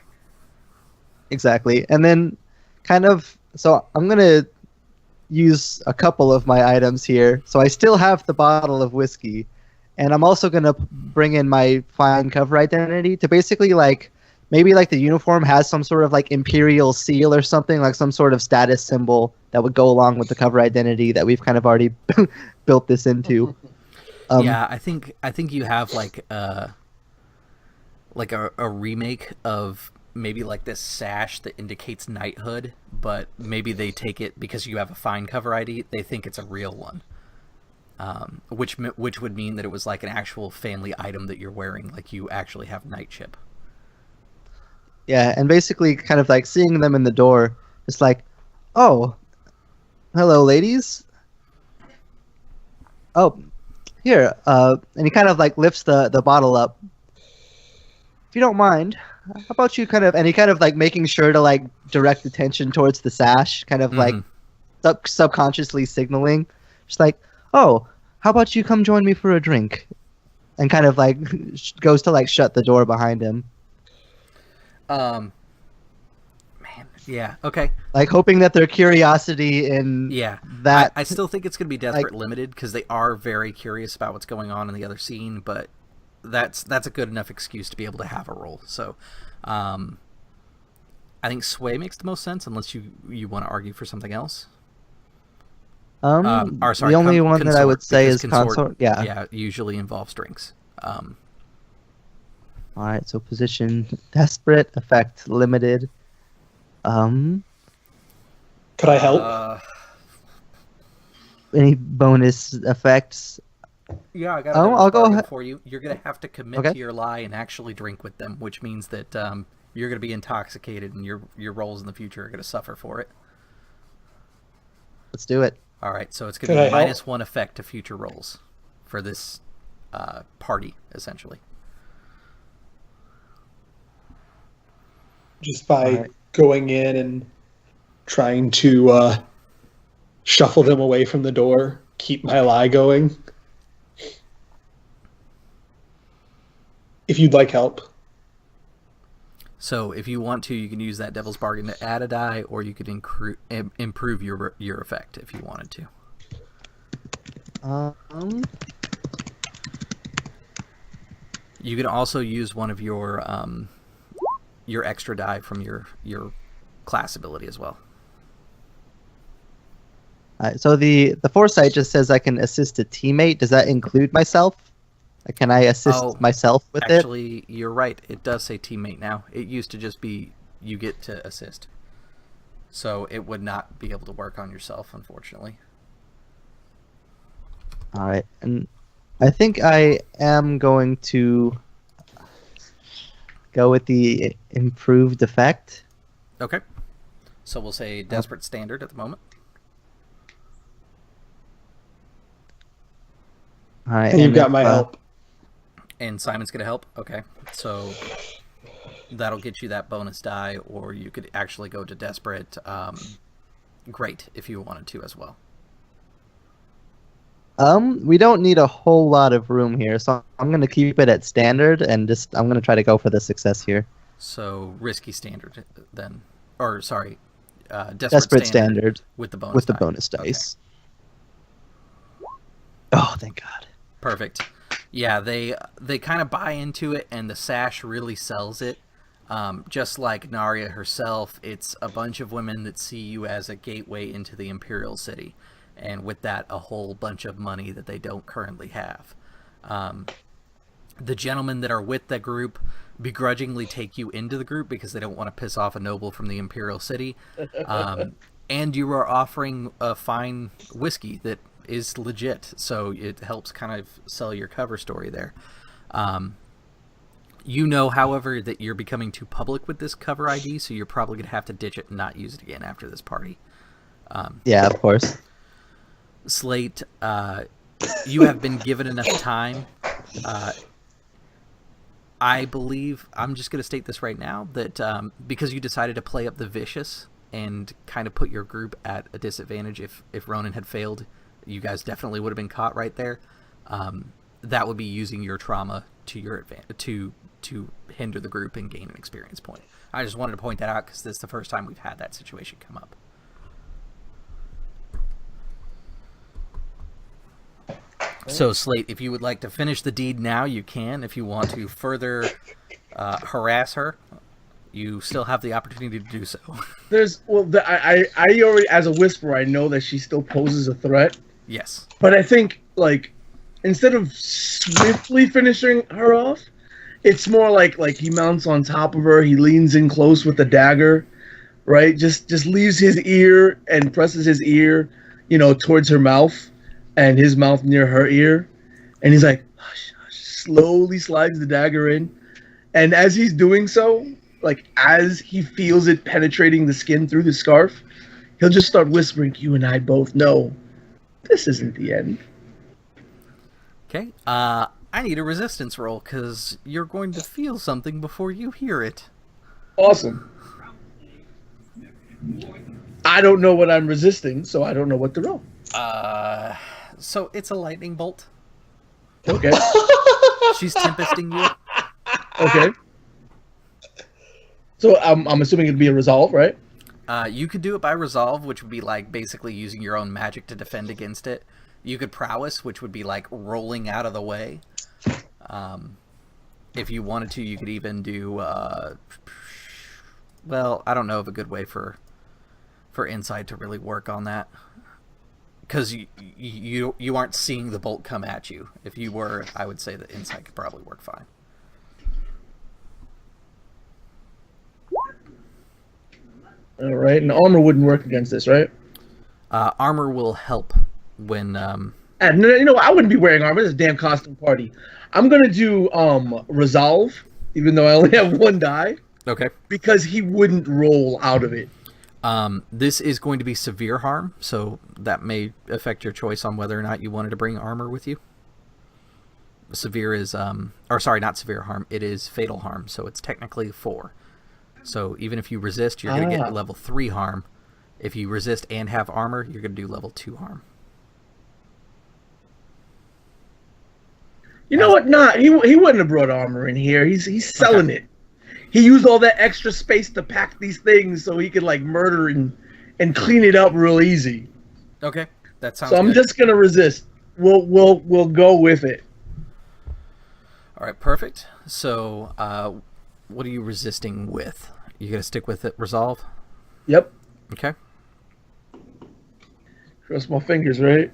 exactly. And then kind of so I'm gonna use a couple of my items here. So I still have the bottle of whiskey, and I'm also gonna bring in my fine cover identity to basically like maybe like the uniform has some sort of like imperial seal or something, like some sort of status symbol that would go along with the cover identity that we've kind of already built this into. Yeah, I think you have like a remake of maybe like this sash that indicates knighthood, but maybe they take it because you have a fine cover ID. They think it's a real one, which would mean that it was like an actual family item that you're wearing, like you actually have knightship. Yeah, and basically kind of like seeing them in the door, it's like, oh, hello, ladies. Oh, here. And he kind of like lifts the bottle up. If you don't mind, how about you kind of, and he kind of like making sure to like direct attention towards the sash, kind of like subconsciously signaling, just like, oh, how about you come join me for a drink? And kind of like goes to like shut the door behind him. Man, yeah, okay. Like hoping that their curiosity in Yeah, that I still think it's going to be Desperate Limited because they are very curious about what's going on in the other scene, but that's a good enough excuse to be able to have a role. So, I think Sway makes the most sense unless you want to argue for something else. Or sorry, the only one that I would say because is consort. Yeah. Yeah, usually involves drinks. All right. So position desperate, effect limited. Could I help? Any bonus effects? Yeah, I got. I'll go ahead for you. You're gonna have to commit Okay. to your lie and actually drink with them, which means that you're gonna be intoxicated, and your roles in the future are gonna suffer for it. Let's do it. All right, so it's Could gonna I be help? -1 effect to future rolls for this party, essentially. Just by Alright. going in and trying to shuffle them away from the door, keep my lie going. If you'd like help. So if you want to, you can use that Devil's Bargain to add a die, or you could improve your effect if you wanted to. You can also use one of your extra die from your class ability as well. Alright, so the foresight just says I can assist a teammate. Does that include myself? Like, can I assist myself with it? Actually, you're right. It does say teammate now. It used to just be you get to assist. So it would not be able to work on yourself, unfortunately. All right, and I think I am going to go with the improved effect. Okay. So we'll say Desperate Standard at the moment. All right, And you've got if, my help. And Simon's going to help. Okay. So that'll get you that bonus die, or you could actually go to Desperate. Great, if you wanted to as well. We don't need a whole lot of room here, so I'm going to keep it at standard, and I'm going to try to go for the success here. So Risky Standard then. Or, sorry, Desperate standard with the bonus with the die. bonus dice. Oh, thank God. Perfect. Yeah, they kind of buy into it, and the sash really sells it. Just like Narya herself, it's a bunch of women that see you as a gateway into the Imperial City, and with that, a whole bunch of money that they don't currently have. The gentlemen that are with the group begrudgingly take you into the group because they don't want to piss off a noble from the Imperial City. And you are offering a fine whiskey that is legit, so it helps kind of sell your cover story there. You know, however, that you're becoming too public with this cover ID, so you're probably going to have to ditch it and not use it again after this party. Yeah, of course. Slate, you have been given enough time. I believe, I'm just going to state this right now, that because you decided to play up the vicious and kind of put your group at a disadvantage if Ronan had failed, you guys definitely would have been caught right there. That would be using your trauma to your advantage to hinder the group and gain an experience point. I just wanted to point that out because this is the first time we've had that situation come up. So, Slate, if you would like to finish the deed now, you can. If you want to further harass her, you still have the opportunity to do so. I already, as a whisperer, I know that she still poses a threat. Yes. But I think, like, instead of swiftly finishing her off, it's more like he mounts on top of her, he leans in close with the dagger, right? Just leaves his ear and presses his ear, towards her mouth, and his mouth near her ear, and he's like, hush, hush, slowly slides the dagger in, and as he's doing so, like as he feels it penetrating the skin through the scarf, he'll just start whispering, "You and I both know this isn't the end." Okay. I need a resistance roll because you're going to feel something before you hear it. Awesome. I don't know what I'm resisting, so I don't know what to roll. So it's a lightning bolt. Okay. She's tempesting you. Okay. So I'm assuming it'd be a resolve, right? You could do it by resolve, which would be like basically using your own magic to defend against it. You could prowess, which would be like rolling out of the way. If you wanted to, you could even do. Well, I don't know of a good way for insight to really work on that, because you aren't seeing the bolt come at you. If you were, I would say that insight could probably work fine. All right, and armor wouldn't work against this, right? Armor will help when. And I wouldn't be wearing armor. This is a damn costume party. I'm gonna do resolve, even though I only have one die. Okay. Because he wouldn't roll out of it. This is going to be severe harm, so that may affect your choice on whether or not you wanted to bring armor with you. Severe is, or sorry, not severe harm. It is fatal harm, so it's technically 4. So even if you resist, you're going to get level 3 harm. If you resist and have armor, you're going to do level 2 harm. You know what? Nah, he wouldn't have brought armor in here. He's selling it. He used all that extra space to pack these things so he could like murder and clean it up real easy. Okay, that sounds. So I'm good. just gonna resist. We'll go with it. All right, perfect. So, what are you resisting with? You gonna stick with it? Resolve. Yep. Okay. Cross my fingers, right?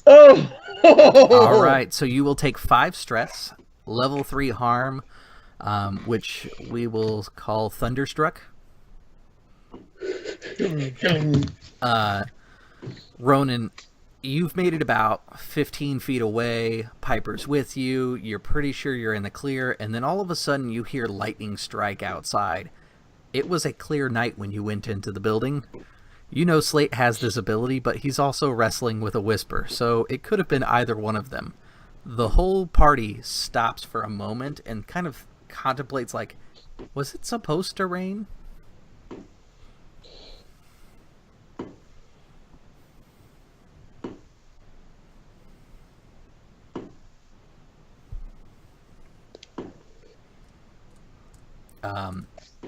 Oh. All right, so you will take 5 stress, level 3 harm, which we will call Thunderstruck. Ronan, you've made it about 15 feet away. Piper's with you. You're pretty sure you're in the clear, and then all of a sudden you hear lightning strike outside. It was a clear night when you went into the building. You know Slate has this ability, but he's also wrestling with a whisper, so it could have been either one of them. The whole party stops for a moment and kind of contemplates like, was it supposed to rain?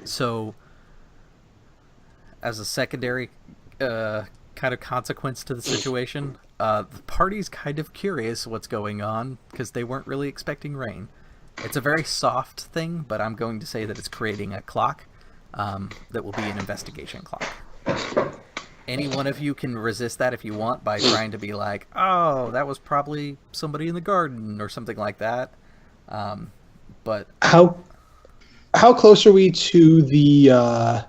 So, as a secondary kind of consequence to the situation, the party's kind of curious what's going on because they weren't really expecting rain. It's a very soft thing, but I'm going to say that it's creating a clock that will be an investigation clock. Any one of you can resist that if you want by trying to be like, oh, that was probably somebody in the garden or something like that. But how close are we to the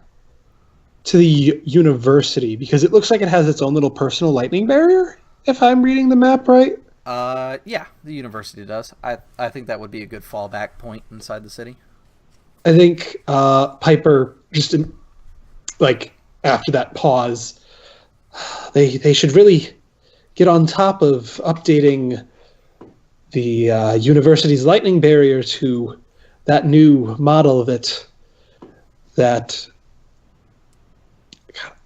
university? Because it looks like it has its own little personal lightning barrier, if I'm reading the map right. Yeah, the university does. I think that would be a good fallback point inside the city. I think Piper just like after that pause, they should really get on top of updating the university's lightning barrier to that new model that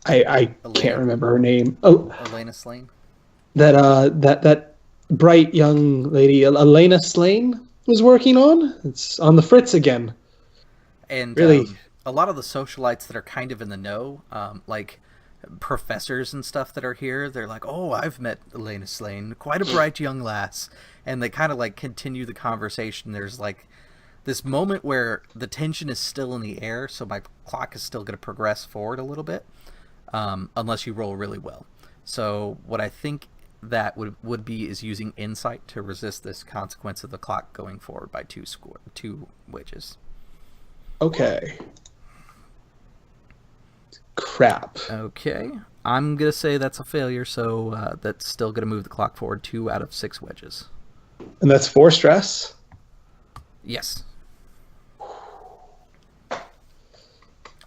I can't remember her name. Oh, Elena Slane. that bright young lady Elena Slane was working on. It's on the fritz again. And Really? a lot of the socialites that are kind of in the know, like professors and stuff that are here, they're like, "Oh, I've met Elena Slane, quite a bright young lass," and they kind of like continue the conversation. There's like this moment where the tension is still in the air, so my clock is still going to progress forward a little bit, unless you roll really well. So what I think that would be is using insight to resist this consequence of the clock going forward by two wedges. Okay. Crap. Okay, I'm gonna say that's a failure, so that's still gonna move the clock forward 2 out of 6 wedges. And that's 4 stress. Yes.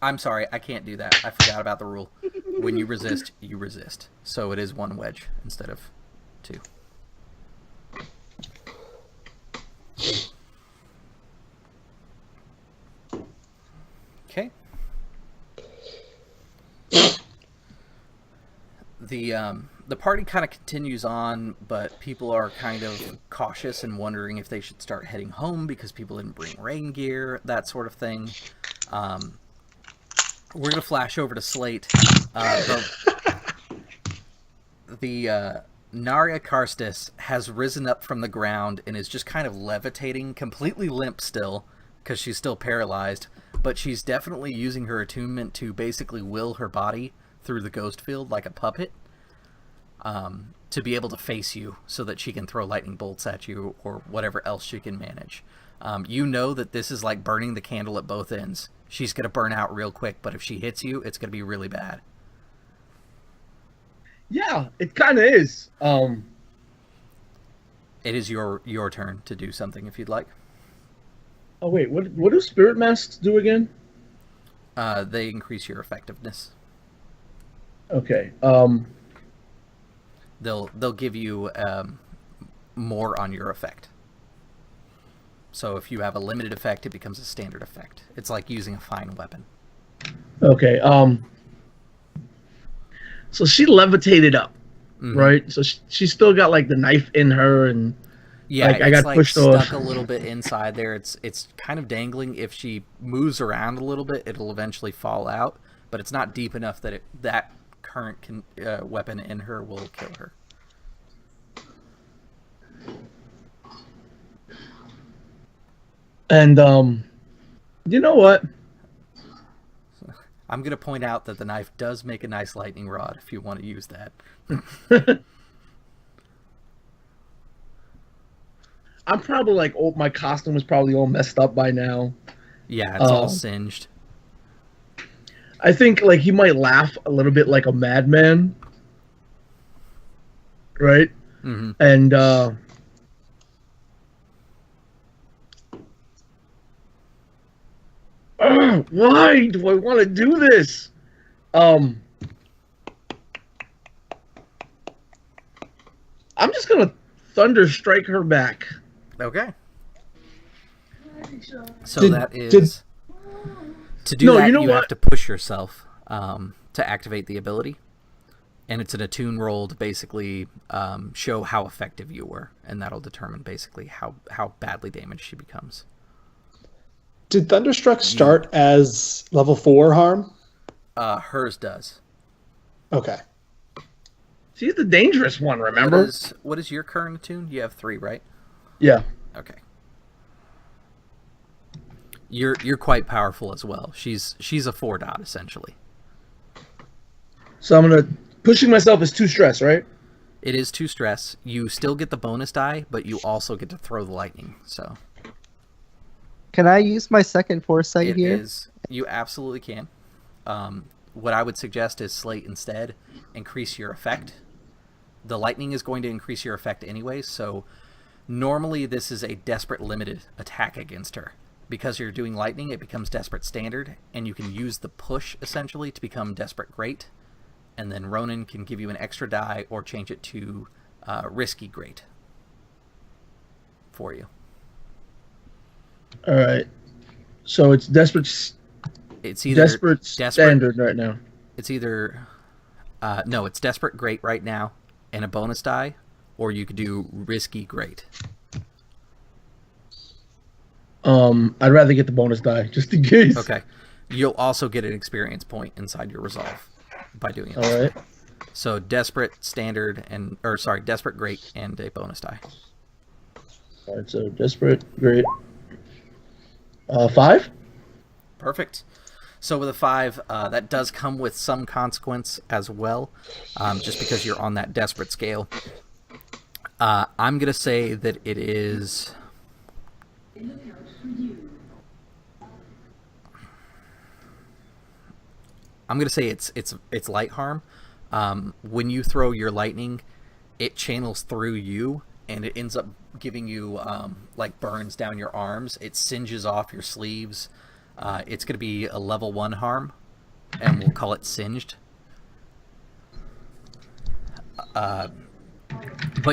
I'm sorry, I can't do that. I forgot about the rule. When you resist, you resist. So it is 1 wedge instead of 2. Okay. The party kind of continues on, but people are kind of cautious and wondering if they should start heading home because people didn't bring rain gear, that sort of thing. We're gonna flash over to Slate. The Naria Karstis has risen up from the ground and is just kind of levitating, completely limp still, because she's still paralyzed. But she's definitely using her attunement to basically will her body through the ghost field like a puppet, to be able to face you so that she can throw lightning bolts at you or whatever else she can manage. You know that this is like burning the candle at both ends. She's going to burn out real quick, but if she hits you, it's going to be really bad. Yeah, it kind of is. It is your turn to do something if you'd like. Oh wait, what do spirit masks do again? They increase your effectiveness. Okay. They'll give you more on your effect. So if you have a limited effect, it becomes a standard effect. It's like using a fine weapon. Okay. So she levitated up, Mhm. right? So she still got like the knife in her, and Yeah, like, I it's got like pushed stuck off. a little bit inside there. It's kind of dangling. If she moves around a little bit, it'll eventually fall out. But it's not deep enough that that current weapon in her will kill her. And you know what? I'm gonna point out that the knife does make a nice lightning rod if you want to use that. I'm probably like, oh, my costume is probably all messed up by now. Yeah, it's all singed. I think like he might laugh a little bit like a madman, right? Mm-hmm. And why do I want to do this? I'm just gonna thunder strike her back. Okay. So Did- that is did- to do No, that. you know You what? have to push yourself to activate the ability, and it's an attune roll to basically show how effective you were, and that'll determine basically how badly damaged she becomes. Did Thunderstruck start as level 4 harm? Hers does. Okay. She's the dangerous one, remember? What is your current attune? You have 3, right? Yeah. Okay. You're quite powerful as well. She's a 4 dot essentially. So I'm gonna pushing myself is 2 stress, right? It is 2 stress. You still get the bonus die, but you also get to throw the lightning. So Can I use my second foresight it here? is. You absolutely can. What I would suggest is Slate instead increase your effect the lightning is going to increase your effect anyway, so normally this is a desperate limited attack against her. Because you're doing lightning, it becomes desperate standard, and you can use the push essentially to become desperate great, and then Ronan can give you an extra die or change it to risky great for you. All right. So it's desperate. It's either Desperate standard right now. It's either no, it's desperate great right now and a bonus die, or you could do risky great. I'd rather get the bonus die just in case. Okay. You'll also get an experience point inside your resolve by doing it. All right. So desperate standard desperate great and a bonus die. All right. So desperate, great. 5. Perfect. So with a 5, that does come with some consequence as well, just because you're on that desperate scale. I'm gonna say that it is. I'm gonna say it's light harm. When you throw your lightning, it channels through you, and it ends up giving you like burns down your arms. It singes off your sleeves. It's gonna be a level 1 harm, and we'll call it singed. But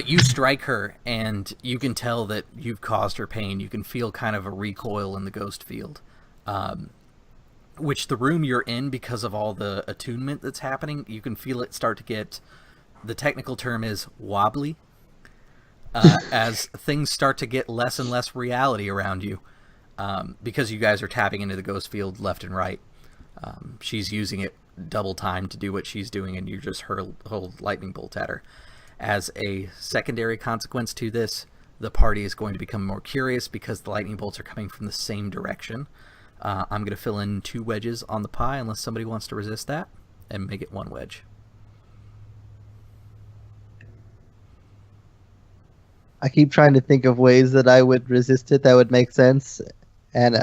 you strike her, and you can tell that you've caused her pain. You can feel kind of a recoil in the ghost field. Which the room you're in, because of all the attunement that's happening, you can feel it start to get, the technical term is wobbly, as things start to get less and less reality around you, because you guys are tapping into the ghost field left and right. She's using it double time to do what she's doing, and you just hurl lightning bolt at her. As a secondary consequence to this, the party is going to become more curious because the lightning bolts are coming from the same direction. I'm going to fill in 2 wedges on the pie unless somebody wants to resist that, and make it 1 wedge. I keep trying to think of ways that I would resist it that would make sense, and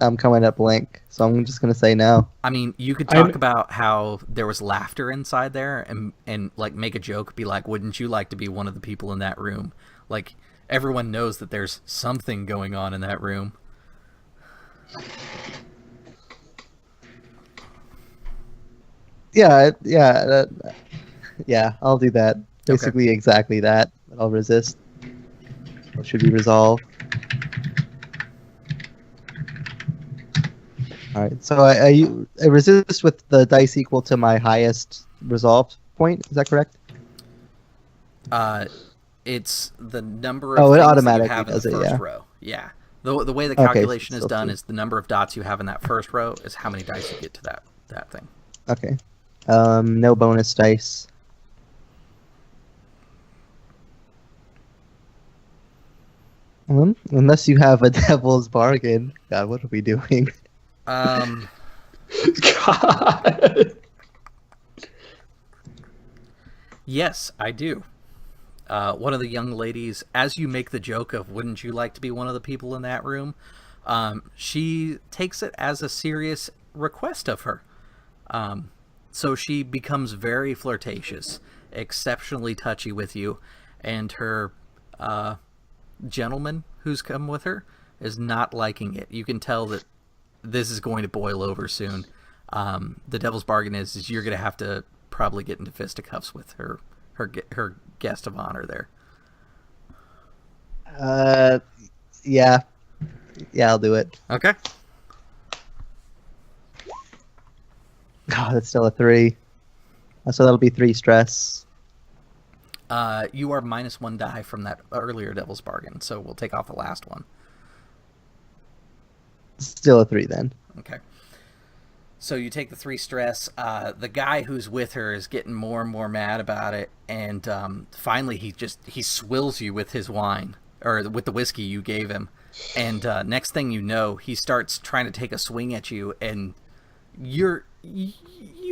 I'm coming up blank. So I'm just gonna say no. I mean, you could talk about how there was laughter inside there, and like make a joke, be like, "Wouldn't you like to be one of the people in that room?" Like everyone knows that there's something going on in that room. Yeah, I'll do that. Basically, exactly that. I'll resist. Or should we resolve? All right. So I resist with the dice equal to my highest resolved point. Is that correct? It's the number of it things that you automatically have in the does it, first yeah. row. Yeah. The way the calculation is still done 2. is the number of dots you have in that first row is how many dice you get to that thing. Okay. No bonus dice. Unless you have a devil's bargain. God, what are we doing? God. Yes, I do. One of the young ladies, as you make the joke of "Wouldn't you like to be one of the people in that room?" She takes it as a serious request of her. So she becomes very flirtatious, exceptionally touchy with you, and her gentleman who's come with her is not liking it. You can tell that this is going to boil over soon. The devil's bargain is you're going to have to probably get into fisticuffs with her guest of honor there. Yeah, I'll do it. Okay. God, that's still a 3. So that'll be 3 stress. You are -1 die from that earlier devil's bargain, so we'll take off the last one. Still a 3 then. Okay. So you take the 3 stress. The guy who's with her is getting more and more mad about it, and finally he swills you with his wine, or with the whiskey you gave him. And next thing you know, he starts trying to take a swing at you, and you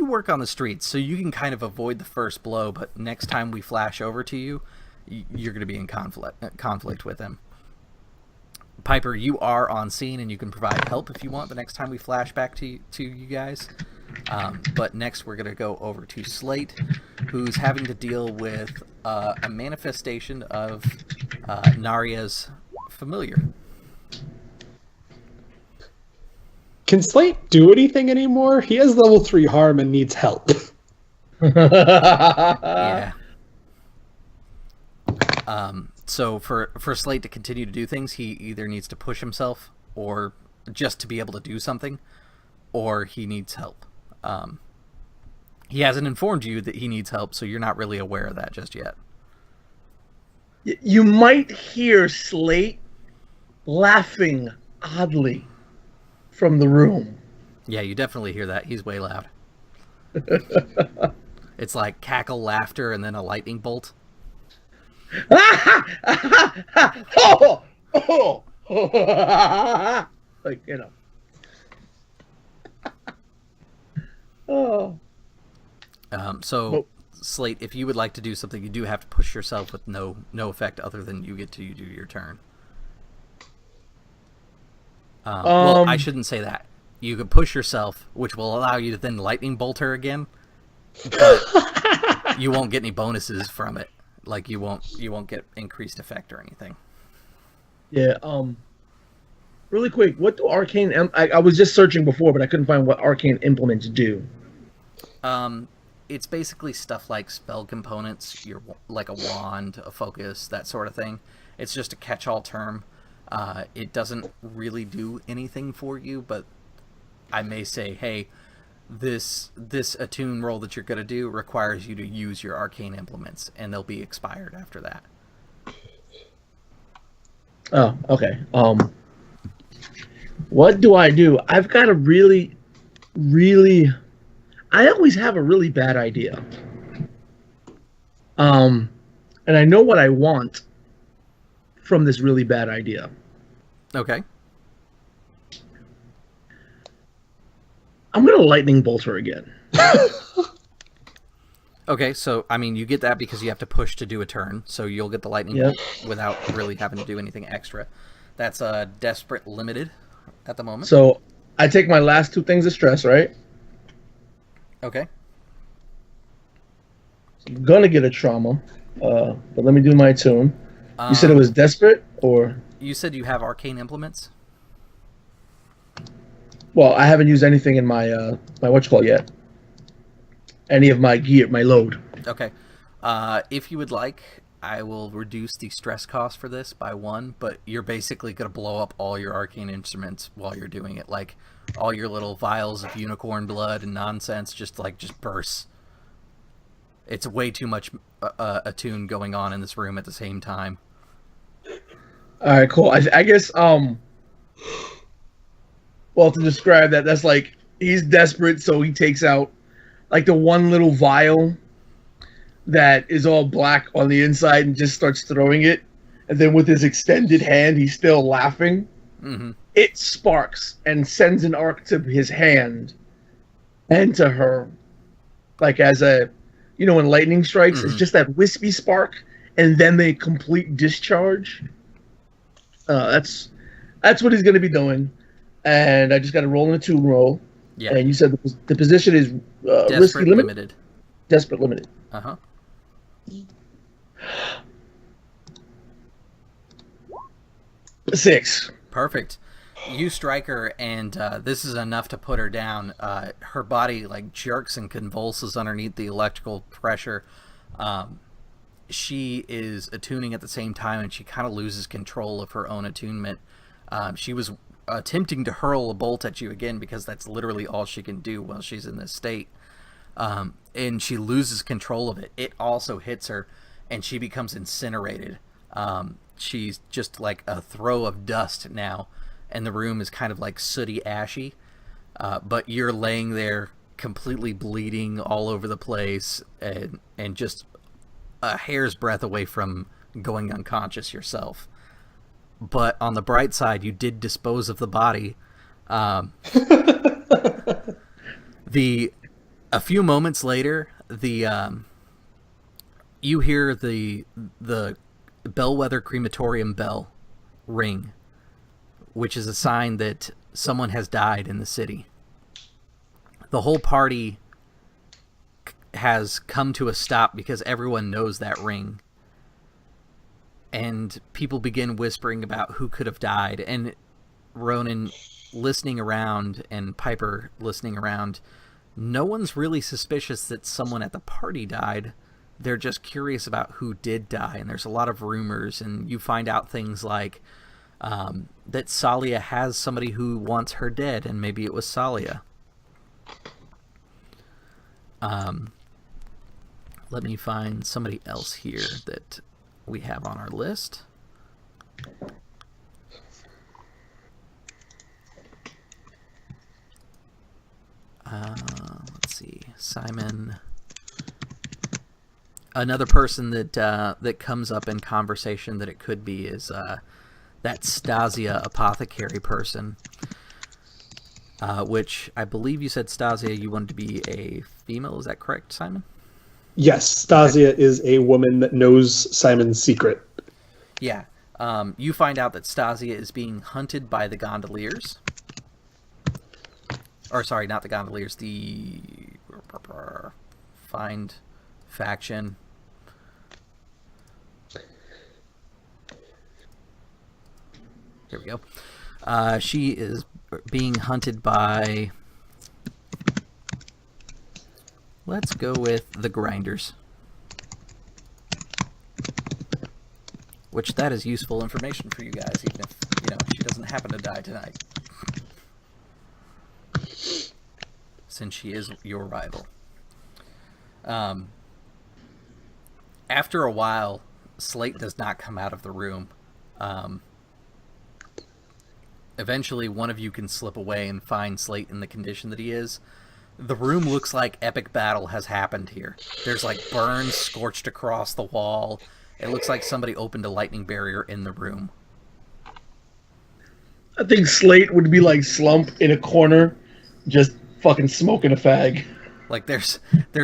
work on the streets, so you can kind of avoid the first blow, but next time we flash over to you, you're going to be in conflict with him. Piper, you are on scene, and you can provide help if you want the next time we flash back to you guys. But next we're going to go over to Slate, who's having to deal with a manifestation of Naria's familiar. Can Slate do anything anymore? He has level 3 harm and needs help. Yeah. So for Slate to continue to do things, he either needs to push himself, or just to be able to do something, or he needs help. He hasn't informed you that he needs help, so you're not really aware of that just yet. You might hear Slate laughing oddly from the room. Yeah, you definitely hear that. He's way loud. It's like cackle laughter and then a lightning bolt. Oh, like, you know. Oh. So, Slate, if you would like to do something, you do have to push yourself with no effect other than you get to do your turn. Well, I shouldn't say that. You could push yourself, which will allow you to then lightning bolt her again, but you won't get any bonuses from it. Like you won't get increased effect or anything. Yeah. Really quick, what do arcane? I was just searching before, but I couldn't find what arcane implements do. It's basically stuff like spell components, like a wand, a focus, that sort of thing. It's just a catch-all term. It doesn't really do anything for you, but I may say, hey, this attune roll that you're going to do requires you to use your arcane implements, and they'll be expired after that. Oh, okay. What do? I've got a really I always have a really bad idea. And I know what I want from this really bad idea. Okay. I'm going to lightning bolt her again. Okay, so, I mean, you get that because you have to push to do a turn, so you'll get the lightning bolt without really having to do anything extra. That's Desperate Limited at the moment. So, I take my last 2 things of stress, right? Okay. I'm going to get a trauma, but let me do my tune. You said it was Desperate, or? You said you have arcane implements? Well, I haven't used anything in my whatchamacallit yet. Any of my gear, my load. Okay. If you would like, I will reduce the stress cost for this by 1, but you're basically going to blow up all your arcane instruments while you're doing it. Like, all your little vials of unicorn blood and nonsense just bursts. It's way too much attune going on in this room at the same time. All right, cool. I guess, well, to describe that, that's like, he's desperate, so he takes out, like, the one little vial that is all black on the inside and just starts throwing it. And then with his extended hand, he's still laughing. Mm-hmm. It sparks and sends an arc to his hand and to her. Like as a, when lightning strikes, it's just that wispy spark and then they complete discharge. That's what he's going to be doing. And I just got to roll in a tune roll. Yeah. And you said the position is Desperate risky limited. Desperate limited. Uh-huh. Six. Perfect. You strike her, and this is enough to put her down. Her body jerks and convulses underneath the electrical pressure. She is attuning at the same time, and she kind of loses control of her own attunement. She was attempting to hurl a bolt at you again because that's literally all she can do while she's in this state. And she loses control of it. It also hits her, and she becomes incinerated. She's just like a throw of dust now, and the room is kind of like sooty ashy. But you're laying there completely bleeding all over the place and just a hair's breadth away from going unconscious yourself. But on the bright side, you did dispose of the body. A few moments later, you hear the Bellwether crematorium bell ring, which is a sign that someone has died in the city. the whole party has come to a stop because everyone knows that ring. And people begin whispering about who could have died. And Ronan listening around and Piper listening around, no one's really suspicious that someone at the party died. They're just curious about who did die. And there's a lot of rumors. And you find out things like that Salia has somebody who wants her dead. And maybe it was Salia. Let me find somebody else here that we have on our list. Let's see, Simon. Another person that comes up in conversation that it could be is that Stasia apothecary person. Which I believe you said, Stasia, you wanted to be a female. Is that correct, Simon? Yes, Stasia is a woman that knows Simon's secret. Yeah. You find out that Stasia is being hunted by the Gondoliers. Or, sorry, not the Gondoliers. The Find faction. Here we go. She is being hunted by... Let's go with the Grinders. Which, that is useful information for you guys, even if, she doesn't happen to die tonight. Since she is your rival. After a while, Slate does not come out of the room. Eventually, one of you can slip away and find Slate in the condition that he is. The room looks like epic battle has happened here. There's like burns scorched across the wall. It looks like somebody opened a lightning barrier in the room. I think Slate would be like slumped in a corner, just fucking smoking a fag. Like there's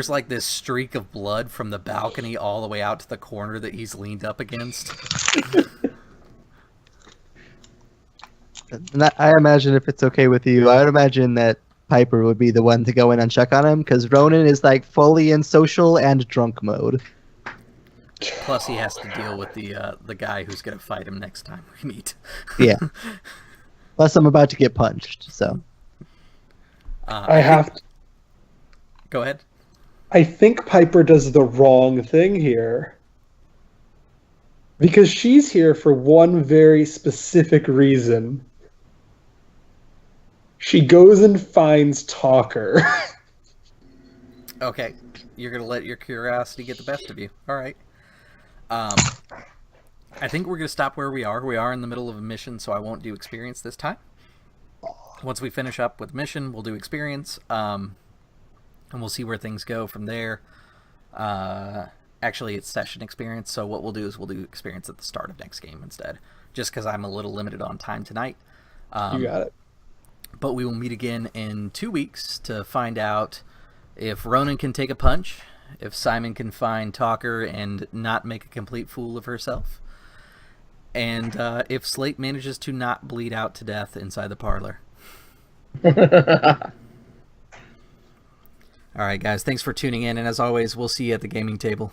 like this streak of blood from the balcony all the way out to the corner that he's leaned up against. And I imagine, if it's okay with you, I would imagine that Piper would be the one to go in and check on him, because Ronan is like fully in social and drunk mode. Plus, he has to deal with the guy who's gonna fight him next time we meet. Yeah. Plus, I'm about to get punched, so. Go ahead. I think Piper does the wrong thing here. Because she's here for one very specific reason. She goes and finds Talker. Okay, you're gonna let your curiosity get the best of you. All right. I think we're gonna stop where we are. We are in the middle of a mission, so I won't do experience this time. Once we finish up with mission, we'll do experience, and we'll see where things go from there. Actually, it's session experience, so what we'll do is we'll do experience at the start of next game instead, just because I'm a little limited on time tonight. You got it. But we will meet again in 2 weeks to find out if Ronan can take a punch, if Simon can find Talker and not make a complete fool of herself, and if Slate manages to not bleed out to death inside the parlor. All right, guys, thanks for tuning in, and as always, we'll see you at the gaming table.